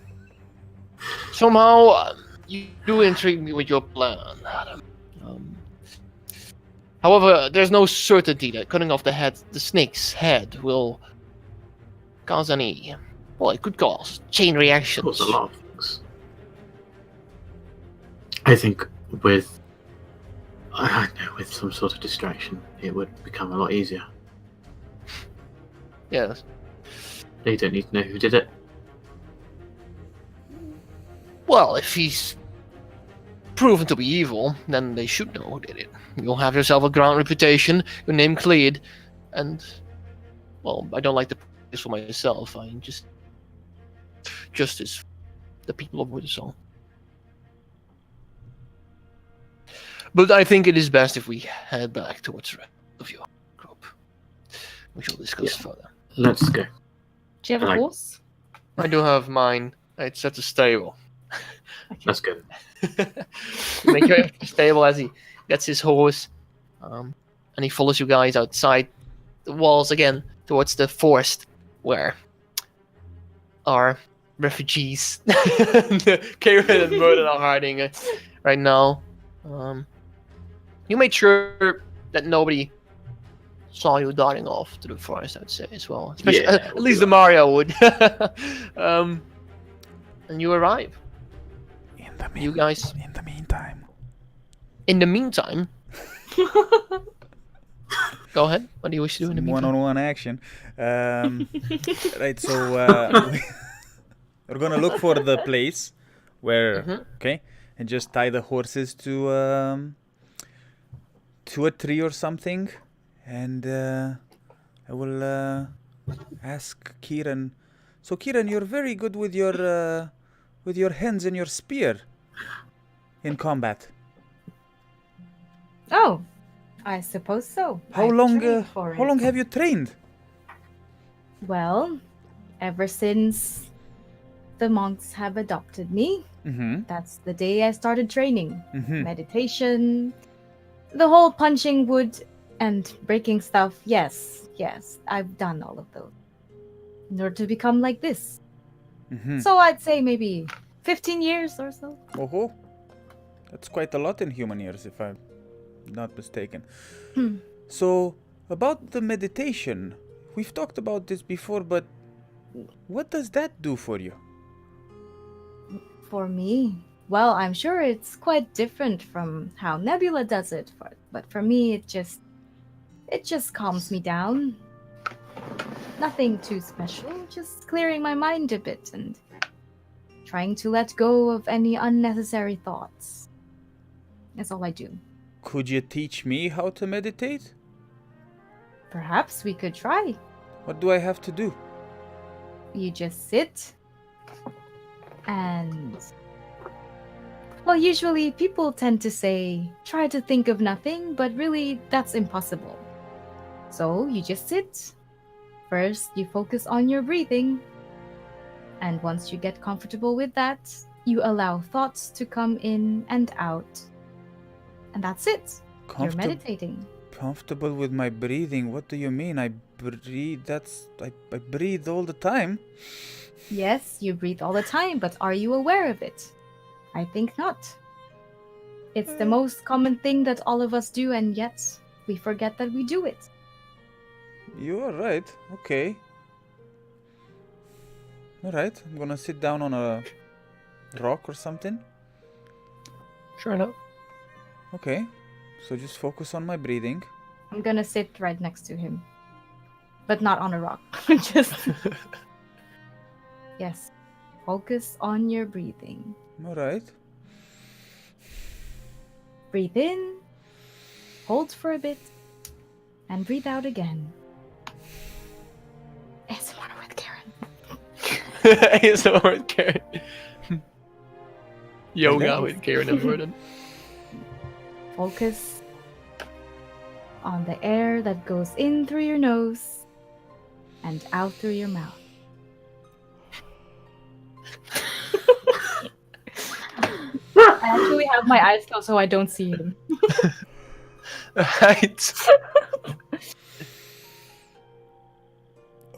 A: somehow you do intrigue me with your plan, Adam. However, there's no certainty that cutting off the snake's head will cause any. Well, it could cause chain reactions.
F: Cause a lot of things. I think with I don't know, with some sort of distraction, it would become a lot easier.
A: Yes.
F: You don't need to know who did it.
A: Well, if he's proven to be evil, then they should know who did it. You'll have yourself a ground reputation, your name cleared, and, well, I don't like to put this for myself. I just justice the people of Wintersong. But I think it is best if we head back towards the rest of your group. We shall discuss further.
F: Let's go.
E: Do you have a
F: Like-
E: horse?
A: I do have mine. It's at the stable.
F: Let's go.
A: Make your way to the stable as he gets his horse, and he follows you guys outside the walls again towards the forest where our refugees, Karen and Merlin, are hiding right now. You made sure that nobody saw you darting off to the forest, I'd say, as well. Especially,
F: Yeah,
A: at least the Mario would. And you arrive. You guys.
B: In the meantime.
A: In the meantime, go ahead. What do you wish to do in the meantime?
B: One-on-one action. Right, so we're gonna look for the place where,
A: Mhm.
B: okay, and just tie the horses to a tree or something, and I will ask Kieran. So Kieran, you're very good with your hands and your spear in combat.
C: Oh, I suppose so.
B: How
C: I've
B: long?
C: trained for
B: How
C: it.
B: long have you trained?
C: Well, ever since the monks have adopted me,
B: Mm-hmm.
C: that's the day I started training.
B: Mm-hmm.
C: Meditation, the whole punching wood and breaking stuff. Yes, I've done all of those in order to become like this.
B: Mm-hmm.
C: So I'd say maybe 15 years or so.
B: Oh, that's quite a lot in human years, if I'm not mistaken.
C: Hmm.
B: So, about the meditation, we've talked about this before, but what does that do for you?
C: For me, well, I'm sure it's quite different from how Nebula does it, but for me, it just calms me down. Nothing too special, just clearing my mind a bit and trying to let go of any unnecessary thoughts. That's all I do.
B: Could you teach me how to meditate?
C: Perhaps we could try.
B: What do I have to do?
C: You just sit and. Well, usually people tend to say, try to think of nothing, but really that's impossible. So you just sit. First, you focus on your breathing. And once you get comfortable with that, you allow thoughts to come in and out. And that's it. You're meditating.
B: Comfortable with my breathing? What do you mean? I breathe. I breathe all the time.
C: Yes, you breathe all the time, but are you aware of it? I think not. It's the most common thing that all of us do, and yet we forget that we do it.
B: You are right. Okay. Alright, I'm gonna sit down on a rock or something.
A: Sure enough.
B: Okay. So just focus on my breathing.
C: I'm gonna sit right next to him. But not on a rock. Just. Yes. Focus on your breathing.
B: Alright.
C: Breathe in, hold for a bit, and breathe out again. ASMR with Karen.
A: ASMR with Karen. Yoga
B: Hello.
A: with Karen and Merlin.
C: Focus on the air that goes in through your nose and out through your mouth. I actually have my eyes closed so I don't see him.
A: Right.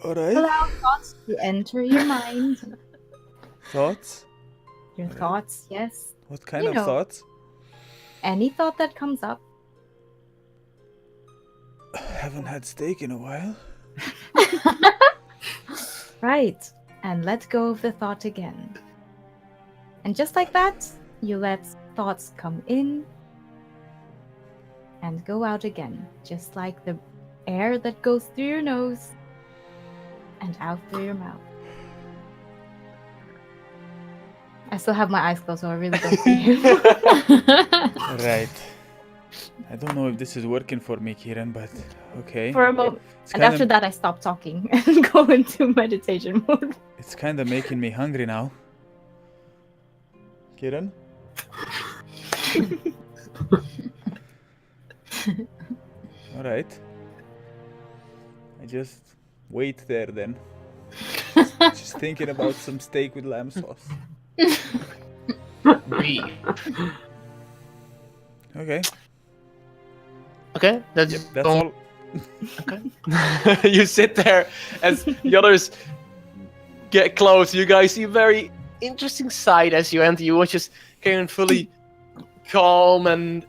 B: Alright.
C: Allow thoughts to enter your mind.
B: Thoughts?
C: Your thoughts, yes.
B: What kind
C: You
B: of
C: know.
B: thoughts?
C: Any thought that comes up.
B: Haven't had steak in a while.
C: Right. And let go of the thought again. And just like that, you let thoughts come in and go out again. Just like the air that goes through your nose and out through your mouth. I still have my eyes closed, so I really don't see him.
B: Right. I don't know if this is working for me, Kieran, but okay.
C: For a moment.
B: It's
C: And
B: kinda-
C: after that, I stop talking and go into meditation mode.
B: It's kind of making me hungry now. Kieran? Alright. I just wait there then. Just thinking about some steak with lamb sauce.
A: Me.
B: Okay.
A: Okay, that's,
B: Yep, that's all.
A: Okay. You sit there as the others get close. You guys see a very interesting sight as you enter. You are just getting fully calm and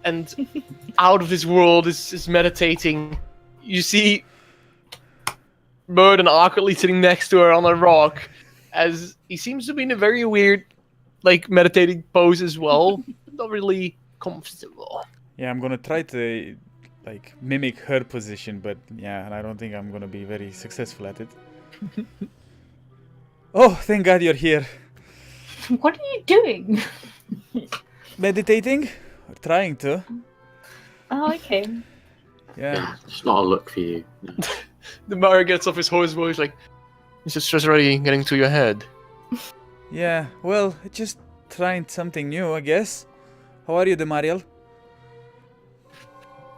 A: out of this world. Is meditating. You see Murden awkwardly sitting next to her on a rock, as he seems to be in a very weird, like, meditating pose as well. Not really comfortable.
B: Yeah, I'm gonna try to like mimic her position, but yeah, I don't think I'm gonna be very successful at it. Oh, thank God you're here.
E: What are you doing?
B: Meditating? Or trying to.
E: Oh, okay.
B: Yeah.
F: It's not a look for you. No.
A: The Mario gets off his horse voice like, it's just already getting to your head.
B: Yeah, well, just trying something new, I guess. How are you, Demariel?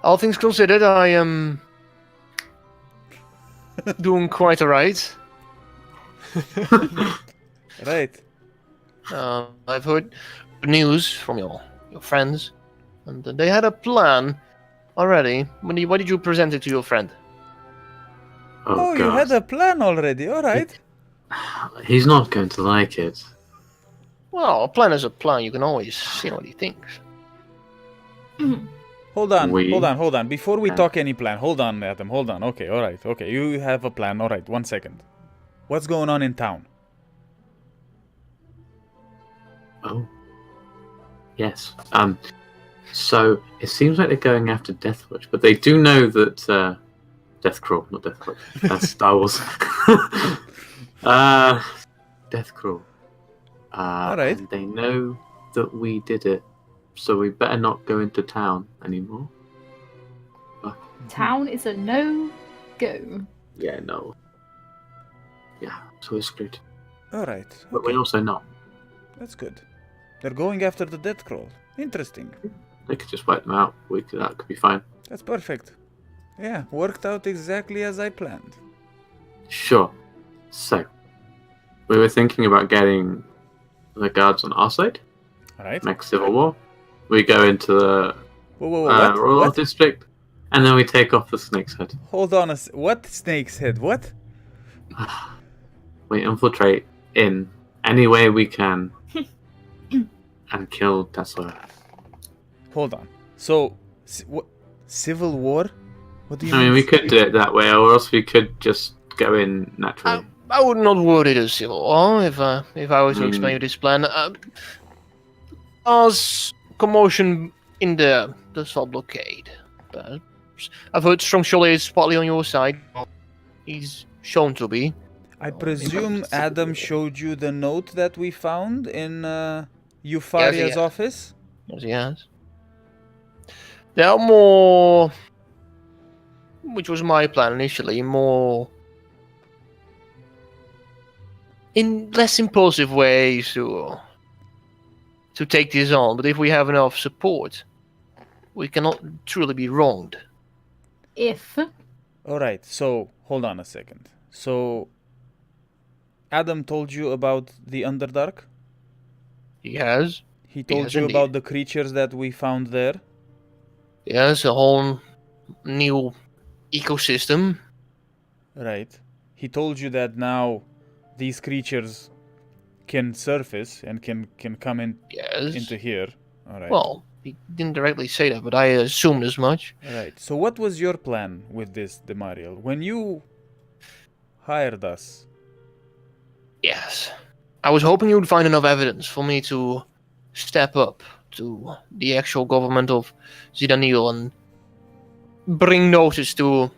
A: All things considered, I am doing quite alright.
B: Right.
A: I've heard news from your friends, and they had a plan already. Why did you present it to your friend?
B: Oh, you
F: God.
B: had a plan already, alright.
F: He's not going to like it.
A: Well, a plan is a plan. You can always see what he thinks.
B: Hold on,
F: We-
B: hold on. Before we
F: Yeah.
B: talk any plan, hold on, Adam, hold on. Okay, alright, okay. You have a plan, alright, 1 second. What's going on in town?
F: Oh. Yes. So it seems like they're going after Deathwatch, but they do know that Deathcrawl, not Deathwatch. That's Star Wars. Deathcrawl.
B: Alright.
F: And they know that we did it, so we better not go into town anymore.
E: Town is a no-go.
F: Yeah, no. Yeah, so we're screwed.
B: Alright,
F: But
B: okay,
F: we're also not.
B: that's good. They're going after the death crawl. Interesting.
F: They could just wipe them out. That could be fine.
B: That's perfect. Yeah, worked out exactly as I planned.
F: Sure. So, we were thinking about getting the guards on our side.
B: Alright.
F: Next Civil War. We go into the
B: Whoa, what?
F: Royal
B: What?
F: District, and then we take off the Snake's Head.
B: Hold on what? Snake's head? What?
F: We infiltrate in any way we can and kill Tesla.
B: Hold on. So, what? Civil War? What do you
F: I
B: mean?
F: mean, we could do it that way, or else we could just go in naturally.
A: I would not word it as civil war if I were to explain you this plan. There's commotion in the salt blockade. But I've heard Strong Surely is partly on your side. He's shown to be.
B: I presume Adam showed you the note that we found in Euphoria's
A: has.
B: office?
A: Yes, he has. There are more, which was my plan initially, more in less impulsive ways to take this on. But if we have enough support, we cannot truly be wronged.
E: If
B: Alright, so hold on a second. So Adam told you about the Underdark?
A: He has.
B: He told
A: Yes,
B: you
A: indeed.
B: about the creatures that we found there?
A: He has a whole new ecosystem.
B: Right. He told you that now these creatures can surface and can come
A: Yes.
B: into here. Alright.
A: Well, he didn't directly say that, but I assumed as much.
B: Alright. So what was your plan with this, Demariel? When you hired us?
A: Yes. I was hoping you would find enough evidence for me to step up to the actual government of Zidanil and bring notice to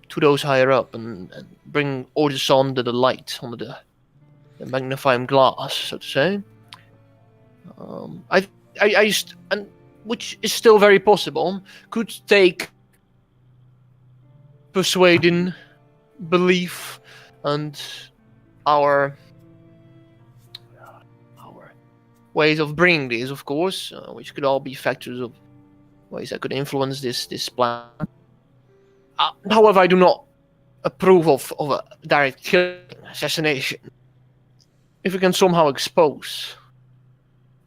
A: to those higher up and bring orders under the light, under the magnifying glass, so to say. And which is still very possible, could take persuading, belief, and our ways of bringing this, of course, which could all be factors of ways that could influence this plan. However, I do not approve of a direct killing, assassination. If we can somehow expose,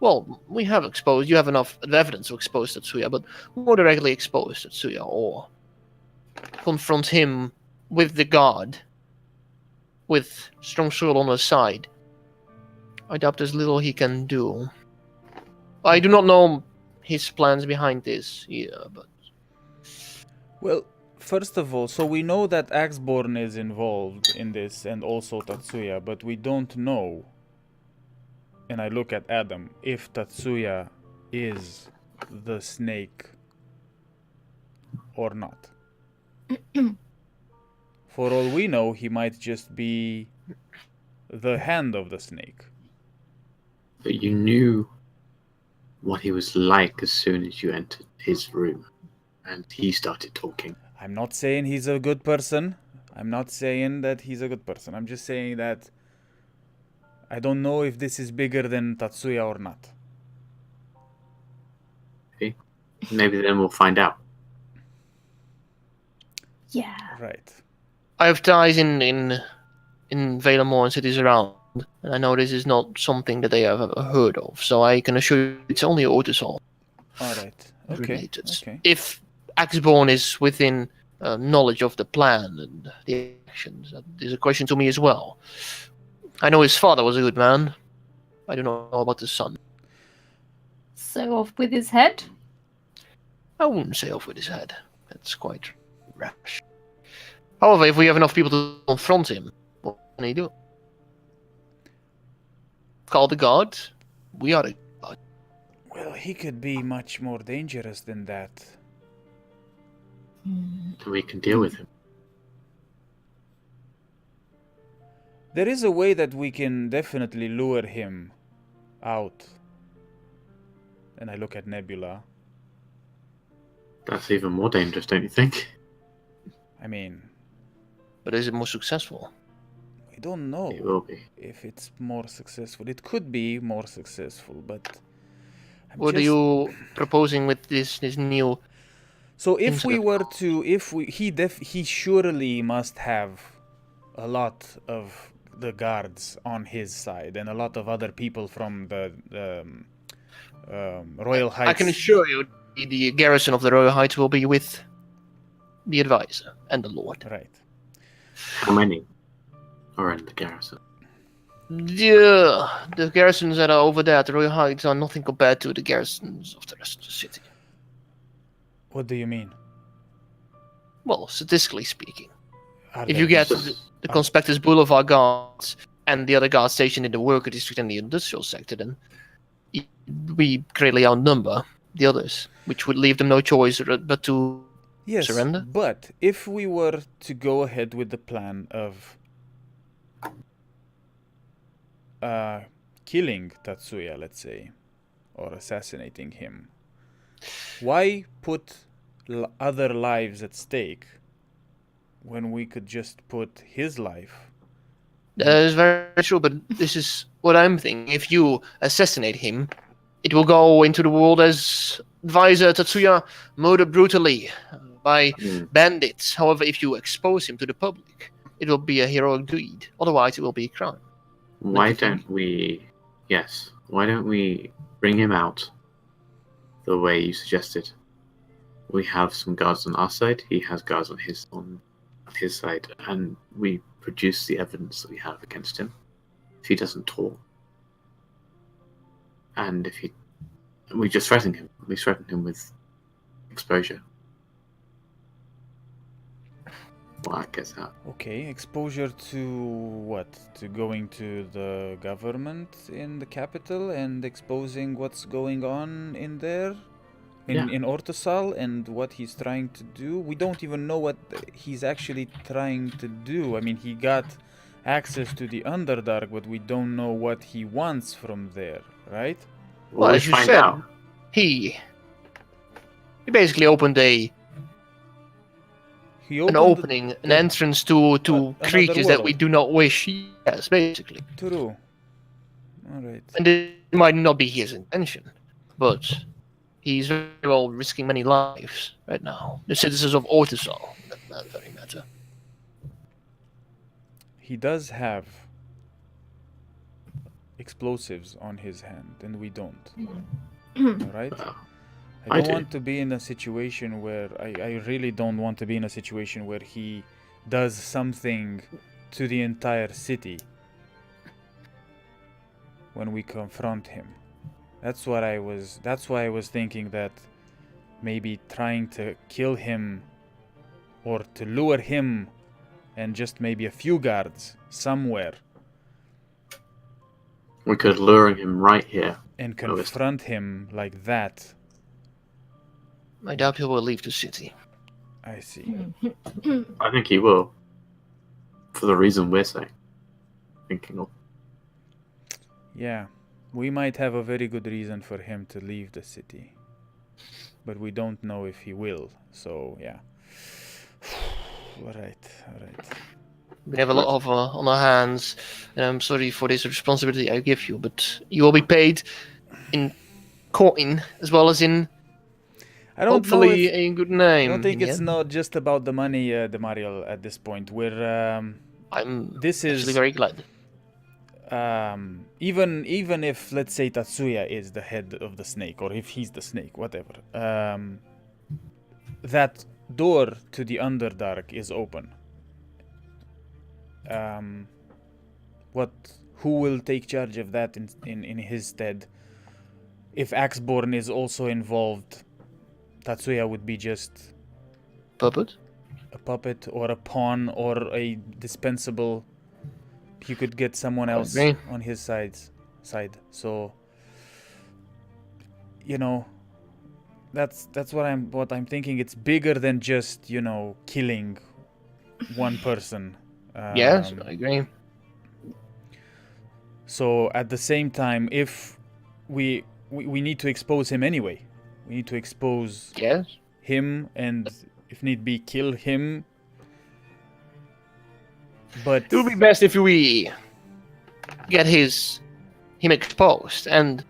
A: well, we have exposed. You have enough evidence to expose Tatsuya, but more directly expose Tatsuya or confront him with the guard, with Strong Soul on his side. I doubt there's little he can do. I do not know his plans behind this either, but...
B: Well, first of all, so we know that Axeborn is involved in this and also Tatsuya, but we don't know, and I look at Adam, if Tatsuya is the snake or not. For all we know, he might just be the hand of the snake.
F: But you knew what he was like as soon as you entered his room, and he started talking.
B: I'm not saying he's a good person. I'm not saying that he's a good person. I'm just saying that I don't know if this is bigger than Tatsuya or not.
F: Okay. Maybe then we'll find out.
E: Yeah.
B: Right.
A: I have ties in Valemore and cities around, and I know this is not something that they have ever heard of, so I can assure you it's only Otisol
B: Alright. Okay.
A: related.
B: Okay.
A: If Axeborn is within knowledge of the plan and the actions, that is a question to me as well. I know his father was a good man. I do not know about his son.
E: So off with his head?
A: I wouldn't say off with his head. That's quite rash. However, if we have enough people to confront him, what can he do? Call the guard? We are the guard.
B: Well, he could be much more dangerous than that.
F: We can deal with him.
B: There is a way that we can definitely lure him out. And I look at Nebula.
F: That's even more dangerous, don't you think?
B: I mean,
A: But is it more successful?
B: we don't know
F: It will be.
B: if it's more successful. It could be more successful, but I'm
A: What are
B: just-
A: you proposing with this new...
B: So if we
A: incident?
B: were to, he surely must have a lot of the guards on his side and a lot of other people from the Royal Heights.
A: I can assure you the garrison of the Royal Heights will be with the advisor and the lord.
B: Right.
F: How many are in the garrison?
A: The garrisons that are over there at the Royal Heights are nothing compared to the garrisons of the rest of the city.
B: What do you mean?
A: Well, statistically speaking.
B: Are
A: If
B: there-
A: you get
F: Just-
A: the Conspectus Boulevard guards and the other guards stationed in the worker district and the industrial sector, then we greatly outnumber the others, which would leave them no choice but to
B: yes,
A: surrender?
B: But if we were to go ahead with the plan of killing Tatsuya, let's say, or assassinating him, why put other lives at stake when we could just put his life?
A: That is very true, but this is what I'm thinking. If you assassinate him, it will go into the world as advisor Tatsuya murdered brutally by
F: Hmm.
A: bandits. However, if you expose him to the public, it will be a heroic deed. Otherwise, it will be a crime.
F: Why don't we... Yes. Why don't we bring him out the way you suggested? We have some guards on our side. He has guards on his side, and we produce the evidence that we have against him. If he doesn't talk, and we just threaten him. We threaten him with exposure. Well, I guess that.
B: Okay, exposure to what? To going to the government in the capital and exposing what's going on in there? in Ortosal and what he's trying to do. We don't even know what he's actually trying to do. I mean, he got access to the Underdark, but we don't know what he wants from there, right?
A: Well,
D: We'll
A: as you
D: find
A: said,
D: out.
A: he basically opened
B: He
A: an
B: opened
A: opening, an entrance to
B: another
A: creatures that we
B: world.
A: do not wish. Yes, basically.
B: True. All right.
A: And it might not be his intention, but he's very well risking many lives right now. The citizens of Ortisol, that very matter.
B: He does have explosives on his hand, and we don't. All right?
F: I
B: I don't
F: do.
B: want to be in a situation where I really don't want to be in a situation where he does something to the entire city when we confront him. That's why I was thinking that maybe trying to kill him or to lure him and just maybe a few guards somewhere
F: We could lure him right here.
B: and
F: Oh, it's-
B: confront him like that.
A: I doubt he will leave the city.
B: I see.
F: I think he will. For the reason we're saying. Thinking of.
B: Yeah, we might have a very good reason for him to leave the city. But we don't know if he will, so yeah. Alright.
A: We have a lot of on our hands, and I'm sorry for this responsibility I give you, but you will be paid in coin as well as in
B: I don't know
A: hopefully
B: if,
A: a good
B: I
A: name.
B: don't think
A: in the
B: it's
A: end.
B: not just about the money, Demariel, at this point.
A: I'm
B: This
A: actually
B: is
A: very glad.
B: even if, let's say, Tatsuya is the head of the snake, or if he's the snake, whatever. That door to the Underdark is open. Who will take charge of that in his stead? If Axeborn is also involved, Tatsuya would be just
A: Puppet?
B: a puppet or a pawn or a dispensable. He could get someone else
A: agree.
B: on his side. So, you know, that's what I'm thinking. It's bigger than just, you know, killing one person.
A: Yes, I agree.
B: So at the same time, if we need to expose him anyway, we need to expose
A: Yes.
B: him and, if need be, kill him. But
A: It would be best if we get him exposed and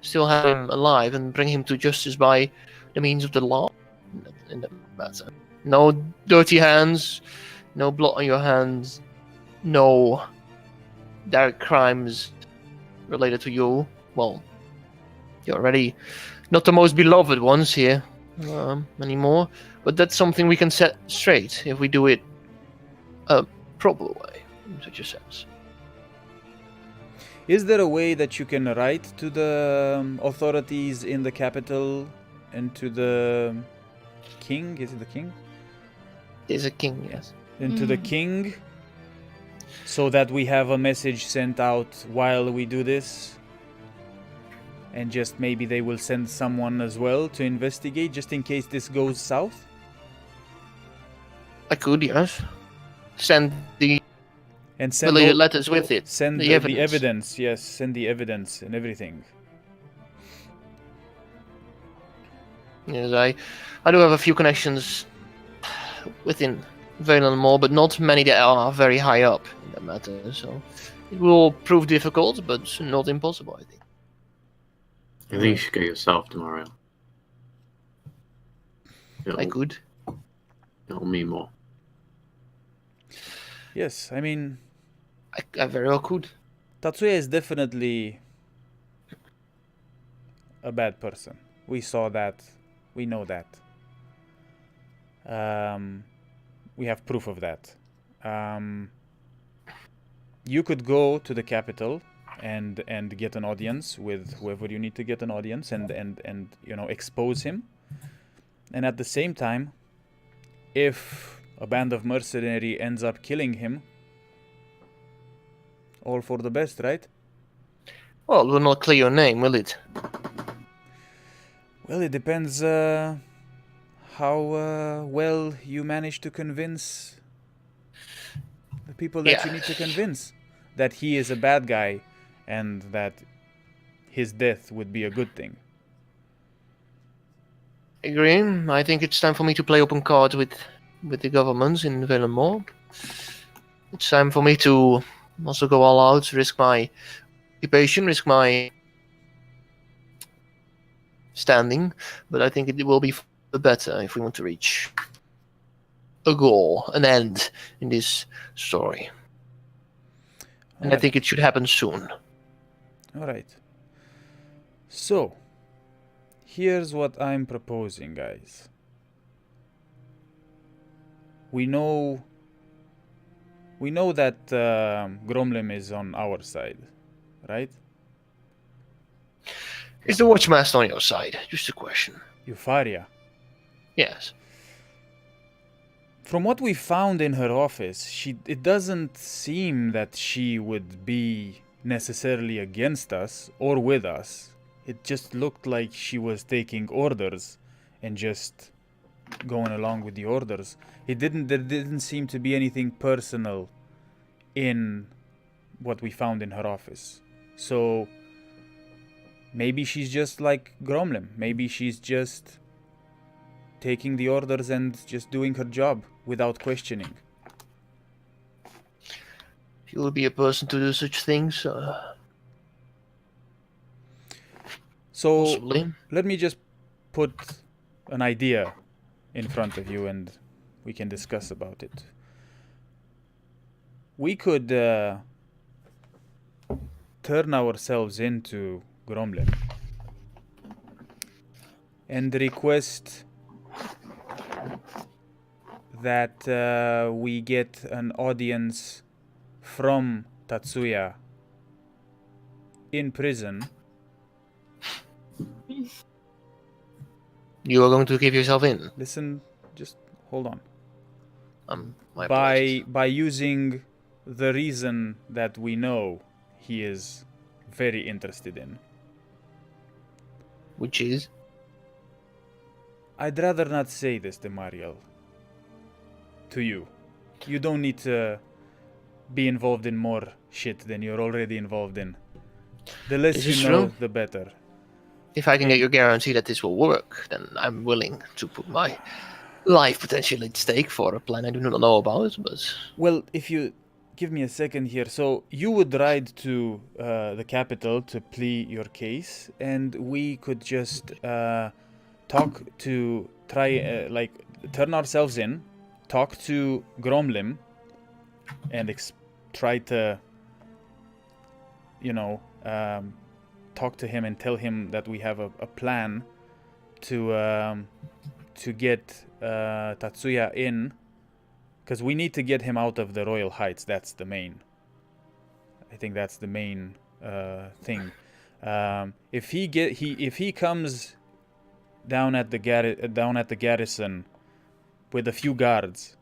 A: still have him alive and bring him to justice by the means of the law. In that matter, no dirty hands, no blood on your hands, no direct crimes related to you. Well, you're already not the most beloved ones here anymore, but that's something we can set straight if we do it a proper way, in such a sense.
B: is there a way that you can write to the authorities in the capital and to the king? Is it the king?
A: There's a king, yes.
B: And to the king, so that we have a message sent out while we do this? And just maybe they will send someone as well to investigate, just in case this goes south?
A: I could, yes. Send the
B: And send
A: related
B: all-
A: letters with it.
B: Send
A: the
B: the
A: evidence.
B: evidence, yes, send the evidence and everything.
A: Yes, I do have a few connections within Valen Mall, but not many that are very high up in that matter. So it will prove difficult, but not impossible, I think.
F: I think you should go yourself tomorrow.
A: I could.
F: It'll mean more.
B: Yes, I mean,
A: I very well could.
B: Tatsuya is definitely a bad person. We saw that. We know that. We have proof of that. You could go to the capital and get an audience with whoever you need to get an audience and you know, expose him. And at the same time, if a band of mercenary ends up killing him, all for the best, right?
A: Well, it will not clear your name, will it?
B: Well, it depends how well you manage to convince the people that you need to convince that he is a bad guy and that his death would be a good thing.
A: Agree. I think it's time for me to play open cards with the governments in Villemore. It's time for me to also go all out, risk my occupation, risk my standing, but I think it will be for the better if we want to reach a goal, an end in this story. And I think it should happen soon.
B: All right. So, here's what I'm proposing, guys. We know that Gromlim is on our side, right?
A: Is the Watchmaster on your side? Just a question.
B: Eupharia.
A: Yes.
B: From what we found in her office, it doesn't seem that she would be necessarily against us or with us. It just looked like she was taking orders and just going along with the orders. There didn't seem to be anything personal in what we found in her office. So maybe she's just like Gromlim. Maybe she's just taking the orders and just doing her job without questioning.
A: She will be a person to do such things.
B: So
A: Possibly.
B: let me just put an idea in front of you and we can discuss about it. We could turn ourselves into Gromlim and request that we get an audience from Tatsuya in prison.
A: You are going to give yourself in.
B: Listen, just hold on.
A: My apologies.
B: By using the reason that we know he is very interested in.
A: Which is?
B: I'd rather not say this, Demariel. To you. You don't need to be involved in more shit than you're already involved in. The less
A: Is
B: you
A: this
B: know,
A: true?
B: the better.
A: If I can get your guarantee that this will work, then I'm willing to put my life potentially at stake for a plan I do not know about, but...
B: Well, if you give me a second here. So you would ride to the capital to plead your case, and we could just talk to turn ourselves in, talk to Gromlim, and try to, talk to him and tell him that we have a plan to get Tatsuya in, because we need to get him out of the Royal Heights. That's the main. I think that's the main thing. If he comes down at the garrison with a few guards,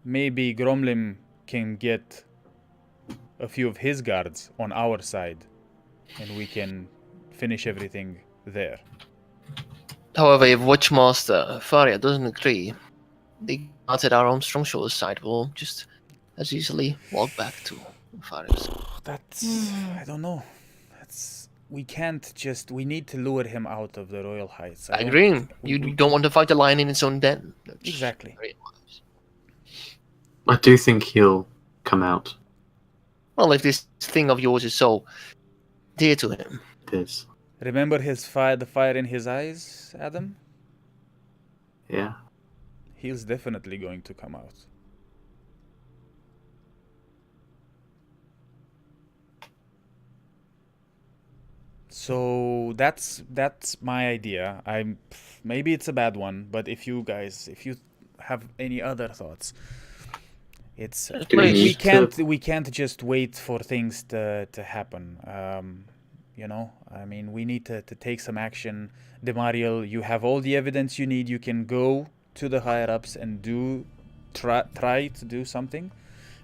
B: maybe Gromlim can get a few of his guards on our side, and we can finish everything there.
A: However, if Watchmaster Faria doesn't agree, the guards at our own strong shoulder side will just as easily walk back to Faria's.
B: That's... I don't know. We need to lure him out of the Royal Heights.
A: I agree. You don't want to fight a lion in its own den. That's
B: Exactly.
A: very wise.
F: I do think he'll come out.
A: Well, if this thing of yours is so dear to him.
F: It is.
B: Remember the fire in his eyes, Adam?
F: Yeah.
B: He's definitely going to come out. So that's my idea. Maybe it's a bad one, but if you have any other thoughts, it's we can't just wait for things to happen. I mean, we need to take some action. Demariel, you have all the evidence you need. You can go to the higher ups and try to do something,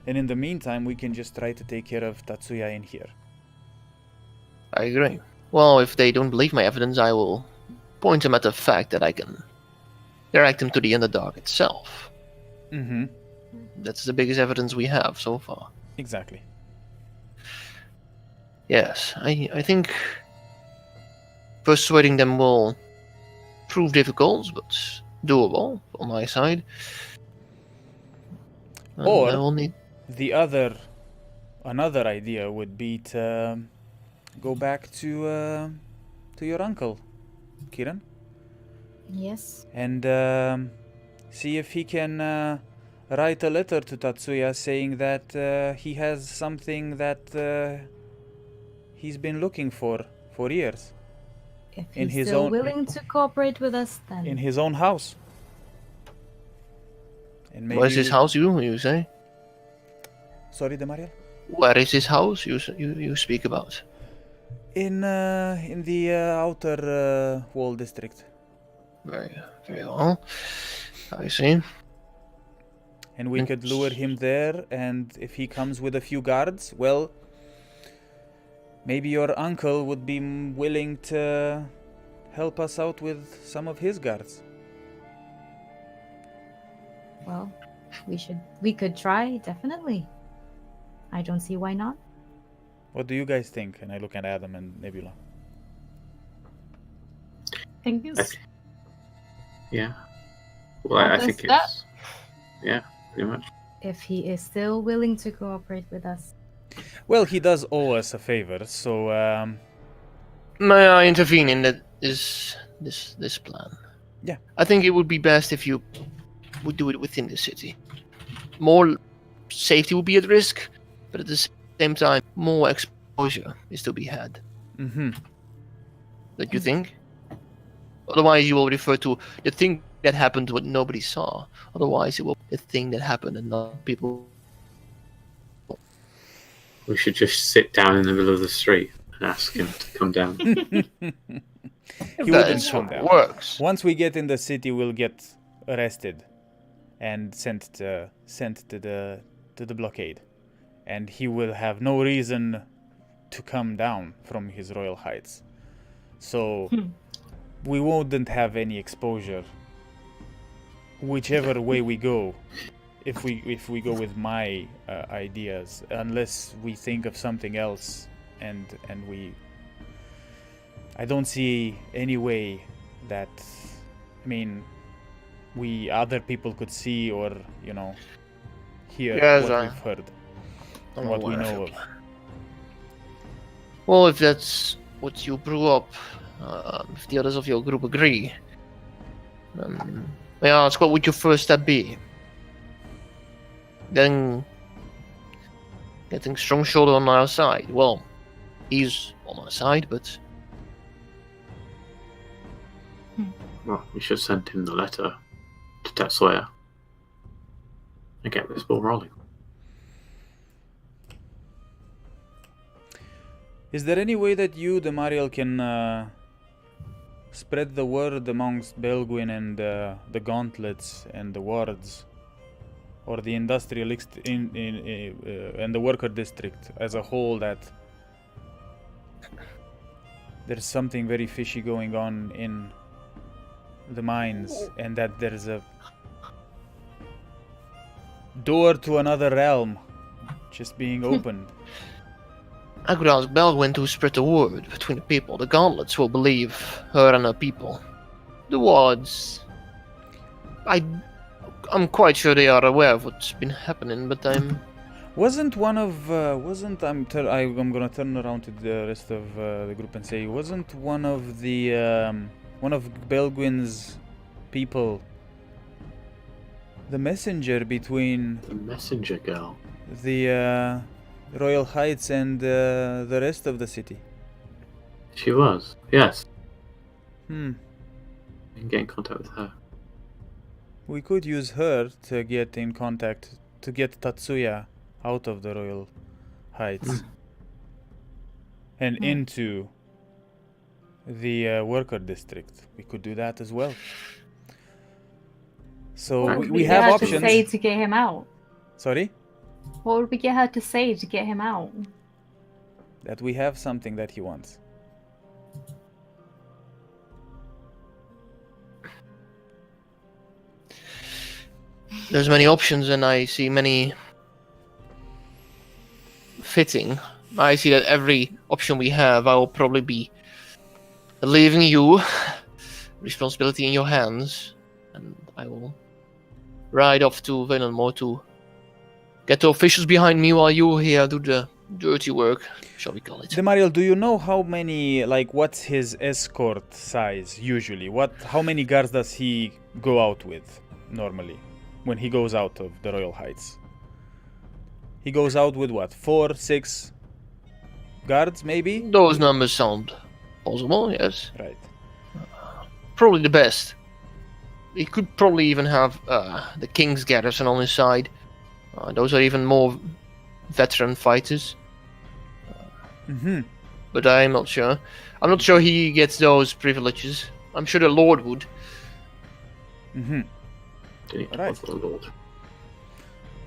B: and in the meantime, we can just try to take care of Tatsuya in here.
A: I agree. Well, if they don't believe my evidence, I will point him at the fact that I can direct him to the Underdark itself.
B: Mm-hmm.
A: That's the biggest evidence we have so far.
B: Exactly.
A: Yes, I think persuading them will prove difficult, but doable on my side. And
B: Or-
A: I will need...
B: Another idea would be to go back to your uncle, Kiran,
C: Yes.
B: and see if he can write a letter to Tatsuya saying that he has something that he's been looking for years
C: If
B: In
C: he's
B: his
C: still
B: own-
C: willing to cooperate with us, then
B: in his own house. And
A: Where's his house, you say?
B: Sorry, Demariel?
A: Where is his house you speak about?
B: In the outer wall district.
A: Very well. I see.
B: And we could lure him there, and if he comes with a few guards, well, maybe your uncle would be willing to help us out with some of his guards.
C: well, we could try, definitely. I don't see why not.
B: What do you guys think? And I look at Adam and Nebula.
E: Fingers.
F: Yeah. Well, I
E: I'll
F: think
E: guess that.
F: it's. Yeah, pretty much.
C: If he is still willing to cooperate with us.
B: Well, he does owe us a favor, so
A: May I intervene in this plan?
B: Yeah.
A: I think it would be best if you would do it within the city. More safety will be at risk, but at the same time, more exposure is to be had.
B: mm-hmm.
A: Don't you think? Otherwise, you will refer to the thing that happened what nobody saw. Otherwise, it will be the thing that happened and not people.
F: We should just sit down in the middle of the street and ask him to come down.
B: He wouldn't
A: That's
B: come
A: what
B: down.
A: works.
B: Once we get in the city, we'll get arrested and sent to the blockade, and he will have no reason to come down from his royal heights. So we wouldn't have any exposure, whichever way we go. If we go with my ideas, unless we think of something else, and I don't see any way that, I mean, other people could see or hear
A: Yes,
B: what
A: I-
B: we've heard,
A: I'm
B: what we
A: aware
B: know
A: your
B: of.
A: plan. Well, if that's what you brew up, if the others of your group agree, may I ask what would your first step be? Getting Strong Shoulder on our side. Well, he's on our side, but
F: Well, we should send him the letter to Tetsuya and get this ball rolling.
B: Is there any way that you, Demariel, can spread the word amongst Belguin and the Gauntlets and the wards, or the industrial and the worker district as a whole, that there's something very fishy going on in the mines, and that there's a door to another realm just being opened?
A: I could ask Belwyn to spread the word between the people. The Gauntlets will believe her and her people. The wards, I'm quite sure they are aware of what's been happening, but I'm
B: Wasn't one of I'm gonna turn around to the rest of the group and say, wasn't one of the one of Belguin's people the messenger between
F: The messenger girl.
B: the Royal Heights and the rest of the city?
F: She was. Yes.
B: Hmm.
F: We can get in contact with her.
B: We could use her to get in contact to get Tatsuya out of the Royal Heights and into the worker district. We could do that as well. So
F: What
E: What
B: we
E: would
B: have
E: get her
B: options.
E: to say to get him out?
B: Sorry?
E: What would we get her to say to get him out?
B: That we have something that he wants.
A: there's many options, and I see many fitting. I see that every option we have, I will probably be leaving you responsibility in your hands, and I will ride off to Valenmore to get the officials behind me while you here do the dirty work, shall we call it.
B: Demariel, do you know how many, like, what's his escort size usually? How many guards does he go out with normally when he goes out of the Royal Heights? He goes out with what, 4, 6 guards maybe?
A: Those numbers sound possible, yes.
B: Right.
A: Probably the best. He could probably even have the King's Garrison on his side. Those are even more veteran fighters.
B: Mm-hmm.
A: But I'm not sure. I'm not sure he gets those privileges. I'm sure the Lord would.
B: Mm-hmm.
F: Didn't
B: Right.
F: for the Lord.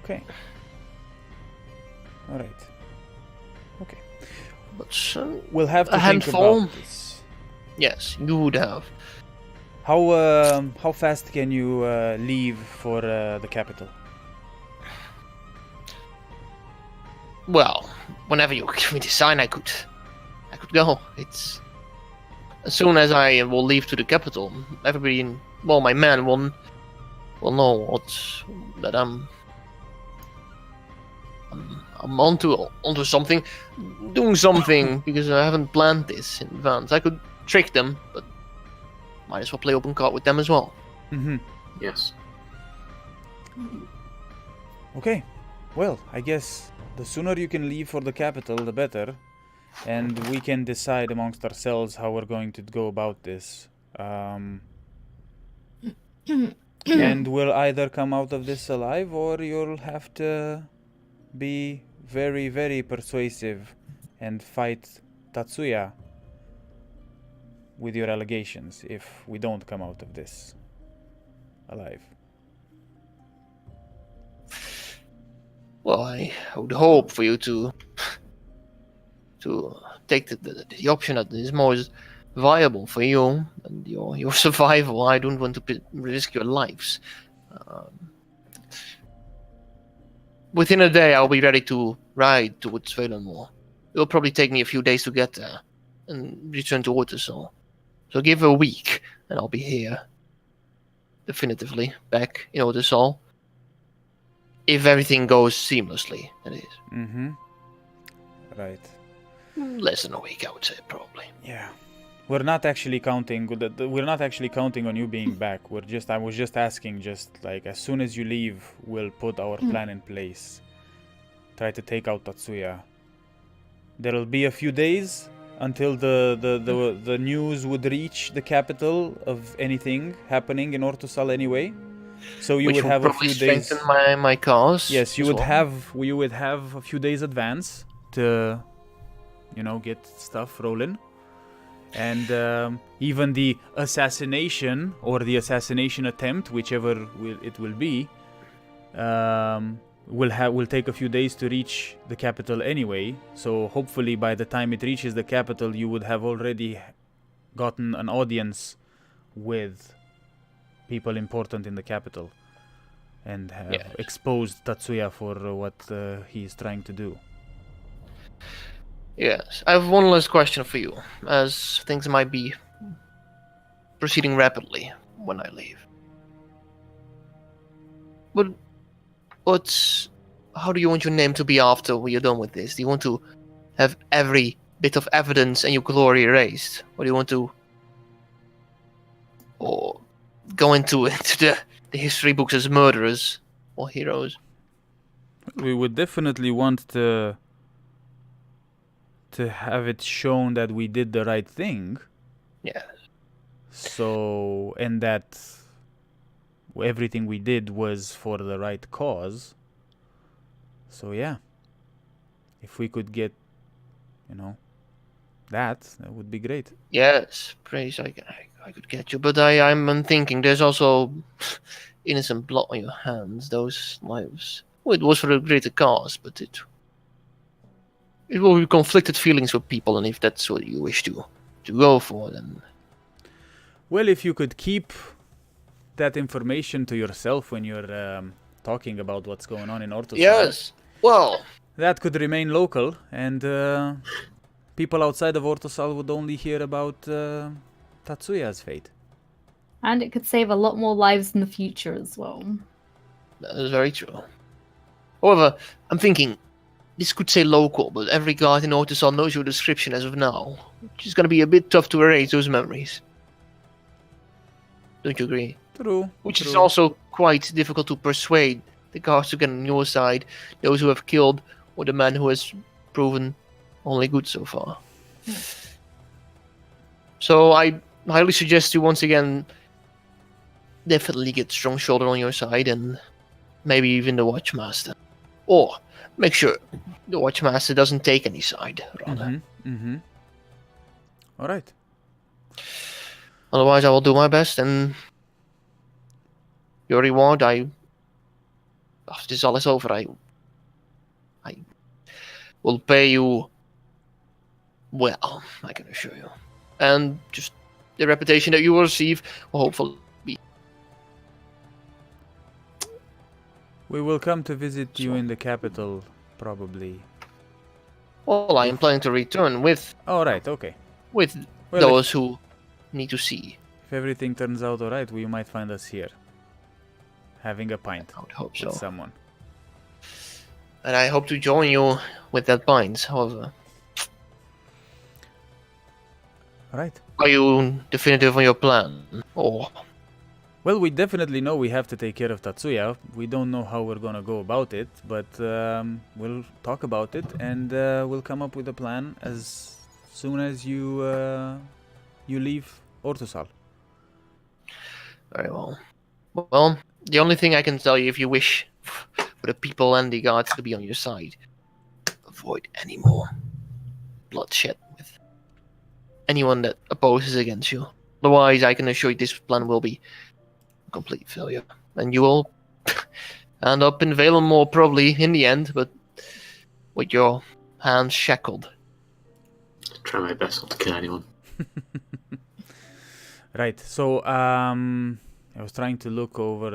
B: Okay. All right. Okay.
A: But
B: We'll have to
A: A
B: think
A: handful?
B: about this.
A: yes, you would have.
B: How fast can you leave for the capital?
A: Well, whenever you give me the sign, I could go. It's as soon as I will leave to the capital, everybody, my men will know that I'm onto something, doing something because I haven't planned this in advance. I could trick them, but might as well play open card with them as well.
B: Mm-hmm.
F: Yes.
B: Okay. Well, I guess the sooner you can leave for the capital, the better. And we can decide amongst ourselves how we're going to go about this. And we'll either come out of this alive, or you'll have to be very, very persuasive and fight Tatsuya with your allegations if we don't come out of this alive.
A: Well, I would hope for you to take the option that is most viable for you and your survival. I don't want to risk your lives. Within a day, I'll be ready to ride towards Valenmore. It'll probably take me a few days to get there and return to Watersall. So give it a week, and I'll be here. Definitively back in Watersall. If everything goes seamlessly, that is.
B: Mm-hmm. Right.
A: Less than a week, I would say, probably.
B: Yeah. We're not actually counting. We're not actually counting on you being back. I was just asking. Just like as soon as you leave, we'll put our plan in place. Try to take out Tatsuya. There'll be a few days until the news would reach the capital of anything happening in Ortusal anyway. So you
A: Which
B: would
A: will
B: have a
A: probably
B: few days.
A: strengthen my cause.
B: Yes, you
A: as
B: would
A: well.
B: have a few days advance to, get stuff rolling. And even the assassination or the assassination attempt, whichever it will be, will take a few days to reach the capital anyway. So hopefully by the time it reaches the capital, you would have already gotten an audience with people important in the capital and have exposed Tatsuya for what he is trying to do.
A: Yes, I have one last question for you, as things might be proceeding rapidly when I leave. How do you want your name to be after when you're done with this? Do you want to have every bit of evidence and your glory erased? Or do you want to go into the history books as murderers or heroes?
B: We would definitely want to have it shown that we did the right thing.
A: Yes.
B: So, and that everything we did was for the right cause. So yeah, if we could get, that would be great.
A: Yes, praise I could get you, but I'm thinking there's also innocent blood on your hands. Those lives. Well, it was for a greater cause, but it will be conflicted feelings with people, and if that's what you wish to go for, then
B: Well, if you could keep that information to yourself when you're talking about what's going on in Ortosal.
A: Yes. Well,
B: That could remain local, and people outside of Ortosal would only hear about Tatsuya's fate.
E: And it could save a lot more lives in the future as well.
A: that is very true. However, I'm thinking this could say local, but every guard in Ortosal knows your description as of now, which is going to be a bit tough to erase those memories. Don't you agree?
B: True.
A: Which is
B: true.
A: also quite difficult to persuade the guards to get on your side, those who have killed, or the man who has proven only good so far. So I highly suggest you once again definitely get Strong Shoulder on your side, and maybe even the Watchmaster. Or make sure the Watchmaster doesn't take any side, rather.
B: All right.
A: Otherwise, I will do my best, and your reward, after this all is over, I will pay you well, I can assure you. And just the reputation that you will receive will hopefully be.
B: We will come to visit you in the capital, probably.
A: Well, I am planning to return with
B: All right. Okay.
A: Well, those who need to see.
B: If everything turns out all right, we might find us here, having a pint
A: I would hope
B: with
A: so.
B: someone.
A: And I hope to join you with that bind, however.
B: All right.
A: Are you definitive on your plan? Or
B: Well, we definitely know we have to take care of Tatsuya. We don't know how we're gonna go about it, but we'll talk about it, and we'll come up with a plan as soon as you leave Ortosal.
A: very well. Well, the only thing I can tell you, if you wish for the people and the gods to be on your side, avoid any more bloodshed with anyone that opposes against you. Otherwise, I can assure you this plan will be a complete failure, and you will end up in Valenmore probably in the end, but with your hands shackled.
F: Try my best not to kill anyone.
B: Right. So I was trying to look over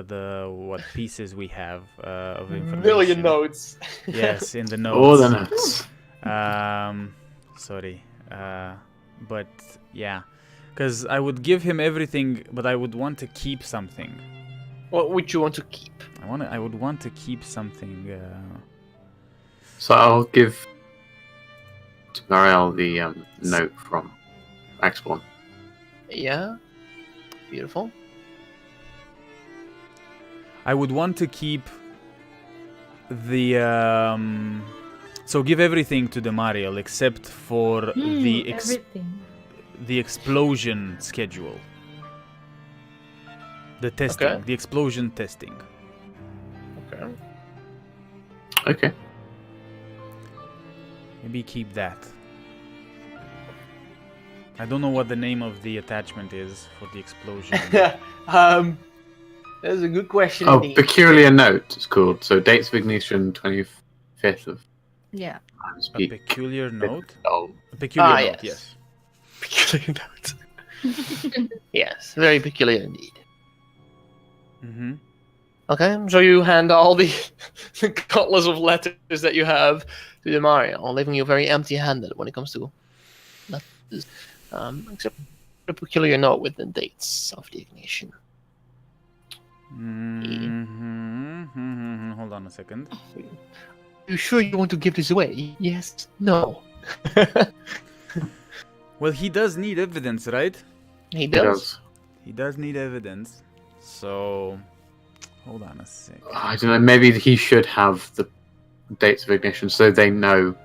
B: what pieces we have of information.
A: notes.
B: Yes, in the notes.
F: All the notes.
B: Sorry. But yeah, because I would give him everything, but I would want to keep something.
A: What would you want to keep?
B: I would want to keep something.
F: So I'll give to Marielle the note from Axborn.
A: Yeah. Beautiful.
B: I would want to keep the. So give everything to the Mariel except for
C: everything.
B: the explosion schedule. The testing,
A: Okay.
B: the explosion testing.
A: Okay.
F: Okay.
B: Maybe keep that. I don't know what the name of the attachment is for the explosion.
A: That's a good question.
F: Oh,
A: indeed.
F: peculiar note it's called. So dates of ignition 25th of
C: Yeah.
F: times
B: A
F: peak.
B: peculiar note?
F: Oh,
B: A peculiar
A: Ah,
B: note,
A: yes.
B: yes.
A: Peculiar note. Yes, very peculiar indeed.
B: Mm-hmm.
A: Okay, so you hand all the cutlass of letters that you have to the Mario, leaving you very empty-handed when it comes to letters, except a peculiar note with the dates of the ignition.
B: Mm-hmm. Hold on a second.
A: You sure you want to give this away? Yes. No.
B: Well, he does need evidence, right?
A: He
F: it
A: does.
F: does.
B: He does need evidence. So, hold on a sec.
F: I don't know. Maybe he should have the dates of ignition so they know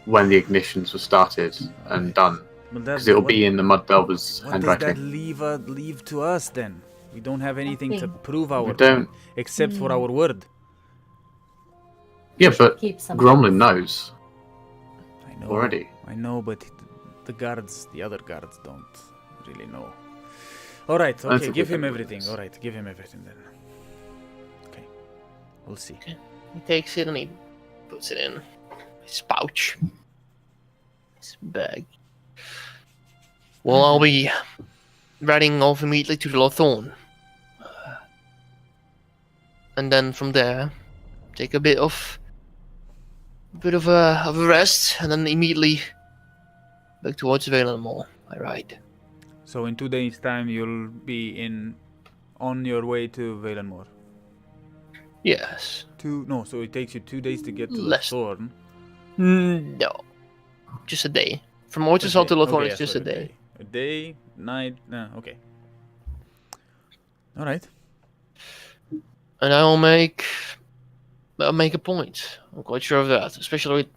F: when the ignitions were started and done.
B: But
F: Because it'll be in the Mud Delvers
B: What does that
F: handwriting.
B: leave to us then? We don't have anything to
C: Nothing.
B: prove our
F: We don't.
B: except for our word.
F: Yeah, but
C: Keep something.
F: Gromlin knows
B: I know
F: already.
B: I know, but the other guards don't really know. All right, okay,
F: think
B: give
F: we
B: him
F: can do
B: everything.
F: this.
B: All right, give him everything then. Okay, we'll see.
A: He takes it and he puts it in his pouch, his bag. Well, I'll be riding off immediately to the Lothorn. and then from there, take a bit of a rest, and then immediately back towards Valenmore. All right.
B: So in 2 days' time, you'll be on your way to Valenmore.
A: Yes.
B: So it takes you 2 days to get to
A: Less.
B: Thorn.
A: No, just a day. From Ortisal to Lothorn, it's just a day.
B: A day, night. Okay. All right.
A: And I'll make a point. I'm quite sure of that, especially with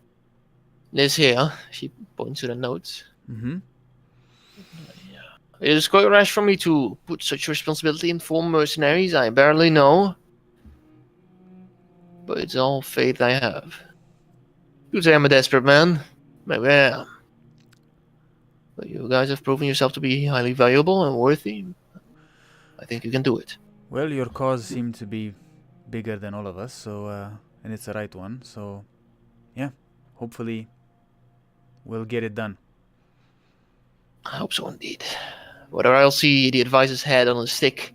A: this here. She points to the notes.
B: Mm-hmm.
A: It is quite rash for me to put such responsibility in 4 mercenaries I barely know. But it's all faith I have. You say I'm a desperate man. Maybe I am. But you guys have proven yourself to be highly valuable and worthy. I think you can do it.
B: Well, your cause seemed to be bigger than all of us, so and it's the right one. So, yeah, hopefully, we'll get it done.
A: I hope so indeed. Whether I'll see the advisor's head on a stick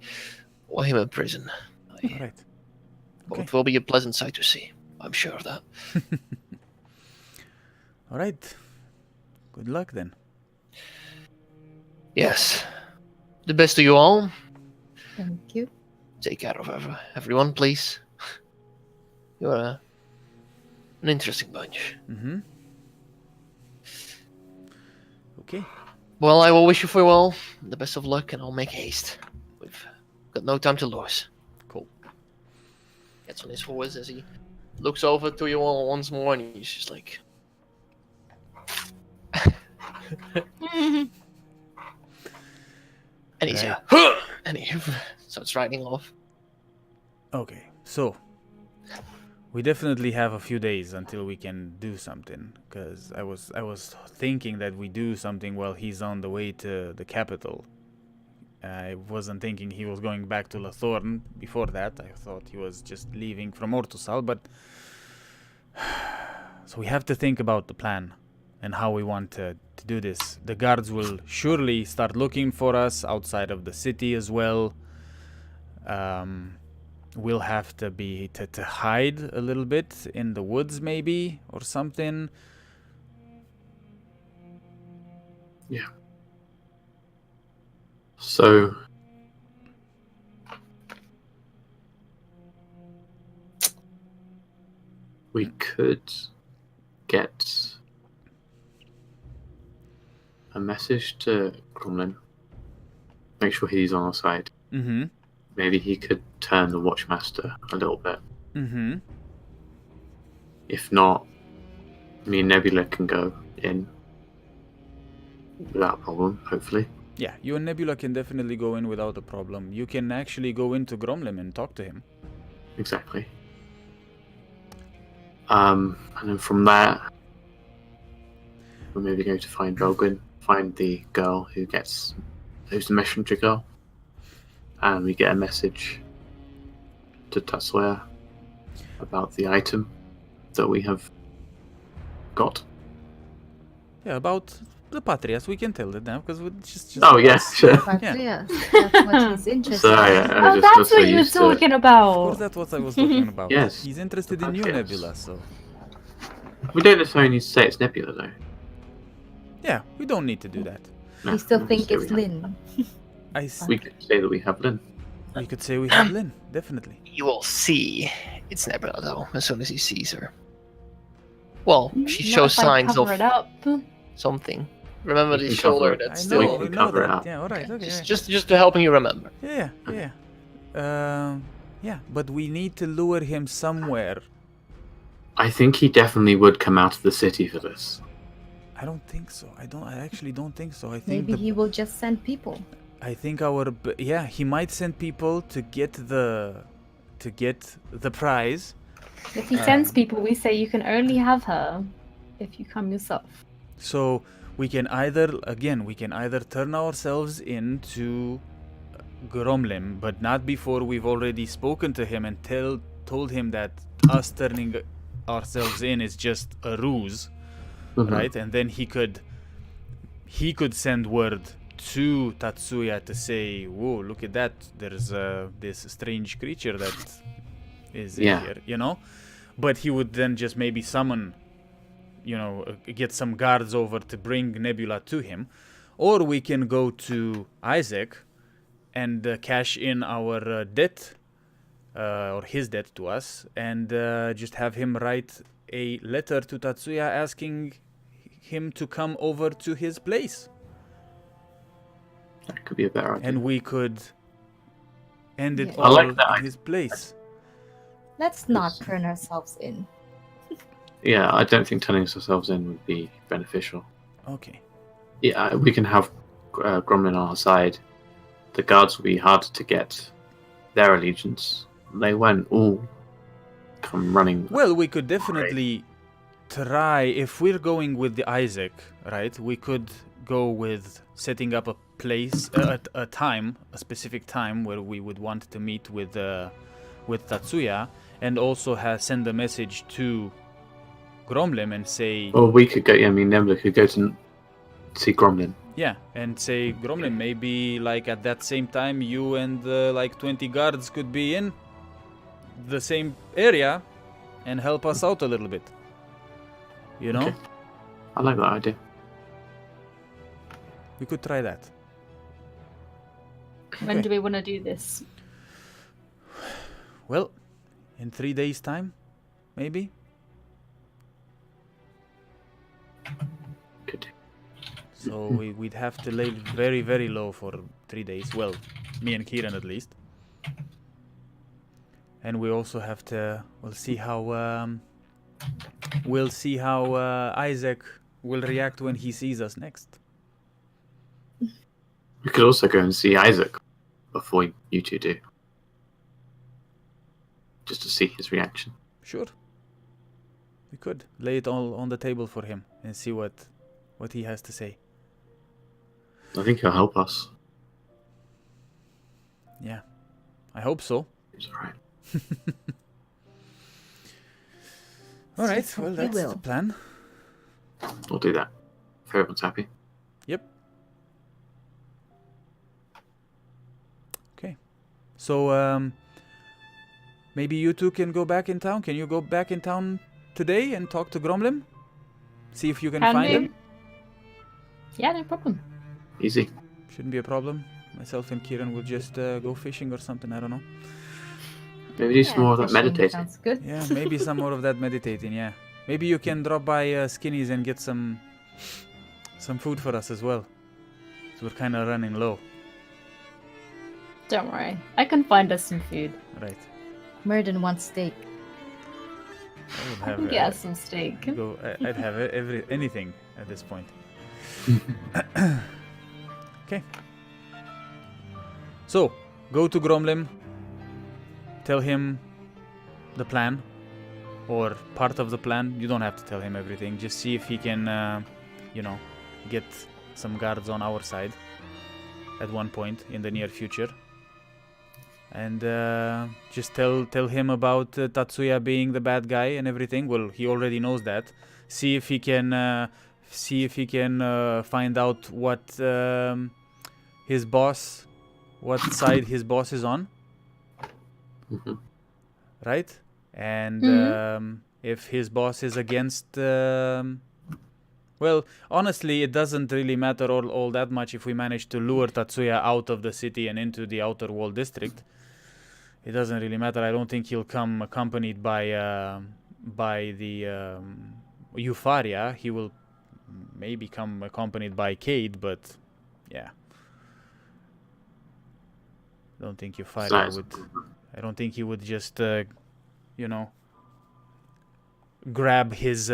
A: or him in prison,
B: All right.
A: both will be a pleasant sight to see. I'm sure of that.
B: All right. Good luck then.
A: Yes. The best to you all.
C: Thank you.
A: Take care of everyone, please. You're an interesting bunch.
B: Mm-hmm. Okay.
A: Well, I will wish you farewell, the best of luck, and I'll make haste. We've got no time to lose.
B: Cool.
A: Gets on his horse as he looks over to you all once more, and he's just like... and he's and he starts riding off.
B: Okay. So, we definitely have a few days until we can do something, because I was thinking that we do something while he's on the way to the capital. I wasn't thinking he was going back to Lothorn before that. I thought he was just leaving from Ortusal, but... So we have to think about the plan and how we want to do this. The guards will surely start looking for us outside of the city as well. We'll have to to hide a little bit in the woods maybe, or something.
F: Yeah. So we could get a message to Gromlin. Make sure he's on our side.
B: Mm-hmm.
F: Maybe he could turn the Watchmaster a little bit.
B: Mm-hmm.
F: If not, me and Nebula can go in without problem, hopefully.
B: Yeah, you and Nebula can definitely go in without a problem. You can actually go into Gromlin and talk to him.
F: Exactly. And then from there, we'll maybe go to find Belgwin, find the girl who's the messenger girl, and we get a message to Tatsuya about the item that we have got.
B: Yeah, about the Patrias, we can tell it now, because we just...
F: Oh, yeah, sure.
C: But
B: Yeah.
C: yes, that's what he's interested
F: So,
C: in.
F: yeah,
E: Oh, that's what you were talking
B: Of
E: about.
B: course, that's what I was talking about.
F: Yes.
B: He's interested in you,
F: Yes.
B: Nebula, so...
F: We don't necessarily need to say it's Nebula, though.
B: Yeah, we don't need to do that.
F: No,
C: We still
F: we
C: think
F: can say
C: it's
F: we have-
C: Lynn.
F: We could say that we have Lynn.
B: We could say we have Lynn, definitely.
A: You will see it's Nebula, though, as soon as he sees her. Well, she
E: Not
A: shows
E: if I
A: signs
E: cover
A: of
E: it up.
A: something. Remember
F: We
A: the
F: can cover
A: shoulder
F: it.
A: that's
B: I
A: still...
B: know,
F: we
B: we
F: can
B: know
F: cover it
B: that.
F: up.
B: Yeah, alright, okay.
A: Just to helping you remember.
B: Yeah. Yeah, but we need to lure him somewhere.
F: I think he definitely would come out of the city for this.
B: I don't think so. I actually don't think so. I think
C: Maybe he will just send people.
B: I think he might send people to get the prize.
E: If he sends people, we say you can only have her if you come yourself.
B: So we can either turn ourselves into Gromlin, but not before we've already spoken to him and told him that us turning ourselves in is just a ruse,
F: Mhm.
B: right? And then he could send word to Tatsuya to say, "Whoa, look at that! There's this strange creature that is
D: Yeah.
B: here, you know. But he would then just maybe summon, get some guards over to bring Nebula to him, or we can go to Isaac and cash in our debt, or his debt to us, and just have him write a letter to Tatsuya asking him to come over to his place.
F: That could be a better idea.
B: And we could end it
C: Yeah.
B: all
F: I like that
B: at
F: idea.
B: his place.
C: Let's not turn ourselves in.
F: Yeah, I don't think turning ourselves in would be beneficial.
B: Okay.
F: Yeah, we can have Gromlin on our side. The guards will be hard to get their allegiance. They won't all come running.
B: Well, we could definitely try, if we're going with the Isaac, right? We could go with setting up a place, a specific time where we would want to meet with Tatsuya, and also send a message to Gromlin and say,
F: Or we could go. Yeah, I mean, Nebula could go to see Gromlin.
B: yeah, and say, Gromlin, maybe like at that same time, you and like 20 guards could be in the same area and help us out a little bit. You know?
F: Okay. I like that idea.
B: We could try that.
E: When
B: Okay.
E: do we want to do this?
B: Well, in 3 days' time, maybe?
F: Good.
B: So we'd have to lay very, very low for 3 days. Well, me and Kieran at least. And we also have to. We'll see how Isaac will react when he sees us next.
F: We could also go and see Isaac before you two do, just to see his reaction.
B: Sure. We could lay it all on the table for him and see what he has to say.
F: I think he'll help us.
B: Yeah, I hope so.
F: It's all right.
B: All right.
C: Let's
B: Well,
C: hope he
B: that's the
C: will.
B: plan.
F: We'll do that. If everyone's happy.
B: Yep. Okay. So maybe you two can go back in town. Can you go back in town today and talk to Gromlin? See if you can find
E: do.
B: him.
E: Yeah, no problem.
F: Easy.
B: Shouldn't be a problem. Myself and Kieran will just go fishing or something. I don't know.
F: Maybe do some more of that
C: fishing
F: meditating.
C: Sounds good.
B: Yeah, maybe some more of that meditating. Yeah. Maybe you can drop by Skinny's and get some food for us as well. So we're kind of running low.
E: Don't worry. I can find us some food.
B: Right.
C: Murden wants steak.
B: I would have
E: Get us some steak.
B: I'd have anything at this point. Okay. So, go to Gromlin. Tell him the plan, or part of the plan. You don't have to tell him everything. Just see if he can, get some guards on our side at one point in the near future. And just tell him about Tatsuya being the bad guy and everything. Well, he already knows that. See if he can find out what side his boss is on.
F: Mhm.
B: Right? And
E: Mhm.
B: if his boss is against, well, honestly, it doesn't really matter all that much if we manage to lure Tatsuya out of the city and into the Outer Wall District. It doesn't really matter. I don't think he'll come accompanied by the Eupharia. He will maybe come accompanied by Cade, but yeah. I don't think Eupharia
F: Size.
B: would. I don't think he would just, grab his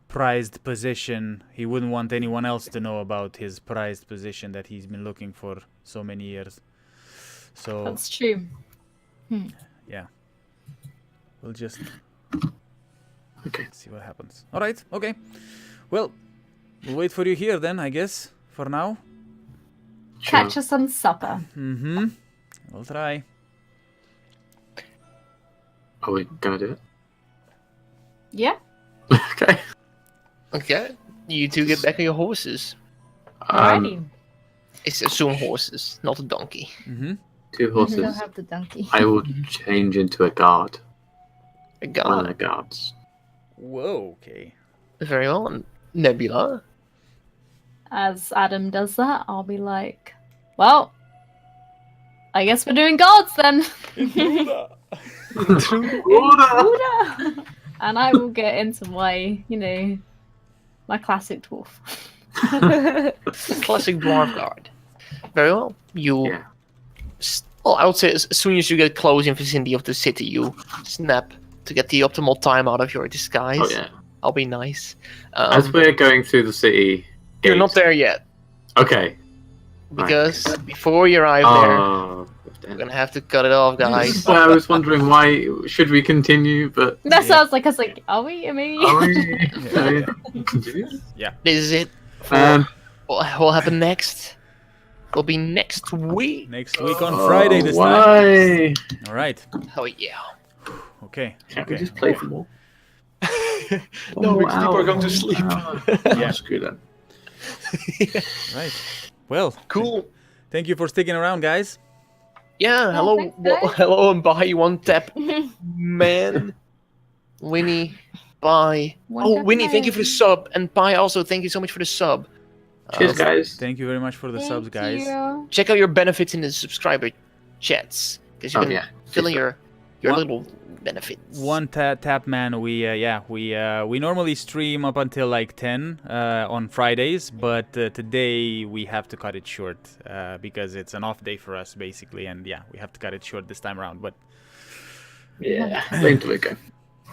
B: prized position. He wouldn't want anyone else to know about his prized position that he's been looking for so many years. So,
E: That's true.
B: yeah. We'll just
F: Okay.
B: see what happens. All right, okay. Well, we'll wait for you here then, I guess, for now.
F: Sure.
E: Catch us some supper.
B: Mm-hmm. We'll try.
F: Are we gonna do it?
E: Yeah.
F: Okay.
A: Okay. You two get back on your horses.
E: Alrighty.
A: It's assume horses, not a donkey.
B: Mm-hmm.
F: 2
C: We don't
F: horses.
C: have the donkey.
F: I will change into a guard.
A: A
F: One of
A: god.
F: their guards.
B: Whoa. Okay.
A: Very well. Nebula.
E: As Adam does that, I'll be like, well, I guess we're doing guards then.
F: Order!
E: And I will get into my, my classic dwarf.
A: Classic dwarf guard. Very well. You.
F: Yeah.
A: Well, I would say as soon as you get close in vicinity of the city, you snap to get the optimal time out of your disguise.
F: Oh yeah.
A: I'll be nice.
F: As we're going through the city,
A: You're
F: gate-
A: not there yet
F: Okay.
A: because before you arrive there,
F: Oh.
A: we're gonna have to cut it off,
F: This
A: guys.
F: is why I was wondering why should we continue, but
E: That
B: Yeah.
E: sounds like I was like, are we? Maybe.
F: are we continue?
A: This is it.
F: Um,
A: What will happen next? Will be next week.
B: Next week on Friday this time.
F: why?
B: All right.
A: Oh yeah.
B: Okay.
F: Can't we
B: Okay.
F: just play for more?
A: No,
F: One more
A: because people are
F: hour,
A: going to
F: one
A: sleep.
F: more hour.
B: Yeah.
F: Oh, screw that.
B: Right. Well,
A: Cool.
B: thank you for sticking around, guys.
A: Yeah. Hello.
E: thanks, guys.
A: Hello and bye. One tap, man. Winnie. Bye.
E: One tap,
A: Winnie, thank you for the
E: man.
A: sub, and bye also. Thank you so much for the sub.
F: Cheers, guys.
B: Thank you very much for the subs, guys.
E: You.
A: Check out your benefits in the subscriber chats because you
F: Oh
A: can
F: yeah.
A: fill in your
B: What?
A: little benefits.
B: One tap man. We normally stream up until like 10 on Fridays, but today we have to cut it short because it's an off day for us basically, and yeah, we have to cut it short this time around. But
F: Yeah. Blame Delico.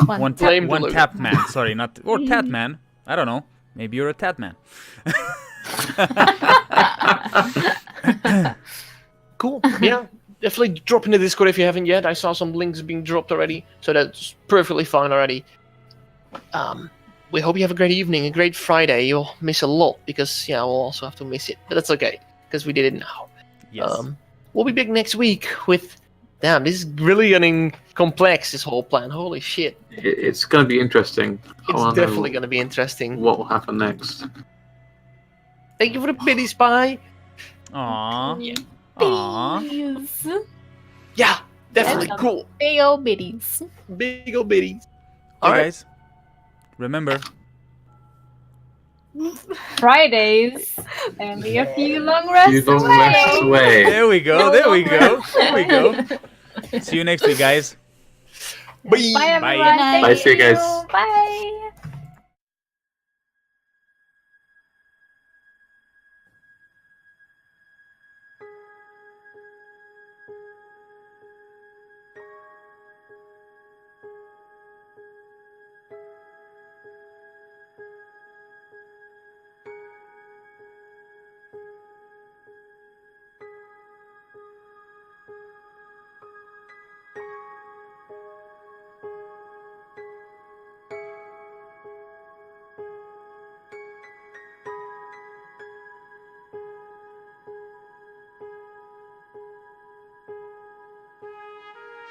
B: one
A: Blame
B: one
A: Deluge.
B: tap man. Sorry, not or tat man. I don't know. Maybe you're a tat man.
A: Cool. Yeah. Definitely drop in the Discord if you haven't yet. I saw some links being dropped already, so that's perfectly fine already. We hope you have a great evening, a great Friday. You'll miss a lot because we'll also have to miss it, but that's okay because we did it now.
B: Yes.
A: We'll be back next week with. Damn, this is really getting complex. This whole plan. Holy shit!
F: It's going to be interesting. I
A: It's
F: wanna
A: definitely
F: know
A: going to be interesting.
F: what will happen next.
A: Thank you for the pity spy.
B: Aww.
A: Yeah.
B: Aww.
E: Biddies.
A: Yeah, definitely
E: Welcome.
A: cool.
E: Big old biddies.
A: Big ol' bitties.
B: Hey
A: All right.
B: guys, remember.
E: Fridays. Only a few long rests
F: You don't
E: away.
F: rest away.
B: There we go. There we go. There we go. See you next week, guys.
A: Bye.
E: Bye, everyone.
B: Bye.
E: Thank
F: Bye, see you guys.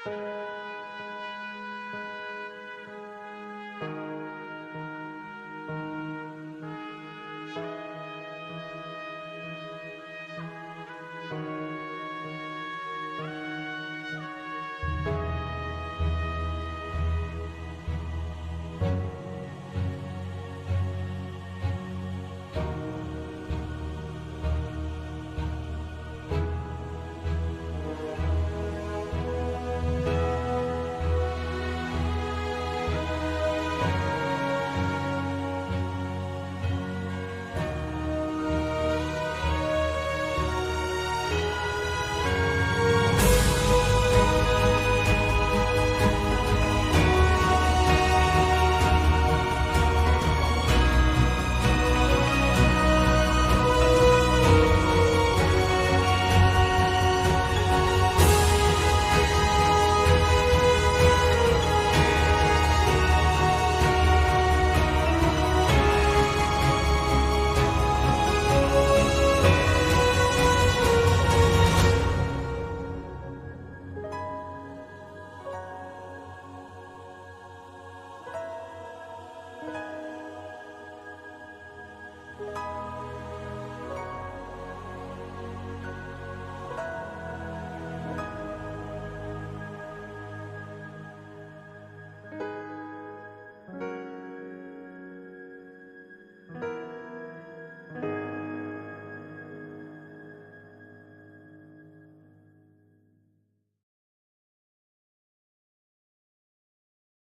E: Bye.